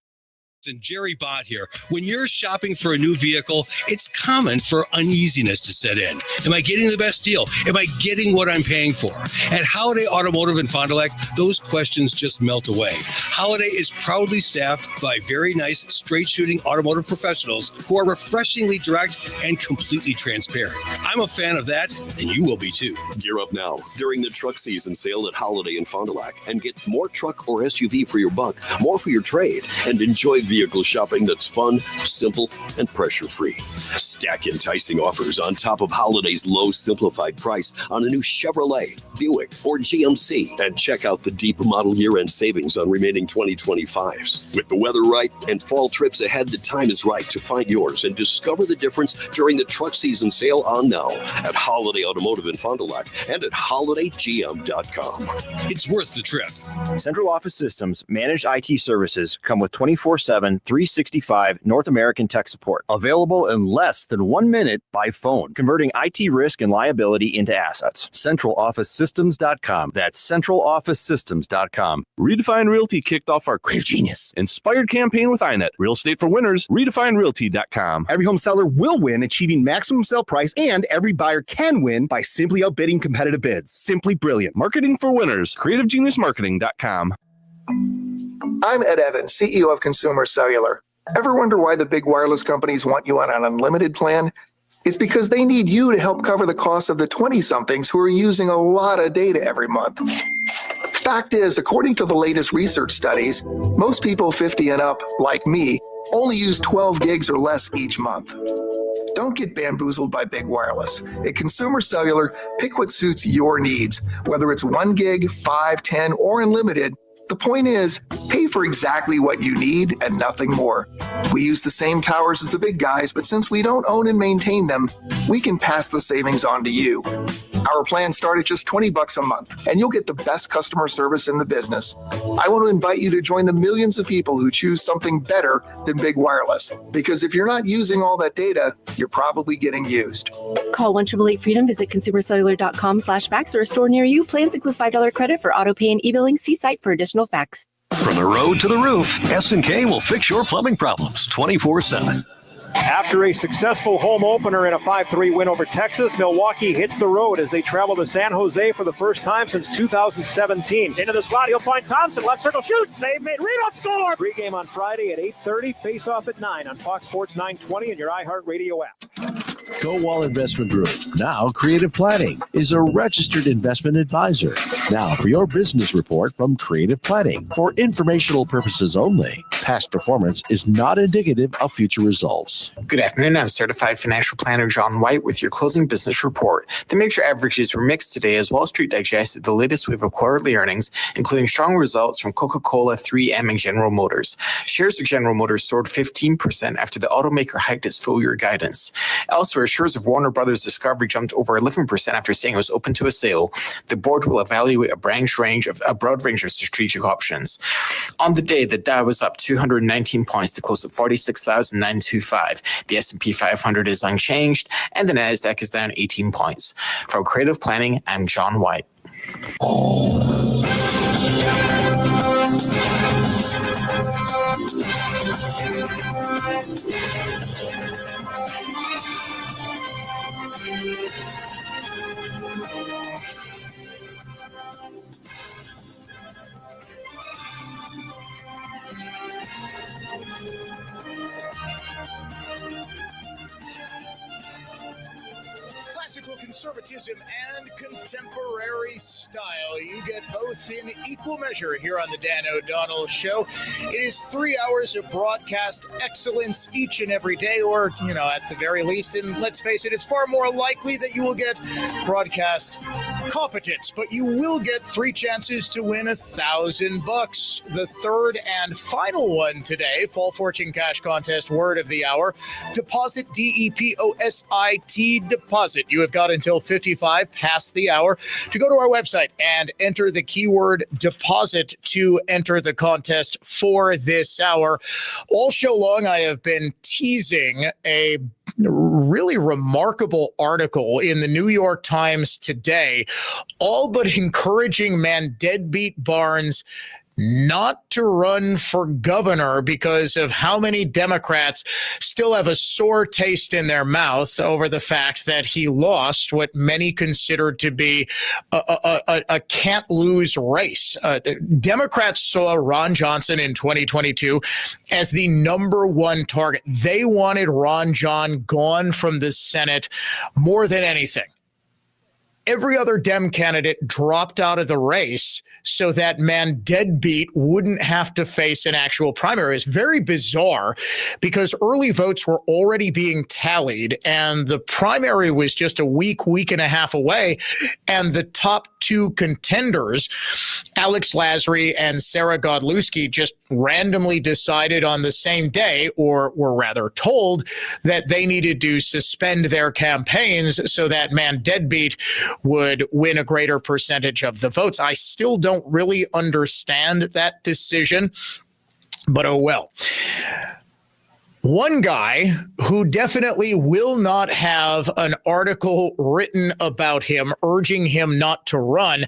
And Jerry Bott here. When you're shopping for a new vehicle, it's common for uneasiness to set in. Am I getting the best deal? Am I getting what I'm paying for? At Holiday Automotive in Fond du Lac, those questions just melt away. Holiday is proudly staffed by very nice, straight-shooting automotive professionals who are refreshingly direct and completely transparent. I'm a fan of that, and you will be too. Gear up now during the truck season sale at Holiday in Fond du Lac and get more truck or SUV for your buck, more for your trade, and enjoy vehicle shopping that's fun, simple, and pressure-free. Stack enticing offers on top of Holiday's low simplified price on a new Chevrolet, Buick, or GMC. And check out the deep model year-end savings on remaining 2025s. With the weather right and fall trips ahead, the time is right to find yours and discover the difference during the truck season sale on now at Holiday Automotive in Fond du Lac and at holidaygm.com. It's worth the trip. Central Office Systems managed IT services come with 24/7, 365 North American tech support. Available in less than 1 minute by phone. Converting IT risk and liability into assets. CentralOfficeSystems.com. That's CentralOfficeSystems.com. Redefine Realty kicked off our Creative Genius inspired campaign with iNet. Real estate for winners. RedefineRealty.com. Every home seller will win, achieving maximum sale price, and every buyer can win by simply outbidding competitive bids. Simply brilliant. Marketing for winners. CreativeGeniusMarketing.com. I'm Ed Evans, CEO of Consumer Cellular. Ever wonder why the big wireless companies want you on an unlimited plan? It's because they need you to help cover the cost of the 20-somethings who are using a lot of data every month. Fact is, according to the latest research studies, most people 50 and up, like me, only use 12 gigs or less each month. Don't get bamboozled by big wireless. At Consumer Cellular, pick what suits your needs, whether it's 1 gig, 5, 10, or unlimited. The point is, pay for exactly what you need and nothing more. We use the same towers as the big guys, but since we don't own and maintain them, we can pass the savings on to you. Our plans start at just $20 a month, and you'll get the best customer service in the business. I want to invite you to join the millions of people who choose something better than big wireless, because if you're not using all that data, you're probably getting used. Call 1-888-FREEDOM, visit consumercellular.com/facts or a store near you. Plans include $5 credit for auto pay and e-billing. See site for additional facts. From the road to the roof, S&K will fix your plumbing problems 24/7. After a successful home opener in a 5-3 win over Texas, Milwaukee hits the road as they travel to San Jose for the first time since 2017. Into the slot, he'll find Thompson. Left circle, shoots. Save made. Rebound score. Pregame on Friday at 8:30. Face off at 9 on Fox Sports 920 and your iHeartRadio app. Go Wall Investment Group, now Creative Planning, is a registered investment advisor. Now for your business report from Creative Planning. For informational purposes only, past performance is not indicative of future results. Good afternoon. I'm Certified Financial Planner John White with your closing business report. The major averages were mixed today as Wall Street digested the latest wave of quarterly earnings, including strong results from Coca-Cola, 3M, and General Motors. Shares of General Motors soared 15% after the automaker hiked its full-year guidance. Elsewhere, shares of Warner Brothers Discovery jumped over 11% after saying it was open to a sale. The board will evaluate a broad range of strategic options. On the day, the Dow was up 219 points to close at 46,925. The S&P 500 is unchanged, and the Nasdaq is down 18 points. From Creative Planning, I'm John White. Classical conservatism and contemporary style. You get both in equal measure here on the Dan O'Donnell Show. It is 3 hours of broadcast excellence each and every day, or, at the very least, and let's face it, it's far more likely that you will get broadcast competence, but you will get 3 chances to win $1,000. The third and final one today, Fall Fortune Cash Contest word of the hour, deposit, DEPOSIT, deposit. You have got until 55 past the hour to go to our website and enter the keyword deposit to enter the contest for this hour. All show long, I have been teasing a really remarkable article in the New York Times today, all but encouraging deadbeat Barnes not to run for governor because of how many Democrats still have a sore taste in their mouth over the fact that he lost what many considered to be a can't-lose race. Democrats saw Ron Johnson in 2022 as the number one target. They wanted Ron John gone from the Senate more than anything. Every other Dem candidate dropped out of the race so that deadbeat wouldn't have to face an actual primary. It's very bizarre because early votes were already being tallied and the primary was just a week and a half away. And the top 2 contenders, Alex Lasry and Sarah Godlewski, just randomly decided on the same day, or were rather told, that they needed to suspend their campaigns so that deadbeat would win a greater percentage of the votes. I still don't really understand that decision, but oh well. One guy who definitely will not have an article written about him urging him not to run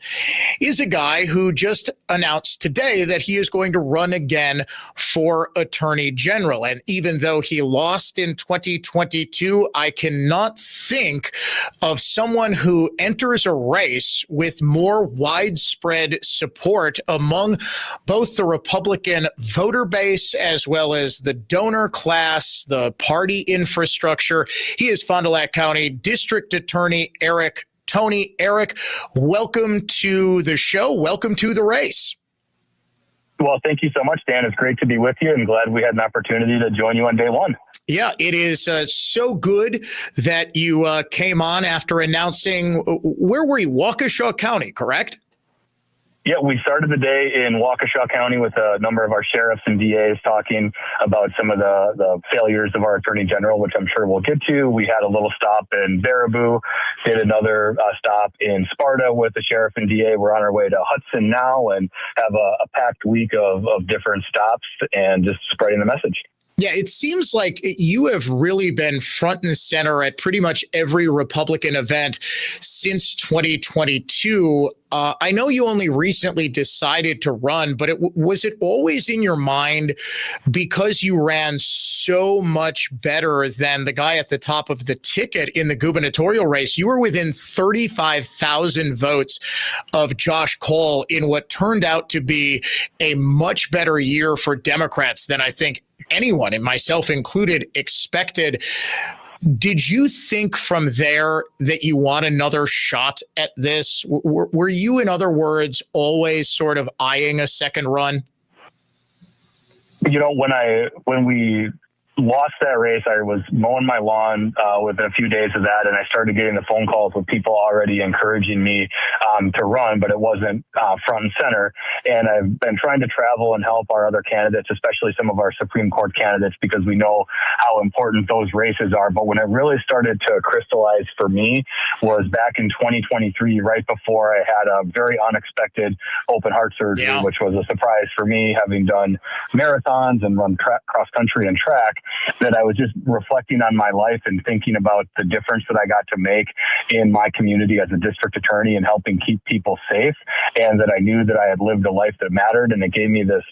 is a guy who just announced today that he is going to run again for Attorney General. And even though he lost in 2022, I cannot think of someone who enters a race with more widespread support among both the Republican voter base as well as the donor class, the party infrastructure. He is Fond du Lac County District Attorney Eric Toney. Eric, welcome to the show. Welcome to the race. Well, thank you so much, Dan. It's great to be with you and glad we had an opportunity to join you on day one. Yeah, it is so good that you came on after announcing, where were you? Waukesha County, correct? Yeah, we started the day in Waukesha County with a number of our sheriffs and DAs talking about some of the failures of our Attorney General, which I'm sure we'll get to. We had a little stop in Baraboo, did another stop in Sparta with the sheriff and DA. We're on our way to Hudson now and have a packed week of different stops and just spreading the message. Yeah, it seems like you have really been front and center at pretty much every Republican event since 2022. I know you only recently decided to run, but was it always in your mind because you ran so much better than the guy at the top of the ticket in the gubernatorial race? You were within 35,000 votes of Josh Cole in what turned out to be a much better year for Democrats than I think anyone, and myself included, expected. Did you think from there that you want another shot at this? Were you, in other words, always sort of eyeing a second run? You know, when we lost that race, I was mowing my lawn within a few days of that, and I started getting the phone calls with people already encouraging me to run, but it wasn't front and center. And I've been trying to travel and help our other candidates, especially some of our Supreme Court candidates, because we know how important those races are. But when it really started to crystallize for me was back in 2023, right before I had a very unexpected open heart surgery, which was a surprise for me, having done marathons and run cross country and track, that I was just reflecting on my life and thinking about the difference that I got to make in my community as a district attorney and helping keep people safe, and that I knew that I had lived a life that mattered. And it gave me this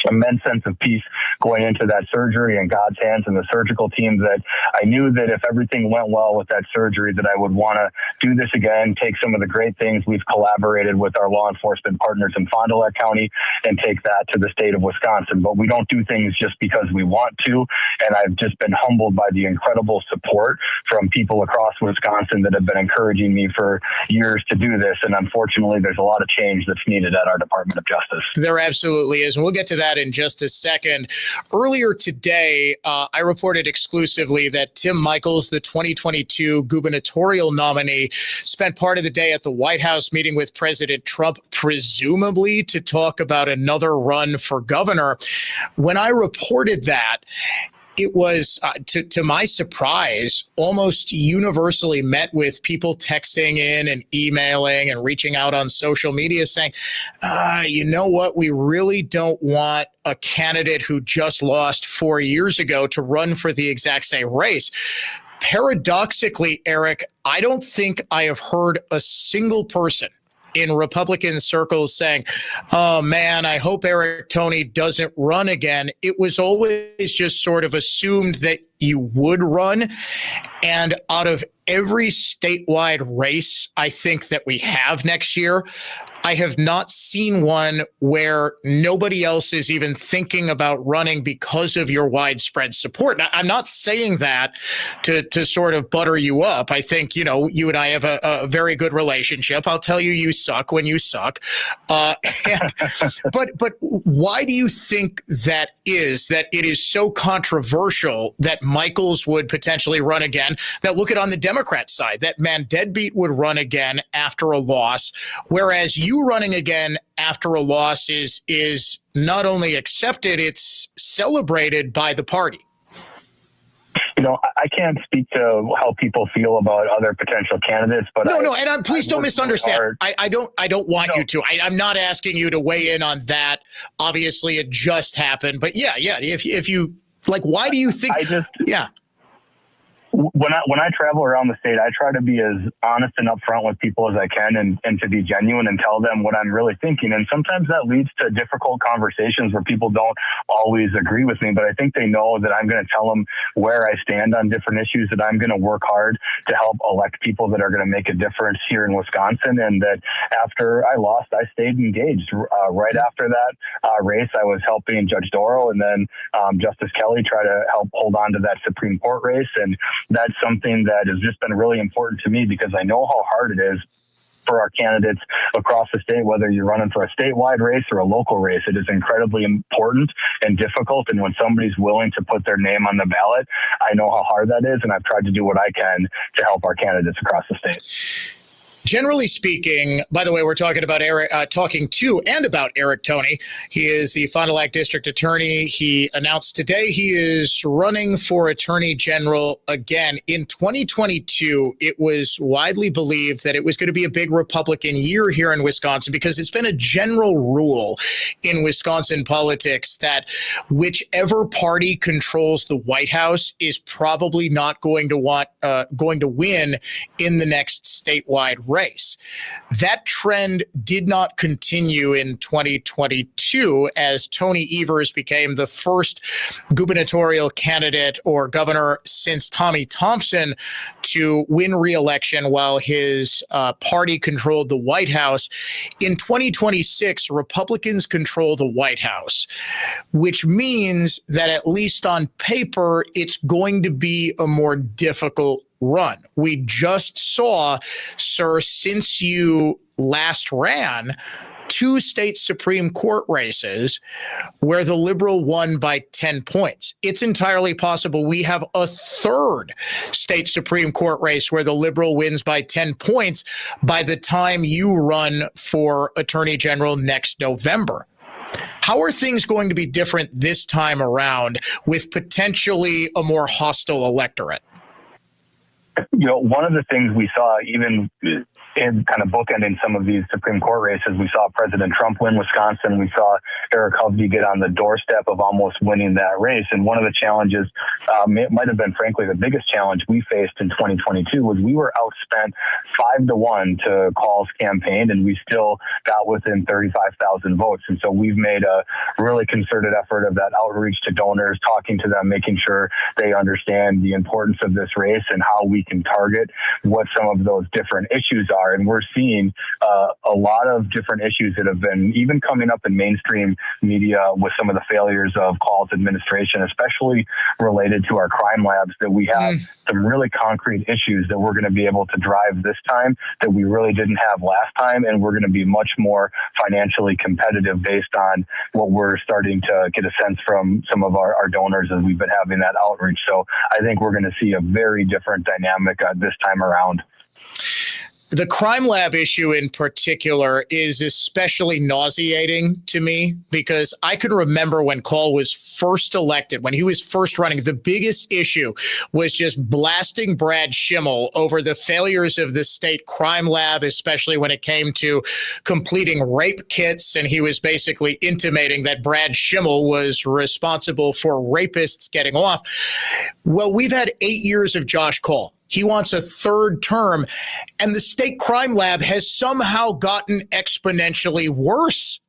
immense sense of peace going into that surgery in God's hands and the surgical team, that I knew that if everything went well with that surgery, that I would want to do this again, take some of the great things we've collaborated with our law enforcement partners in Fond du Lac County and take that to the state of Wisconsin. But we don't do things just because we want to. And I've just been humbled by the incredible support from people across Wisconsin that have been encouraging me for years to do this. And unfortunately, there's a lot of change that's needed at our Department of Justice. There absolutely is. And we'll get to that that in just a second. Earlier today, I reported exclusively that Tim Michels, the 2022 gubernatorial nominee, spent part of the day at the White House meeting with President Trump, presumably to talk about another run for governor. When I reported that, it was, to my surprise, almost universally met with people texting in and emailing and reaching out on social media saying, you know what, we really don't want a candidate who just lost 4 years ago to run for the exact same race. Paradoxically, Eric, I don't think I have heard a single person in Republican circles saying, oh man, I hope Eric Toney doesn't run again. It was always just sort of assumed that you would run. And out of every statewide race, I think that we have next year, I have not seen one where nobody else is even thinking about running because of your widespread support. Now, I'm not saying that to sort of butter you up. I think, you know, you and I have a very good relationship. I'll tell you, you suck when you suck. But why do you think that it is so controversial that Michels would potentially run again? That look at on the Democrat side, that man Deadbeat would run again after a loss, whereas you running again after a loss is not only accepted, it's celebrated by the party. You know, I can't speak to how people feel about other potential candidates, but please don't misunderstand. I don't want you to. I'm not asking you to weigh in on that. Obviously, it just happened, but yeah. If you like, why do you think? When I travel around the state, I try to be as honest and upfront with people as I can and to be genuine and tell them what I'm really thinking. And sometimes that leads to difficult conversations where people don't always agree with me, but I think they know that I'm going to tell them where I stand on different issues, that I'm going to work hard to help elect people that are going to make a difference here in Wisconsin. And that after I lost, I stayed engaged. Right after that race, I was helping Judge Doro and then Justice Kelly try to help hold on to that Supreme Court race. And that's something that has just been really important to me because I know how hard it is for our candidates across the state, whether you're running for a statewide race or a local race. It is incredibly important and difficult. And when somebody's willing to put their name on the ballot, I know how hard that is. And I've tried to do what I can to help our candidates across the state. Generally speaking, by the way, we're talking about Eric Toney. He is the Fond du Lac District Attorney. He announced today he is running for Attorney General again. In 2022, it was widely believed that it was going to be a big Republican year here in Wisconsin because it's been a general rule in Wisconsin politics that whichever party controls the White House is probably not going to win in the next statewide race. That trend did not continue in 2022 as Tony Evers became the first gubernatorial candidate or governor since Tommy Thompson to win re-election while his party controlled the White House. In 2026, Republicans control the White House, which means that at least on paper, it's going to be a more difficult run. We just saw, sir, since you last ran, 2 state Supreme Court races where the Liberal won by 10 points. It's entirely possible we have a 3rd state Supreme Court race where the Liberal wins by 10 points by the time you run for Attorney General next November. How are things going to be different this time around with potentially a more hostile electorate? You know, one of the things we saw even in kind of bookending some of these Supreme Court races, we saw President Trump win Wisconsin. We saw Eric Hovde get on the doorstep of almost winning that race. And one of the challenges, it might have been, frankly, the biggest challenge we faced in 2022 was we were outspent 5-1 to Call's campaign, and we still got within 35,000 votes. And so we've made a really concerted effort of that outreach to donors, talking to them, making sure they understand the importance of this race and how we can target what some of those different issues are are. And we're seeing a lot of different issues that have been even coming up in mainstream media with some of the failures of calls administration, especially related to our crime labs, that we have some really concrete issues that we're going to be able to drive this time that we really didn't have last time. And we're going to be much more financially competitive based on what we're starting to get a sense from some of our donors as we've been having that outreach. So I think we're going to see a very different dynamic this time around. The crime lab issue in particular is especially nauseating to me because I can remember when Call was first elected, when he was first running, the biggest issue was just blasting Brad Schimmel over the failures of the state crime lab, especially when it came to completing rape kits. And he was basically intimating that Brad Schimmel was responsible for rapists getting off. Well, we've had 8 years of Josh Call. He wants a third term, and the state crime lab has somehow gotten exponentially worse.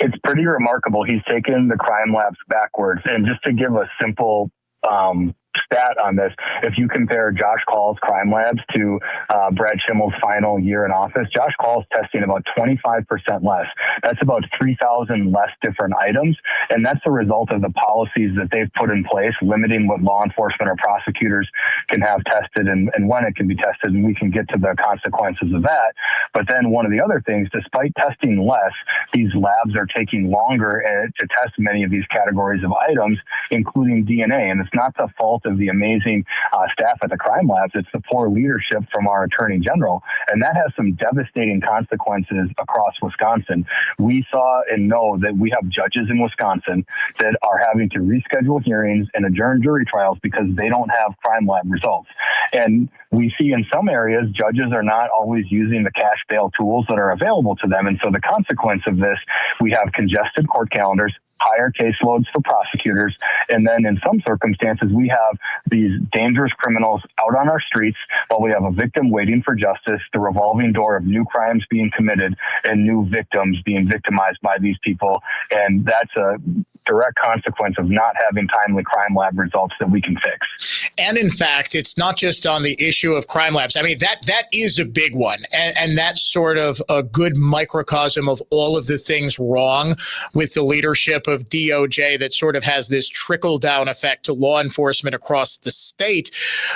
It's pretty remarkable. He's taken the crime labs backwards. And just to give a simple stat on this, if you compare Josh Call's crime labs to Brad Schimmel's final year in office, Josh Call's testing about 25% less. That's about 3,000 less different items. And that's the result of the policies that they've put in place, limiting what law enforcement or prosecutors can have tested and when it can be tested. And we can get to the consequences of that. But then one of the other things, despite testing less, these labs are taking longer to test many of these categories of items, including DNA. And it's not the fault of the amazing staff at the crime labs. It's the poor leadership from our attorney general. And that has some devastating consequences across Wisconsin. We saw and know that we have judges in Wisconsin that are having to reschedule hearings and adjourn jury trials because they don't have crime lab results. And we see in some areas, judges are not always using the cash bail tools that are available to them. And so the consequence of this, we have congested court calendars, higher caseloads for prosecutors. And then in some circumstances, we have these dangerous criminals out on our streets while we have a victim waiting for justice, the revolving door of new crimes being committed and new victims being victimized by these people. And that's a direct consequence of not having timely crime lab results that we can fix. And in fact, it's not just on the issue of crime labs. I mean, that is a big one. And that's sort of a good microcosm of all of the things wrong with the leadership of DOJ that sort of has this trickle down effect to law enforcement across the state.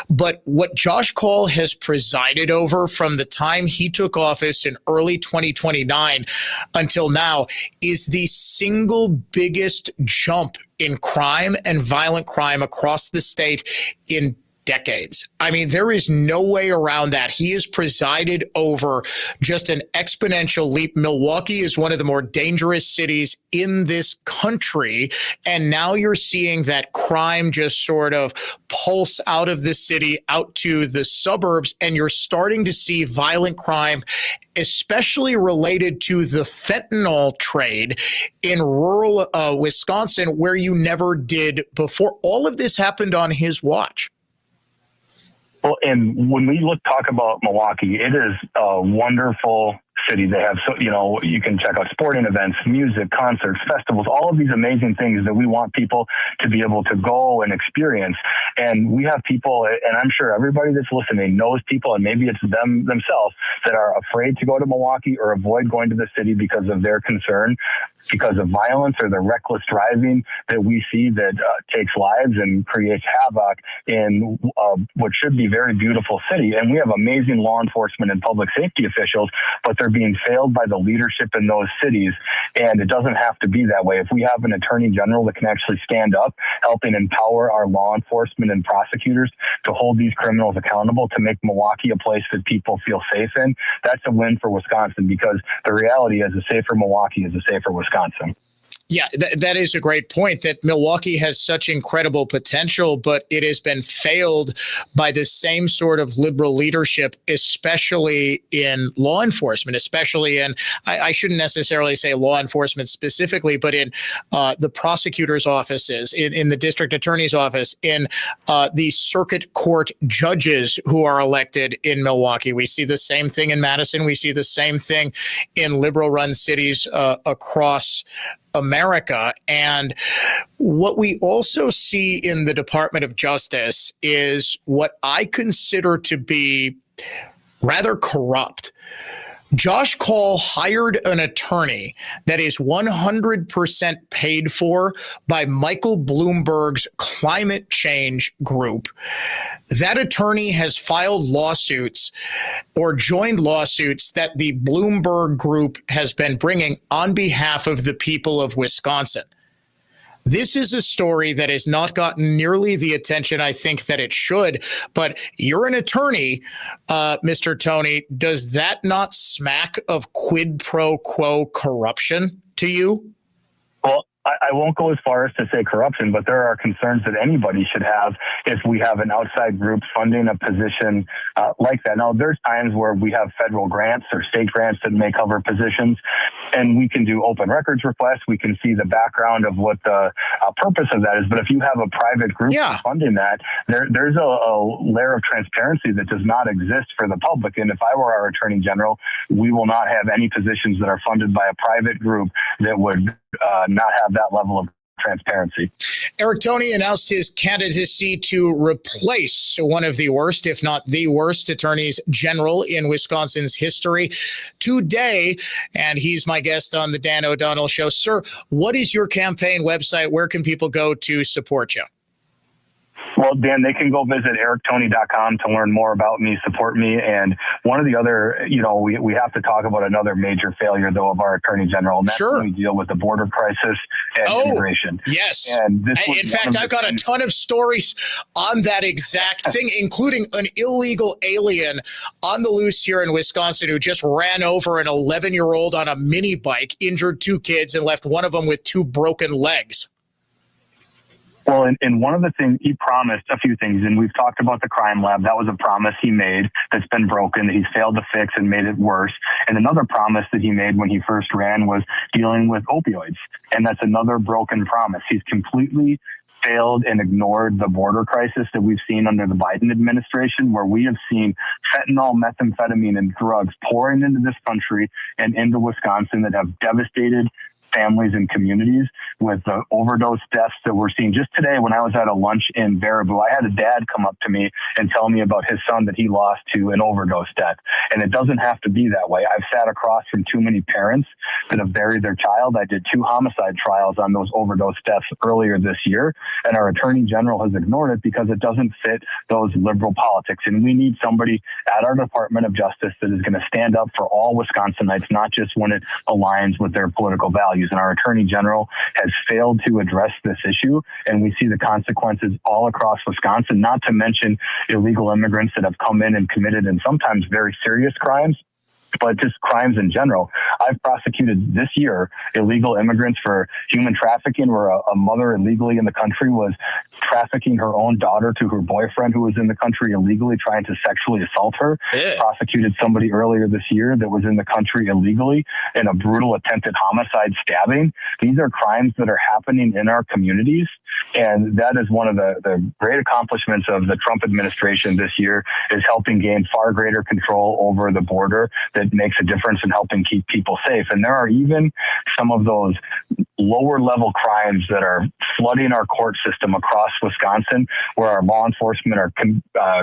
But what Josh Call has presided over from the time he took office in early 2029 until now is the single biggest jump in crime and violent crime across the state in decades. I mean, there is no way around that. He has presided over just an exponential leap. Milwaukee is one of the more dangerous cities in this country. And now you're seeing that crime just sort of pulse out of the city, out to the suburbs. And you're starting to see violent crime, especially related to the fentanyl trade in rural Wisconsin, where you never did before. All of this happened on his watch. Well, and when we talk about Milwaukee, it is a wonderful city. They have, you can check out sporting events, music, concerts, festivals, all of these amazing things that we want people to be able to go and experience. And we have people, and I'm sure everybody that's listening knows people, and maybe it's them themselves, that are afraid to go to Milwaukee or avoid going to the city because of their concern, because of violence or the reckless driving that we see that takes lives and creates havoc in what should be a very beautiful city. And we have amazing law enforcement and public safety officials, but they're being failed by the leadership in those cities. And it doesn't have to be that way. If we have an attorney general that can actually stand up, helping empower our law enforcement and prosecutors to hold these criminals accountable, to make Milwaukee a place that people feel safe in, that's a win for Wisconsin, because the reality is a safer Milwaukee is a safer Wisconsin. Yeah, that is a great point, that Milwaukee has such incredible potential, but it has been failed by the same sort of liberal leadership, especially in law enforcement, especially in, I shouldn't necessarily say law enforcement specifically, but in the prosecutor's offices, in the district attorney's office, in the circuit court judges who are elected in Milwaukee. We see the same thing in Madison. We see the same thing in liberal-run cities across America. And what we also see in the Department of Justice is what I consider to be rather corrupt. Josh Call hired an attorney that is 100% paid for by Michael Bloomberg's climate change group. That attorney has filed lawsuits or joined lawsuits that the Bloomberg group has been bringing on behalf of the people of Wisconsin. This is a story that has not gotten nearly the attention I think that it should, but you're an attorney, Mr. Tony. Does that not smack of quid pro quo corruption to you? Well, I won't go as far as to say corruption, but there are concerns that anybody should have if we have an outside group funding a position like that. Now, there's times where we have federal grants or state grants that may cover positions, and we can do open records requests. We can see the background of what the purpose of that is. But if you have a private group funding that, there's a layer of transparency that does not exist for the public. And if I were our attorney general, we will not have any positions that are funded by a private group that would not have that level of transparency. Eric Toney announced his candidacy to replace one of the worst, if not the worst, attorneys general in Wisconsin's history today. And he's my guest on the Dan O'Donnell Show. Sir, what is your campaign website? Where can people go to support you? Well, Dan, they can go visit erictoney.com to learn more about me, support me. And one of the other, we have to talk about another major failure, though, of our attorney general. And that's when we deal with the border crisis and immigration. Yes. And in fact, I've got a ton of stories on that exact thing, including an illegal alien on the loose here in Wisconsin who just ran over an 11-year-old on a mini bike, injured 2 kids, and left one of them with 2 broken legs. Well, and one of the things he promised a few things, and we've talked about the crime lab. That was a promise he made that's been broken, that he's failed to fix and made it worse. And another promise that he made when he first ran was dealing with opioids. And that's another broken promise. He's completely failed and ignored the border crisis that we've seen under the Biden administration, where we have seen fentanyl, methamphetamine, and drugs pouring into this country and into Wisconsin that have devastated families and communities, with the overdose deaths that we're seeing. Just today, when I was at a lunch in Baraboo, I had a dad come up to me and tell me about his son that he lost to an overdose death. And it doesn't have to be that way. I've sat across from too many parents that have buried their child. I did 2 homicide trials on those overdose deaths earlier this year, and our attorney general has ignored it because it doesn't fit those liberal politics. And we need somebody at our Department of Justice that is going to stand up for all Wisconsinites, not just when it aligns with their political values. And our attorney general has failed to address this issue, and we see the consequences all across Wisconsin, not to mention illegal immigrants that have come in and committed, and sometimes very serious crimes, but just crimes in general. I've prosecuted this year illegal immigrants for human trafficking, where a mother illegally in the country was trafficking her own daughter to her boyfriend who was in the country illegally, trying to sexually assault her. Yeah. Prosecuted somebody earlier this year that was in the country illegally in a brutal attempted homicide stabbing. These are crimes that are happening in our communities. And that is one of the great accomplishments of the Trump administration this year, is helping gain far greater control over the border that makes a difference in helping keep people safe. And there are even some of those lower level crimes that are flooding our court system across Wisconsin, where our law enforcement are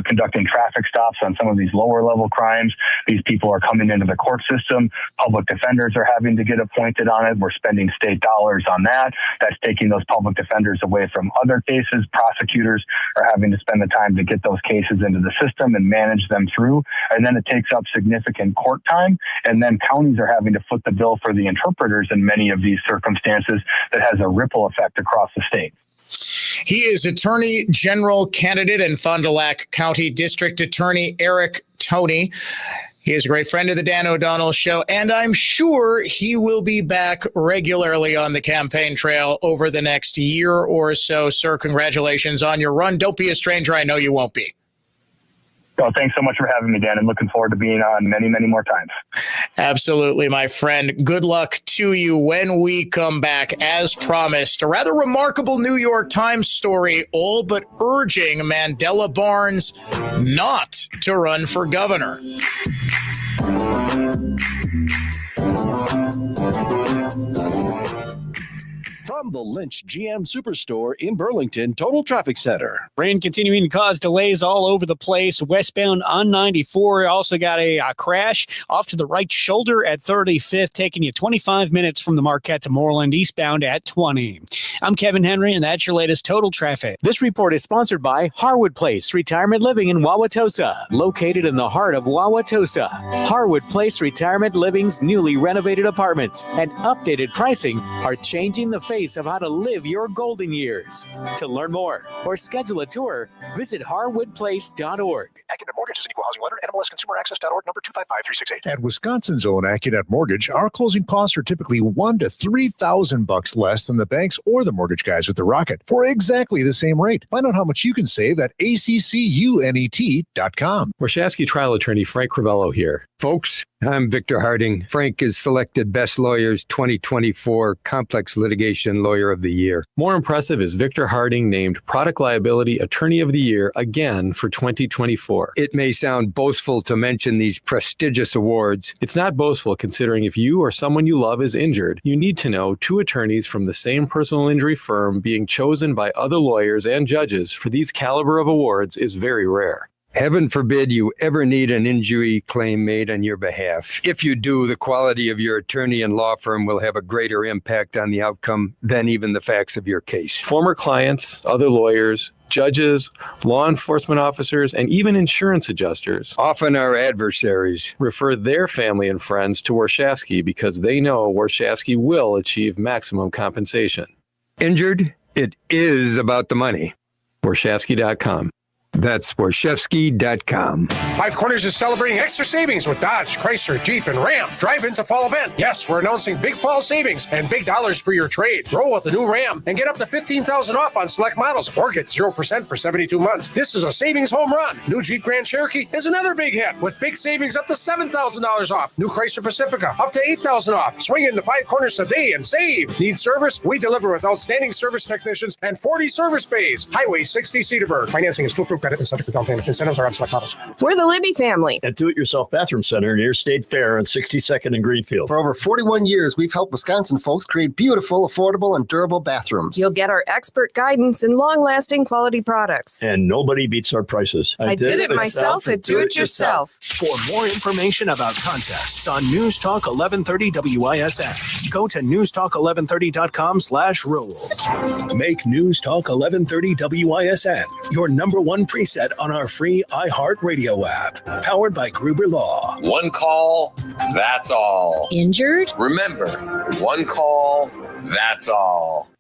conducting traffic stops on some of these lower level crimes. These people are coming into the court system. Public defenders are having to get appointed on it. We're spending state dollars on that. That's taking those public defenders away from other cases. Prosecutors are having to spend the time to get those cases into the system and manage them through. And then it takes up significant court time. And then counties are having to foot the bill for the interpreters in many of these circumstances. That has a ripple effect across the state. He is Attorney General candidate and Fond du Lac County District Attorney Eric Toney. He is a great friend of the Dan O'Donnell Show, and I'm sure he will be back regularly on the campaign trail over the next year or so. Sir, congratulations on your run. Don't be a stranger. I know you won't be. Well, thanks so much for having me, Dan, and looking forward to being on many, many more times. Absolutely, my friend. Good luck to you when we come back. As promised, a rather remarkable New York Times story, all but urging Mandela Barnes not to run for governor. From the Lynch GM Superstore in Burlington Total Traffic Center. Rain continuing to cause delays all over the place. Westbound on 94. Also got a crash off to the right shoulder at 35th, taking you 25 minutes from the Marquette to Moreland, eastbound at 20. I'm Kevin Henry, and that's your latest total traffic. This report is sponsored by Harwood Place Retirement Living in Wauwatosa, located in the heart of Wauwatosa. Harwood Place Retirement Living's newly renovated apartments and updated pricing are changing the face of how to live your golden years. To learn more or schedule a tour, visit harwoodplace.org. Accunet Mortgage is an equal housing lender. NMLSConsumerAccess.org, number 255368. At Wisconsin's own Accunet Mortgage, our closing costs are typically $1,000 to $3,000 less than the banks or the mortgage guys with the Rocket for exactly the same rate. Find out how much you can save at accunet.com. Warshawski trial attorney Frank Crivello here. Folks, I'm Victor Harding. Frank is selected Best Lawyers 2024 Complex Litigation Lawyer of the Year. More impressive is Victor Harding named Product Liability Attorney of the Year again for 2024. It may sound boastful to mention these prestigious awards. It's not boastful considering if you or someone you love is injured, you need to know 2 attorneys from the same personal injury firm being chosen by other lawyers and judges for these caliber of awards is very rare. Heaven forbid you ever need an injury claim made on your behalf. If you do, the quality of your attorney and law firm will have a greater impact on the outcome than even the facts of your case. Former clients, other lawyers, judges, law enforcement officers, and even insurance adjusters, often our adversaries, refer their family and friends to Warshawski because they know Warshawski will achieve maximum compensation. Injured? It is about the money. Warshawski.com. That's Warshawski.com. Five Corners is celebrating extra savings with Dodge, Chrysler, Jeep, and Ram. Drive into fall event. Yes, we're announcing big fall savings and big dollars for your trade. Roll with a new Ram and get up to $15,000 off on select models or get 0% for 72 months. This is a savings home run. New Jeep Grand Cherokee is another big hit with big savings up to $7,000 off. New Chrysler Pacifica up to $8,000 off. Swing into Five Corners today and save. Need service? We deliver with outstanding service technicians and 40 service bays. Highway 60 Cedarburg. Financing is full-proof credit and subject to down payment. Incentives are on select models. We're the Libby family. At Do-It-Yourself Bathroom Center near State Fair on 62nd and Greenfield. For over 41 years, we've helped Wisconsin folks create beautiful, affordable, and durable bathrooms. You'll get our expert guidance and long-lasting quality products. And nobody beats our prices. I did it myself at Do-It-Yourself. For more information about contests on News Talk 1130 WISN, go to newstalk1130.com/rules. Make News Talk 1130 WISN your number one preset on our free iHeartRadio app, powered by Gruber Law. One call, that's all. Injured? Remember, one call, that's all.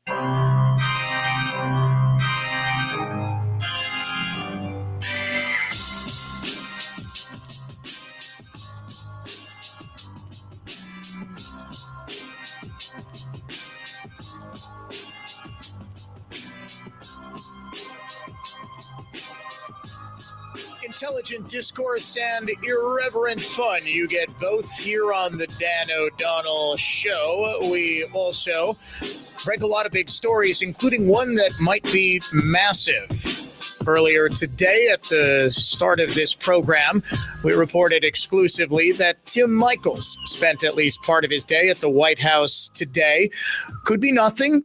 Intelligent discourse and irreverent fun. You get both here on the Dan O'Donnell Show. We also break a lot of big stories, including one that might be massive. Earlier today, at the start of this program, we reported exclusively that Tim Michels spent at least part of his day at the White House today. Could be nothing.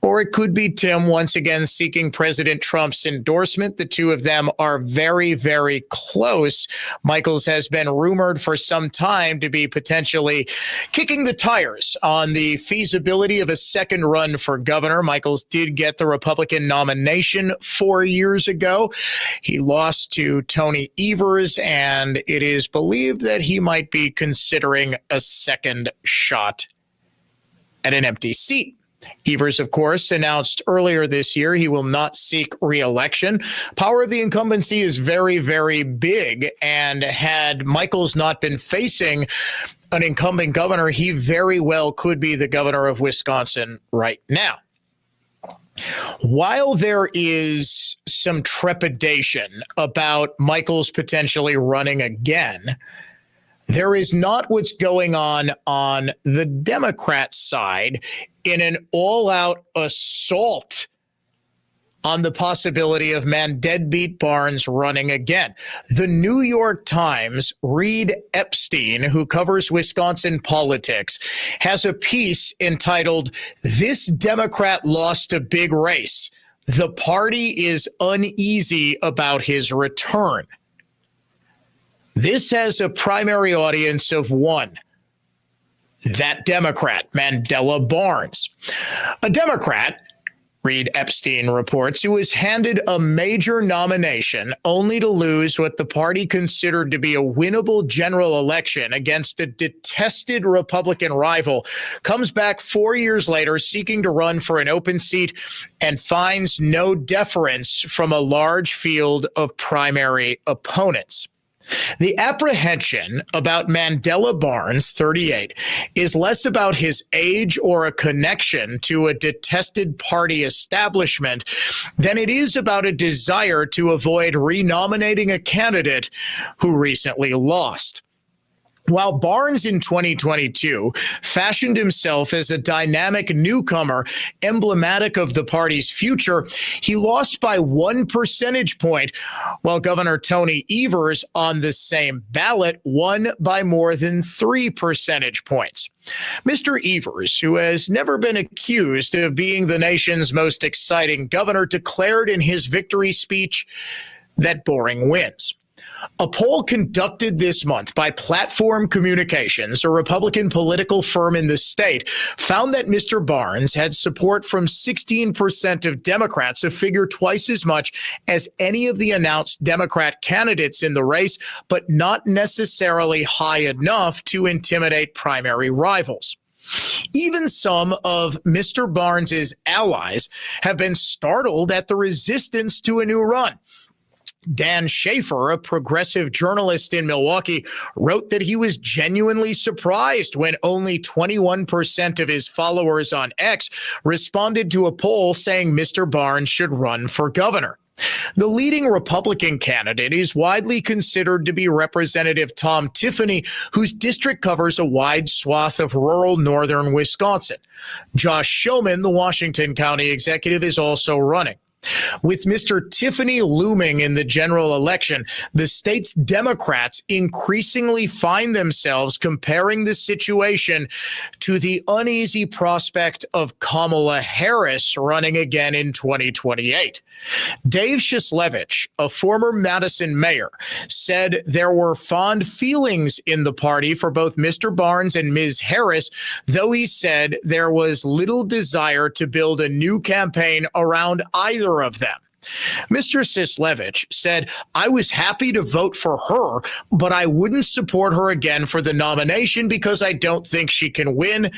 Or it could be Tim once again seeking President Trump's endorsement. The two of them are very, very close. Michels has been rumored for some time to be potentially kicking the tires on the feasibility of a second run for governor. Michels did get the Republican nomination 4 years ago. He lost to Tony Evers, and it is believed that he might be considering a second shot at an empty seat. Evers, of course, announced earlier this year he will not seek re-election. Power of the incumbency is very, very big, and had Michels not been facing an incumbent governor, he very well could be the governor of Wisconsin right now. While there is some trepidation about Michels potentially running again, there is not what's going on the Democrat side in an all-out assault on the possibility of man deadbeat Barnes running again. The New York Times, Reed Epstein, who covers Wisconsin politics, has a piece entitled, "This Democrat Lost a Big Race. The party is uneasy about his return." This has a primary audience of one. That Democrat, Mandela Barnes. A Democrat, Reed Epstein reports, who was handed a major nomination only to lose what the party considered to be a winnable general election against a detested Republican rival, comes back 4 years later seeking to run for an open seat and finds no deference from a large field of primary opponents. The apprehension about Mandela Barnes, 38, is less about his age or a connection to a detested party establishment than it is about a desire to avoid renominating a candidate who recently lost. While Barnes in 2022 fashioned himself as a dynamic newcomer emblematic of the party's future, he lost by 1 percentage point, while Governor Tony Evers on the same ballot won by more than 3 percentage points. Mr. Evers, who has never been accused of being the nation's most exciting governor, declared in his victory speech that boring wins. A poll conducted this month by Platform Communications, a Republican political firm in the state, found that Mr. Barnes had support from 16% of Democrats, a figure twice as much as any of the announced Democrat candidates in the race, but not necessarily high enough to intimidate primary rivals. Even some of Mr. Barnes's allies have been startled at the resistance to a new run. Dan Schaefer, a progressive journalist in Milwaukee, wrote that he was genuinely surprised when only 21% of his followers on X responded to a poll saying Mr. Barnes should run for governor. The leading Republican candidate is widely considered to be Representative Tom Tiffany, whose district covers a wide swath of rural northern Wisconsin. Josh Showman, the Washington County executive, is also running. With Mr. Tiffany looming in the general election, the state's Democrats increasingly find themselves comparing the situation to the uneasy prospect of Kamala Harris running again in 2028. Dave Shislevich, a former Madison mayor, said there were fond feelings in the party for both Mr. Barnes and Ms. Harris, though he said there was little desire to build a new campaign around either of them. Mr. Shislevich said, "I was happy to vote for her, but I wouldn't support her again for the nomination because I don't think she can win.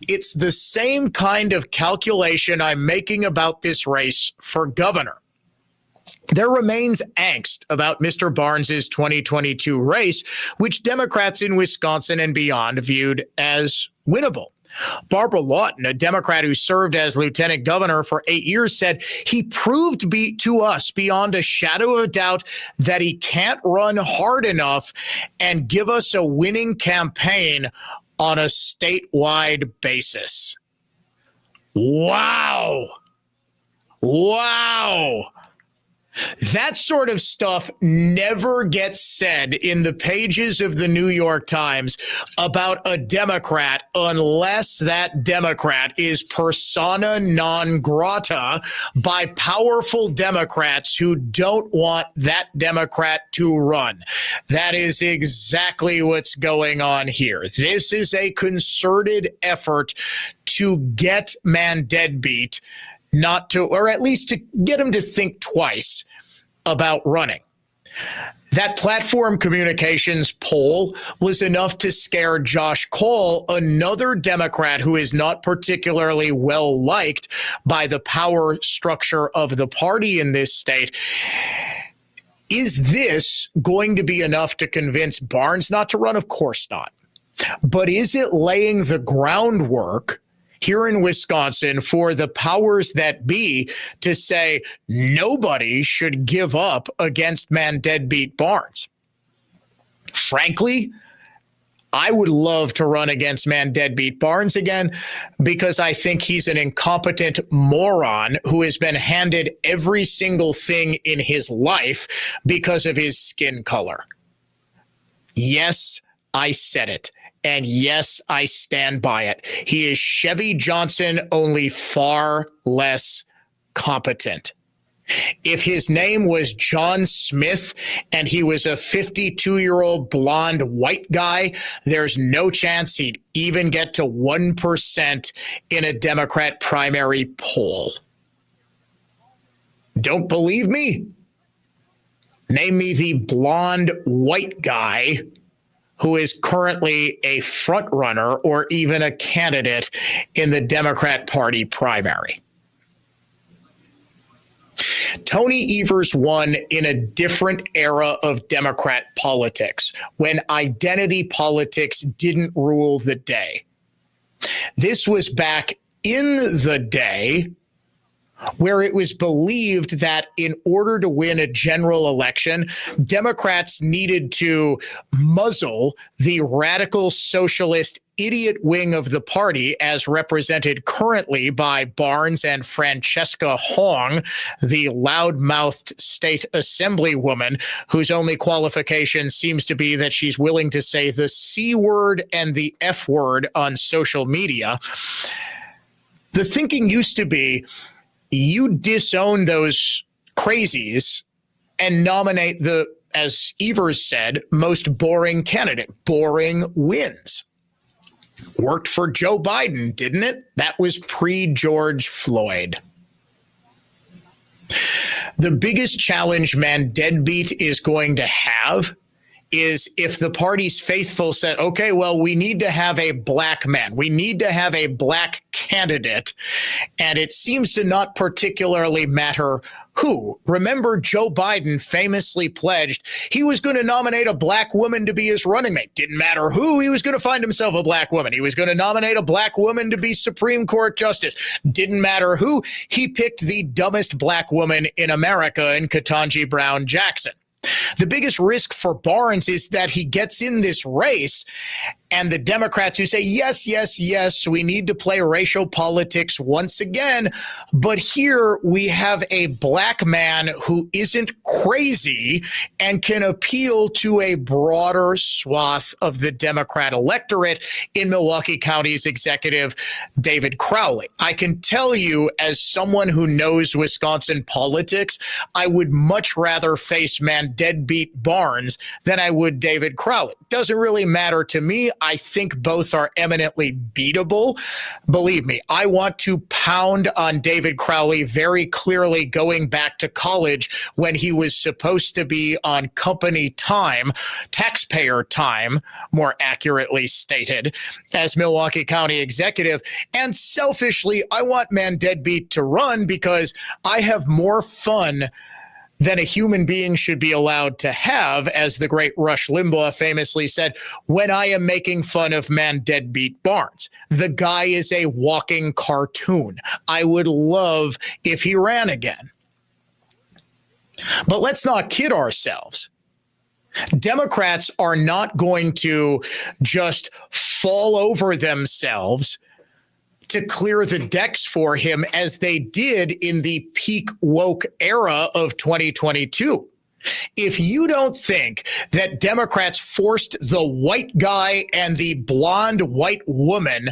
It's the same kind of calculation I'm making about this race for governor." There remains angst about Mr. Barnes's 2022 race, which Democrats in Wisconsin and beyond viewed as winnable. Barbara Lawton, a Democrat who served as lieutenant governor for 8 years, said he proved to us beyond a shadow of a doubt that he can't run hard enough and give us a winning campaign on a statewide basis. Wow. Wow. That sort of stuff never gets said in the pages of the New York Times about a Democrat unless that Democrat is persona non grata by powerful Democrats who don't want that Democrat to run. That is exactly what's going on here. This is a concerted effort to get man deadbeat not to, or at least to get him to think twice about running. That Platform Communications poll was enough to scare Josh Cole, another Democrat who is not particularly well liked by the power structure of the party in this state. Is this going to be enough to convince Barnes not to run? Of course not. But is it laying the groundwork here in Wisconsin for the powers that be to say nobody should give up against man deadbeat Barnes? Frankly, I would love to run against Man Deadbeat Barnes again because I think he's an incompetent moron who has been handed every single thing in his life because of his skin color. Yes, I said it. And yes, I stand by it. He is Chevy Johnson, only far less competent. If his name was John Smith and he was a 52-year-old blonde white guy, there's no chance he'd even get to 1% in a Democrat primary poll. Don't believe me? Name me the blonde white guy who is currently a front runner or even a candidate in the Democrat Party primary. Tony Evers won in a different era of Democrat politics, when identity politics didn't rule the day. This was back in the day where it was believed that in order to win a general election, Democrats needed to muzzle the radical socialist idiot wing of the party as represented currently by Barnes and Francesca Hong, the loud-mouthed state assemblywoman whose only qualification seems to be that she's willing to say the C word and the F word on social media. The thinking used to be, you disown those crazies and nominate the, as Evers said, most boring candidate. Boring wins. Worked for Joe Biden, didn't it? That was pre-George Floyd. The biggest challenge Man Deadbeat is going to have is if the party's faithful said, okay, well, we need to have a black man. We need to have a black candidate. And it seems to not particularly matter who. Remember, Joe Biden famously pledged he was going to nominate a black woman to be his running mate. Didn't matter who, he was going to find himself a black woman. He was going to nominate a black woman to be Supreme Court Justice. Didn't matter who, he picked the dumbest black woman in America in Ketanji Brown Jackson. The biggest risk for Barnes is that he gets in this race and the Democrats who say, yes, yes, yes, we need to play racial politics once again. But here we have a black man who isn't crazy and can appeal to a broader swath of the Democrat electorate in Milwaukee County's executive, David Crowley. I can tell you, as someone who knows Wisconsin politics, I would much rather face Man Deadbeat Barnes than I would David Crowley. Doesn't really matter to me. I think both are eminently beatable. Believe me, I want to pound on David Crowley very clearly going back to college when he was supposed to be on company time, taxpayer time, more accurately stated, as Milwaukee County executive. And selfishly, I want Man Deadbeat to run because I have more fun than a human being should be allowed to have, as the great Rush Limbaugh famously said, when I am making fun of Man Deadbeat Barnes. The guy is a walking cartoon. I would love if he ran again. But let's not kid ourselves. Democrats are not going to just fall over themselves to clear the decks for him as they did in the peak woke era of 2022. If you don't think that Democrats forced the white guy and the blonde white woman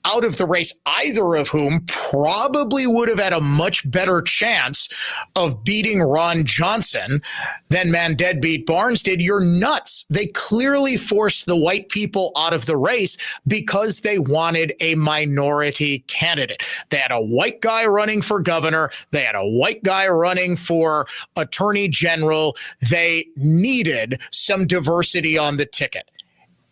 out of the race, either of whom probably would have had a much better chance of beating Ron Johnson than Man Deadbeat Barnes did, you're nuts. They clearly forced the white people out of the race because they wanted a minority candidate. They had a white guy running for governor. They had a white guy running for attorney general. They needed some diversity on the ticket.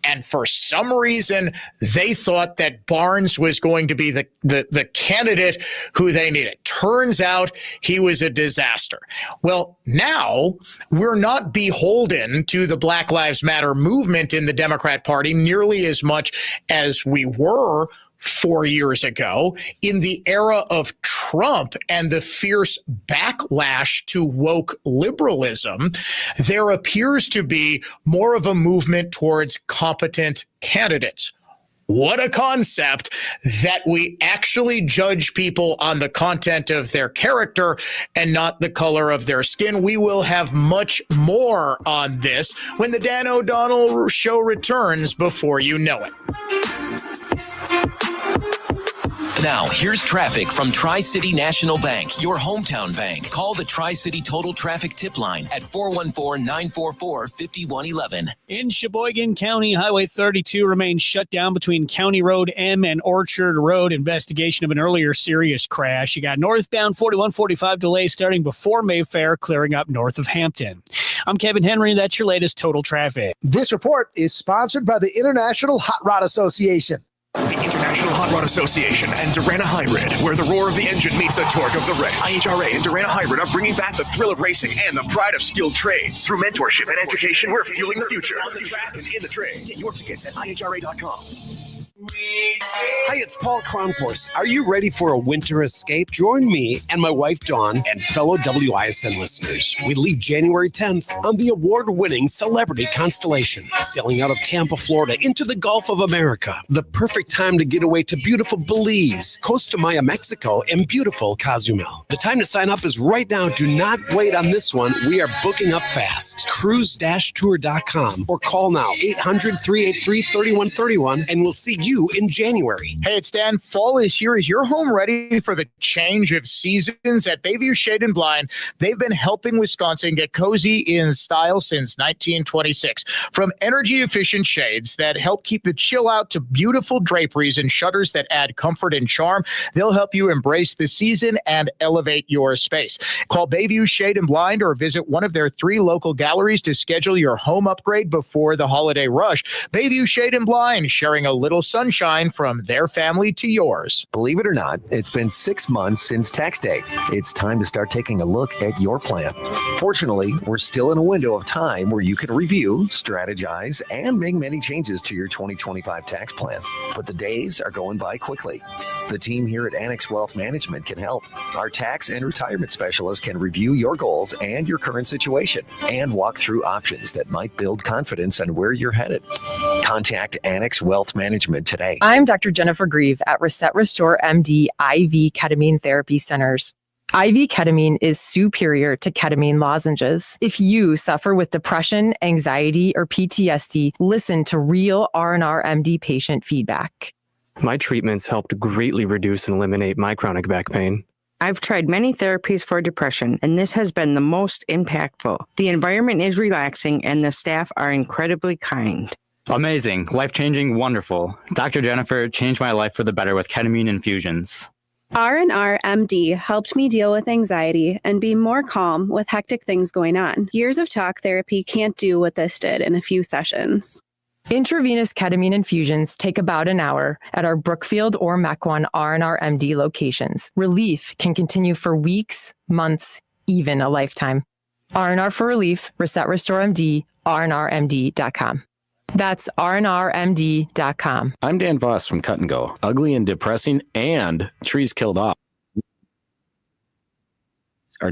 And for some reason, they thought that Barnes was going to be the candidate who they needed. Turns out he was a disaster. Well, now we're not beholden to the Black Lives Matter movement in the Democrat Party nearly as much as we were 4 years ago in the era of Trump. Trump and the fierce backlash to woke liberalism, there appears to be more of a movement towards competent candidates. What a concept that we actually judge people on the content of their character and not the color of their skin. We will have much more on this when the Dan O'Donnell Show returns before you know it. Now, here's traffic from Tri-City National Bank, your hometown bank. Call the Tri-City Total Traffic Tip Line at 414-944-5111. In Sheboygan County, Highway 32 remains shut down between County Road M and Orchard Road. Investigation of an earlier serious crash. You got northbound 4145 delay starting before Mayfair, clearing up north of Hampton. I'm Kevin Henry. That's your latest total traffic. This report is sponsored by the International Hot Rod Association. The International Hot Rod Association and Durana Hybrid, where the roar of the engine meets the torque of the race. IHRA and Durana Hybrid are bringing back the thrill of racing and the pride of skilled trades. Through mentorship and education, we're fueling the future. On the track and in the trade. Get your tickets at IHRA.com. Hi, it's Paul Kronforce. Are you ready for a winter escape? Join me and my wife, Dawn, and fellow WISN listeners. We leave January 10th on the award-winning Celebrity Constellation, sailing out of Tampa, Florida, into the Gulf of America. The perfect time to get away to beautiful Belize, Costa Maya, Mexico, and beautiful Cozumel. The time to sign up is right now. Do not wait on this one. We are booking up fast. Cruise-tour.com or call now 800-383-3131 and we'll see you in January. Hey, it's Dan. Fall is here. Is your home ready for the change of seasons? At Bayview Shade and Blind, they've been helping Wisconsin get cozy in style since 1926. From energy-efficient shades that help keep the chill out to beautiful draperies and shutters that add comfort and charm, they'll help you embrace the season and elevate your space. Call Bayview Shade and Blind or visit one of their 3 local galleries to schedule your home upgrade before the holiday rush. Bayview Shade and Blind, sharing a little sunshine from their family to yours. Believe it or not, it's been 6 months since tax day. It's time to start taking a look at your plan. Fortunately, we're still in a window of time where you can review, strategize, and make many changes to your 2025 tax plan. But the days are going by quickly. The team here at Annex Wealth Management can help. Our tax and retirement specialists can review your goals and your current situation and walk through options that might build confidence on where you're headed. Contact Annex Wealth Management today. I'm Dr. Jennifer Grieve at Reset Restore MD IV Ketamine Therapy Centers. IV ketamine is superior to ketamine lozenges. If you suffer with depression, anxiety, or PTSD, listen to real R&R MD patient feedback. My treatments helped greatly reduce and eliminate my chronic back pain. I've tried many therapies for depression, and this has been the most impactful. The environment is relaxing, and the staff are incredibly kind. Amazing, life-changing, wonderful. Dr. Jennifer changed my life for the better with ketamine infusions. R&R MD helped me deal with anxiety and be more calm with hectic things going on. Years of talk therapy can't do what this did in a few sessions. Intravenous ketamine infusions take about an hour at our Brookfield or Mequon R&R MD locations. Relief can continue for weeks, months, even a lifetime. R&R for Relief, Reset Restore MD, rnrmd.com. That's rnrmd.com. I'm Dan Voss from Cut and Go. Ugly and depressing and trees killed off are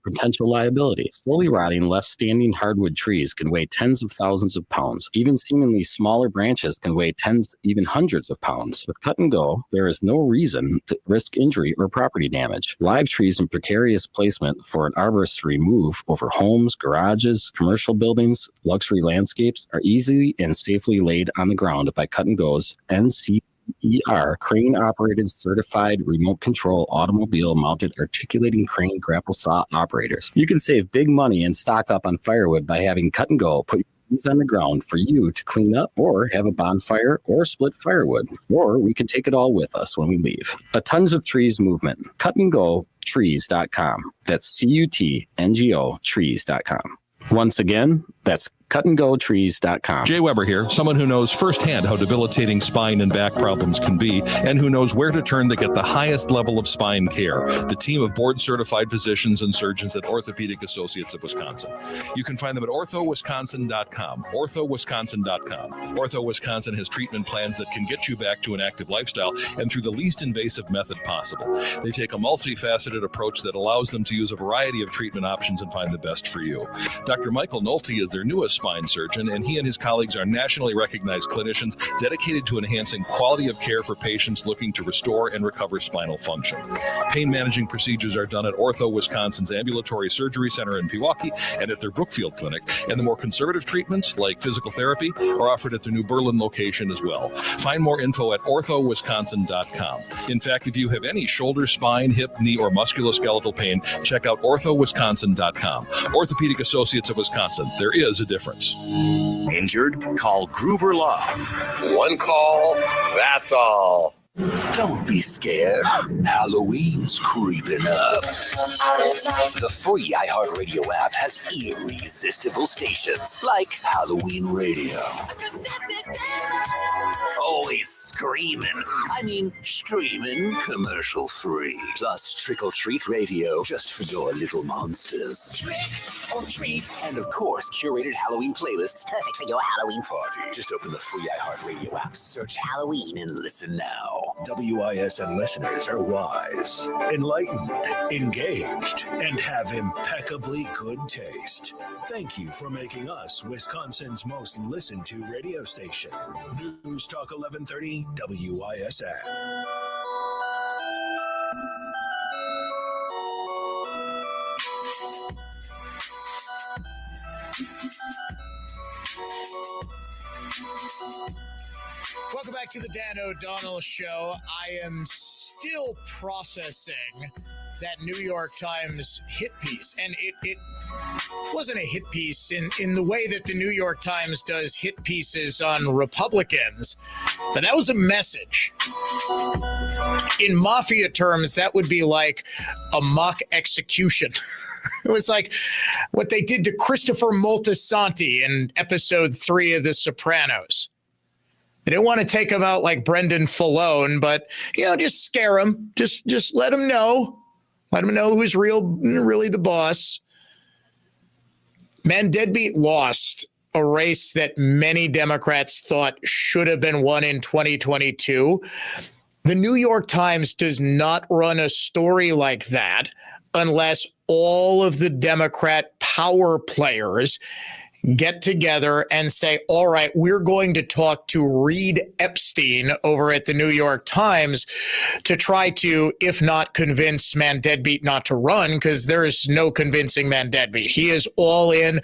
potential liability. Slowly rotting, left-standing hardwood trees can weigh tens of thousands of pounds. Even seemingly smaller branches can weigh tens, even hundreds of pounds. With Cut and Go, there is no reason to risk injury or property damage. Live trees in precarious placement for an arborist to remove over homes, garages, commercial buildings, luxury landscapes are easily and safely laid on the ground by Cut and Go's NC crane-operated, certified, remote control, automobile-mounted articulating crane grapple saw operators. You can save big money and stock up on firewood by having Cut and Go put your trees on the ground for you to clean up or have a bonfire or split firewood. Or we can take it all with us when we leave. A Tons of Trees movement. cutandgotrees.com. That's CUTNGO trees.com. Once again, That's cutandgotrees.com. Jay Weber here, someone who knows firsthand how debilitating spine and back problems can be, and who knows where to turn to get the highest level of spine care. The team of board-certified physicians and surgeons at Orthopedic Associates of Wisconsin. You can find them at orthowisconsin.com. orthowisconsin.com. Ortho Wisconsin has treatment plans that can get you back to an active lifestyle and through the least invasive method possible. They take a multifaceted approach that allows them to use a variety of treatment options and find the best for you. Dr. Michael Nolte is their newest spine surgeon, and he and his colleagues are nationally recognized clinicians dedicated to enhancing quality of care for patients looking to restore and recover spinal function. Pain managing procedures are done at Ortho Wisconsin's Ambulatory Surgery Center in Pewaukee and at their Brookfield Clinic, and the more conservative treatments, like physical therapy, are offered at their new Berlin location as well. Find more info at orthowisconsin.com. In fact, if you have any shoulder, spine, hip, knee, or musculoskeletal pain, check out orthowisconsin.com. Orthopedic Associates of Wisconsin. There is a difference. Injured? Call Gruber Law. One call, that's all. Don't be scared. Halloween's creeping up. The free iHeartRadio app has irresistible stations like Halloween Radio. Always screaming. I mean, streaming commercial free. Plus Trick or Treat Radio just for your little monsters. Trick or treat. And of course, curated Halloween playlists perfect for your Halloween party. Just open the free iHeartRadio app, search Halloween, and listen now. WISN listeners are wise, enlightened, engaged, and have impeccably good taste. Thank you for making us Wisconsin's most listened to radio station. News Talk 1130 WISN. Welcome back to the Dan O'Donnell Show. I am still processing that New York Times hit piece. And it wasn't a hit piece in the way that the New York Times does hit pieces on Republicans, but that was a message. In mafia terms, that would be like a mock execution. It was like what they did to Christopher Moltisanti in episode 3 of The Sopranos. They didn't want to take him out like Brendan Falone, but, just scare him. Just let him know. Let him know who's really the boss. Man, Deadbeat lost a race that many Democrats thought should have been won in 2022. The New York Times does not run a story like that unless all of the Democrat power players get together and say, all right, we're going to talk to Reed Epstein over at the New York Times to try to, if not convince Man Deadbeat not to run, because there is no convincing Man Deadbeat. He is all in.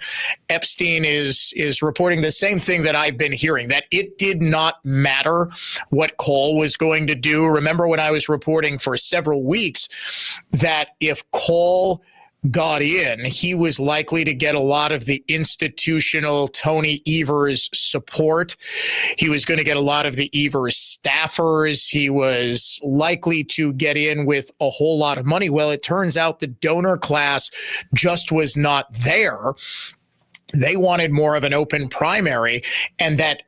Epstein is reporting the same thing that I've been hearing, that it did not matter what Cole was going to do. Remember when I was reporting for several weeks that if Cole got in, he was likely to get a lot of the institutional Tony Evers support. He was going to get a lot of the Evers staffers. He was likely to get in with a whole lot of money. Well, it turns out the donor class just was not there. They wanted more of an open primary, and that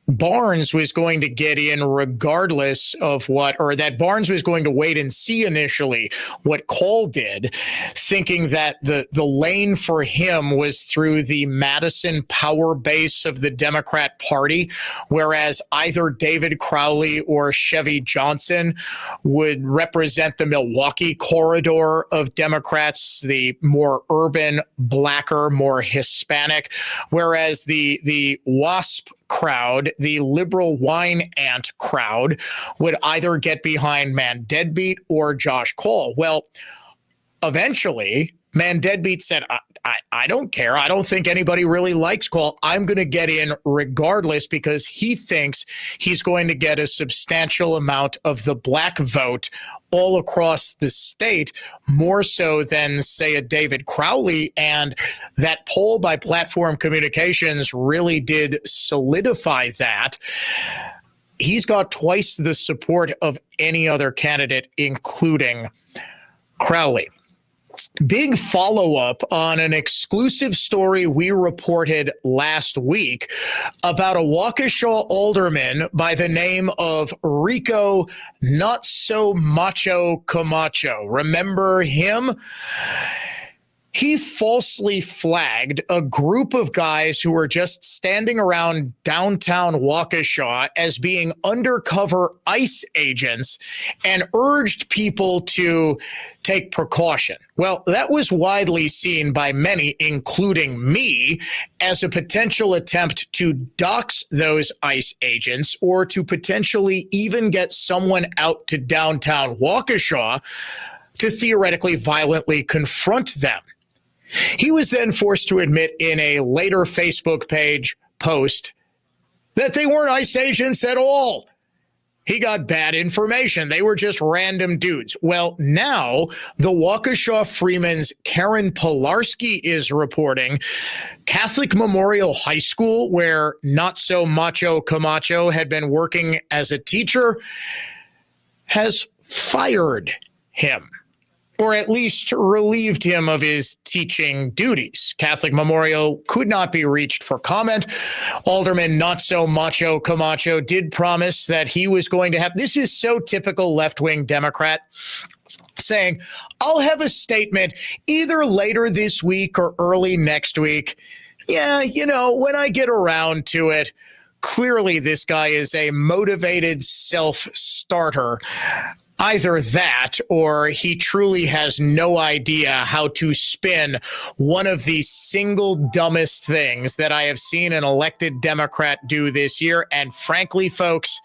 Barnes was going to get in regardless of that Barnes was going to wait and see initially what Cole did, thinking that the lane for him was through the Madison power base of the Democrat Party, whereas either David Crowley or Chevy Johnson would represent the Milwaukee corridor of Democrats, the more urban, blacker, more Hispanic, whereas the WASP crowd, the liberal wine ant crowd, would either get behind Man Deadbeat or Josh Cole. Well, eventually, Man Deadbeat said, I don't care. I don't think anybody really likes Cole. I'm going to get in regardless because he thinks he's going to get a substantial amount of the black vote all across the state, more so than, say, a David Crowley. And that poll by Platform Communications really did solidify that. He's got twice the support of any other candidate, including Crowley. Big follow-up on an exclusive story we reported last week about a Waukesha alderman by the name of Rico Not So Macho Camacho. Remember him? He falsely flagged a group of guys who were just standing around downtown Waukesha as being undercover ICE agents and urged people to take precaution. Well, that was widely seen by many, including me, as a potential attempt to dox those ICE agents or to potentially even get someone out to downtown Waukesha to theoretically violently confront them. He was then forced to admit in a later Facebook page post that they weren't ICE agents at all. He got bad information. They were just random dudes. Well, now the Waukesha Freeman's Karen Pilarski is reporting Catholic Memorial High School, where Not So Macho Camacho had been working as a teacher, has fired him, or at least relieved him of his teaching duties. Catholic Memorial could not be reached for comment. Alderman Not So Macho Camacho did promise that he was going to have, this is so typical left-wing Democrat, saying, I'll have a statement either later this week or early next week. Yeah, you know, when I get around to it. Clearly, this guy is a motivated self-starter. Either that, or he truly has no idea how to spin one of the single dumbest things that I have seen an elected Democrat do this year. And frankly, folks,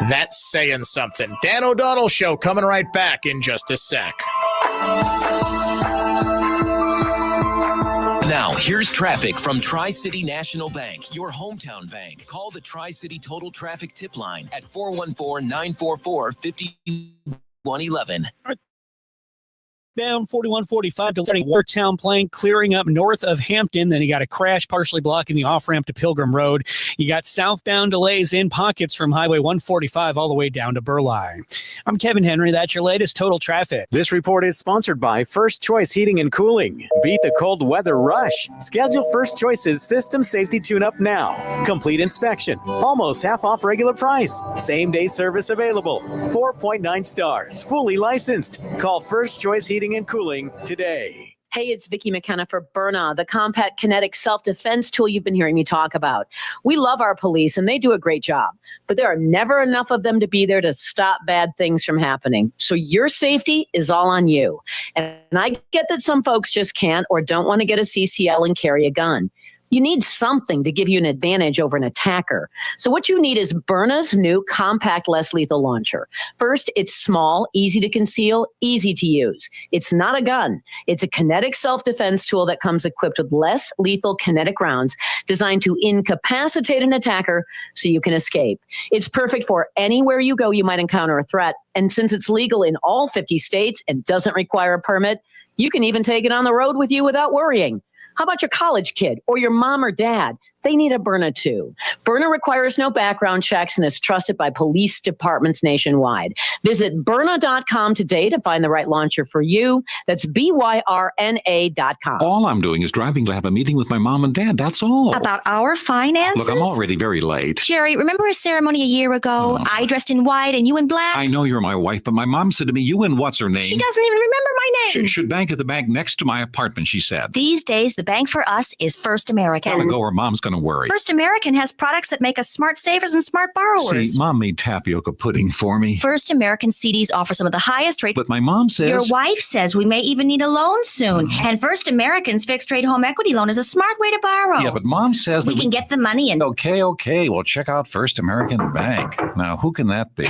that's saying something. Dan O'Donnell Show coming right back in just a sec. Now, here's traffic from Tri-City National Bank, your hometown bank. Call the Tri-City Total Traffic Tip Line at 414-944-5111. Down 4145 to Watertown Plain, clearing up north of Hampton. Then you got a crash partially blocking the off-ramp to Pilgrim Road. You got southbound delays in pockets from Highway 145 all the way down to Burleigh. I'm Kevin Henry. That's your latest total traffic. This report is sponsored by First Choice Heating and Cooling. Beat the cold weather rush. Schedule First Choice's System Safety Tune-Up now. Complete inspection. Almost half off regular price. Same-day service available. 4.9 stars. Fully licensed. Call First Choice Heating and Cooling today. Hey, it's Vicki McKenna for Byrna, the compact kinetic self-defense tool you've been hearing me talk about. We love our police, and they do a great job, but there are never enough of them to be there to stop bad things from happening. So your safety is all on you. And I get that some folks just can't or don't want to get a CCL and carry a gun. You need something to give you an advantage over an attacker. So what you need is Byrna's new compact, less lethal launcher. First, it's small, easy to conceal, easy to use. It's not a gun. It's a kinetic self-defense tool that comes equipped with less lethal kinetic rounds designed to incapacitate an attacker so you can escape. It's perfect for anywhere you go you might encounter a threat. And since it's legal in all 50 states and doesn't require a permit, you can even take it on the road with you without worrying. How about your college kid or your mom or dad? They need a Byrna too. Byrna requires no background checks and is trusted by police departments nationwide. Visit Byrna.com today to find the right launcher for you. That's BYRNA.com. All I'm doing is driving to have a meeting with my mom and dad. That's all. About our finances? Look, I'm already very late. Jerry, remember a ceremony a year ago? I dressed in white and you in black? I know you're my wife, but my mom said to me, you and what's her name? She doesn't even remember my name. Should bank at the bank next to my apartment, she said. These days, the bank for us is First American. Gotta go or mom's going to worry. First American has products that make us smart savers and smart borrowers. See, Mom made tapioca pudding for me. First American CDs offer some of the highest rates. But my mom says... Your wife says we may even need a loan soon. And First American's fixed-rate home equity loan is a smart way to borrow. Yeah, but Mom says we can get the money and... Okay. Well, check out First American Bank. Now, who can that be?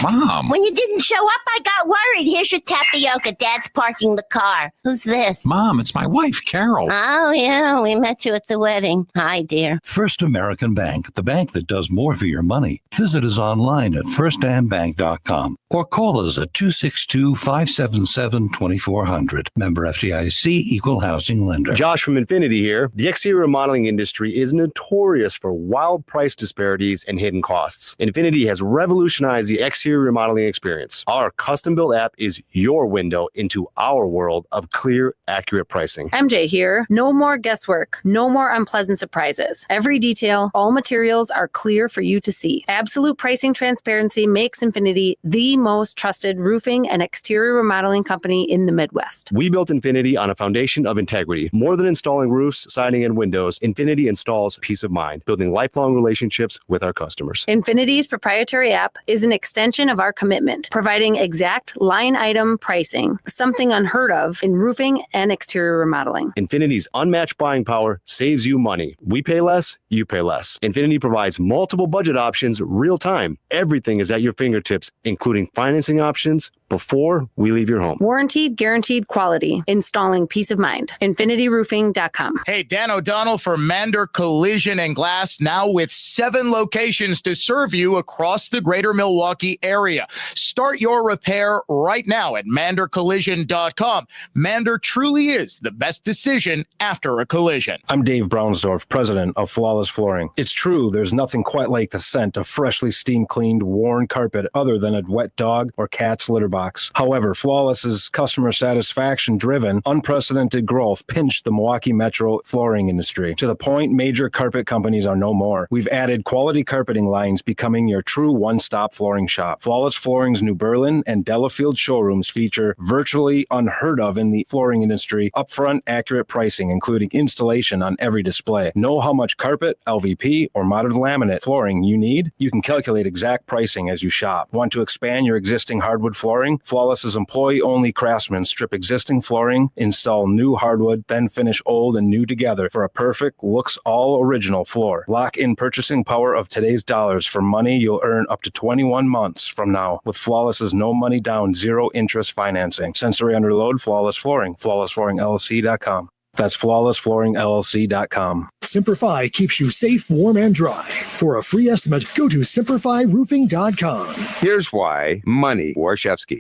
Mom! When you didn't show up, I got worried. Here's your tapioca. Dad's parking the car. Who's this? Mom, it's my wife, Carol. Oh, yeah. We met you at the wedding. Hi, dear. here. First American Bank, the bank that does more for your money. Visit us online at firstambank.com or call us at 262-577-2400. Member FDIC, Equal Housing Lender. Josh from Infinity here. The exterior remodeling industry is notorious for wild price disparities and hidden costs. Infinity has revolutionized the exterior remodeling experience. Our custom-built app is your window into our world of clear, accurate pricing. MJ here. No more guesswork. No more unpleasant surprises. Every detail, all materials are clear for you to see. Absolute pricing transparency makes Infinity the most trusted roofing and exterior remodeling company in the Midwest. We built Infinity on a foundation of integrity. More than installing roofs, siding, and windows, Infinity installs peace of mind, building lifelong relationships with our customers. Infinity's proprietary app is an extension of our commitment, providing exact line item pricing, something unheard of in roofing and exterior remodeling. Infinity's unmatched buying power saves you money. We pay less, you pay less. Infinity provides multiple budget options real time. Everything is at your fingertips, including financing options before we leave your home. Warranted, guaranteed quality. Installing peace of mind. InfinityRoofing.com. Hey, Dan O'Donnell from Mander Collision and Glass, now with 7 locations to serve you across the greater Milwaukee area. Start your repair right now at mandercollision.com. Mander truly is the best decision after a collision. I'm Dave Brownsdorf, president of Flawless Flooring. It's true, there's nothing quite like the scent of freshly steam-cleaned, worn carpet other than a wet dog or cat's litter box. However, Flawless's customer satisfaction-driven, unprecedented growth pinched the Milwaukee metro flooring industry to the point major carpet companies are no more. We've added quality carpeting lines, becoming your true one-stop flooring shop. Flawless Flooring's New Berlin and Delafield showrooms feature virtually unheard of in the flooring industry, upfront, accurate pricing, including installation on every display. Know how much carpet, LVP, or modern laminate flooring you need? You can calculate exact pricing as you shop. Want to expand your existing hardwood flooring? Flawless's employee-only craftsmen strip existing flooring, install new hardwood, then finish old and new together for a perfect, looks all original floor. Lock in purchasing power of today's dollars for money you'll earn up to 21 months from now with Flawless's no money down, zero interest financing. Sensory under load, Flawless Flooring. FlawlessFlooringLLC.com. That's FlawlessFlooringLLC.com. Simplify keeps you safe, warm, and dry. For a free estimate, go to SimplifyRoofing.com. Here's why money Warshevsky.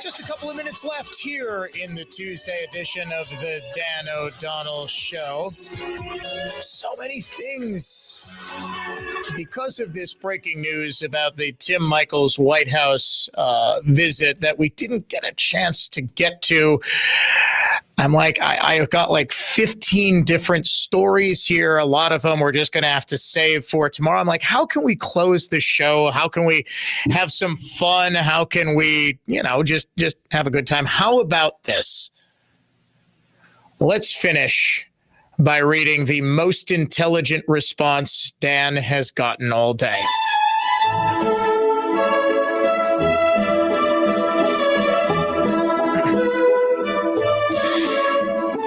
Just a couple of minutes left here in the Tuesday edition of the Dan O'Donnell Show. So many things because of this breaking news about the Tim Michels White House visit that we didn't get a chance to get to. I'm like, I've got like 15 different stories here. A lot of them we're just going to have to save for tomorrow. I'm like, how can we close the show? How can we have some fun? How can we, just have a good time? How about this? Let's finish by reading the most intelligent response Dan has gotten all day.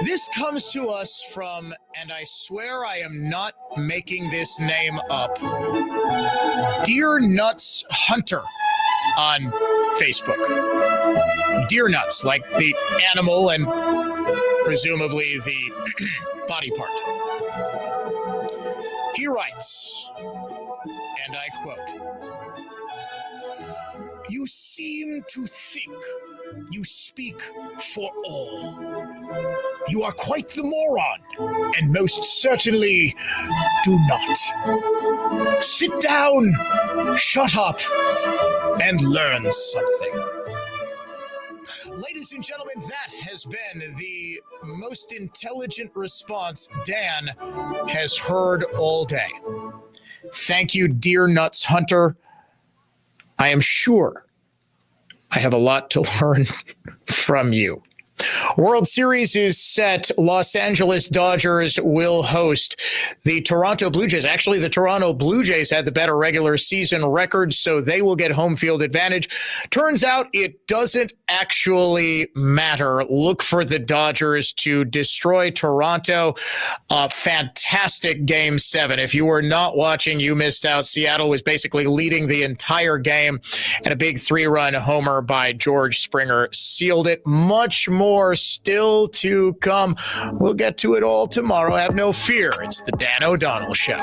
This comes to us from, and I swear I am not making this name up, Deer Nuts Hunter on Facebook. Deer nuts, like the animal and presumably the body part. He writes, and I quote, "You seem to think you speak for all. You are quite the moron, and most certainly do not. Sit down, shut up, and learn something." Ladies and gentlemen, that has been the most intelligent response Dan has heard all day. Thank you, Deer Nuts Hunter. I am sure I have a lot to learn from you. World Series is set. Los Angeles Dodgers will host the Toronto Blue Jays. Actually, the Toronto Blue Jays had the better regular season record, so they will get home field advantage. Turns out it doesn't actually matter. Look for the Dodgers to destroy Toronto. A fantastic Game 7. If you were not watching, you missed out. Seattle was basically leading the entire game, and a big 3-run homer by George Springer sealed it. Much more still to come. We'll get to it all tomorrow. Have no fear. It's the Dan O'Donnell Show.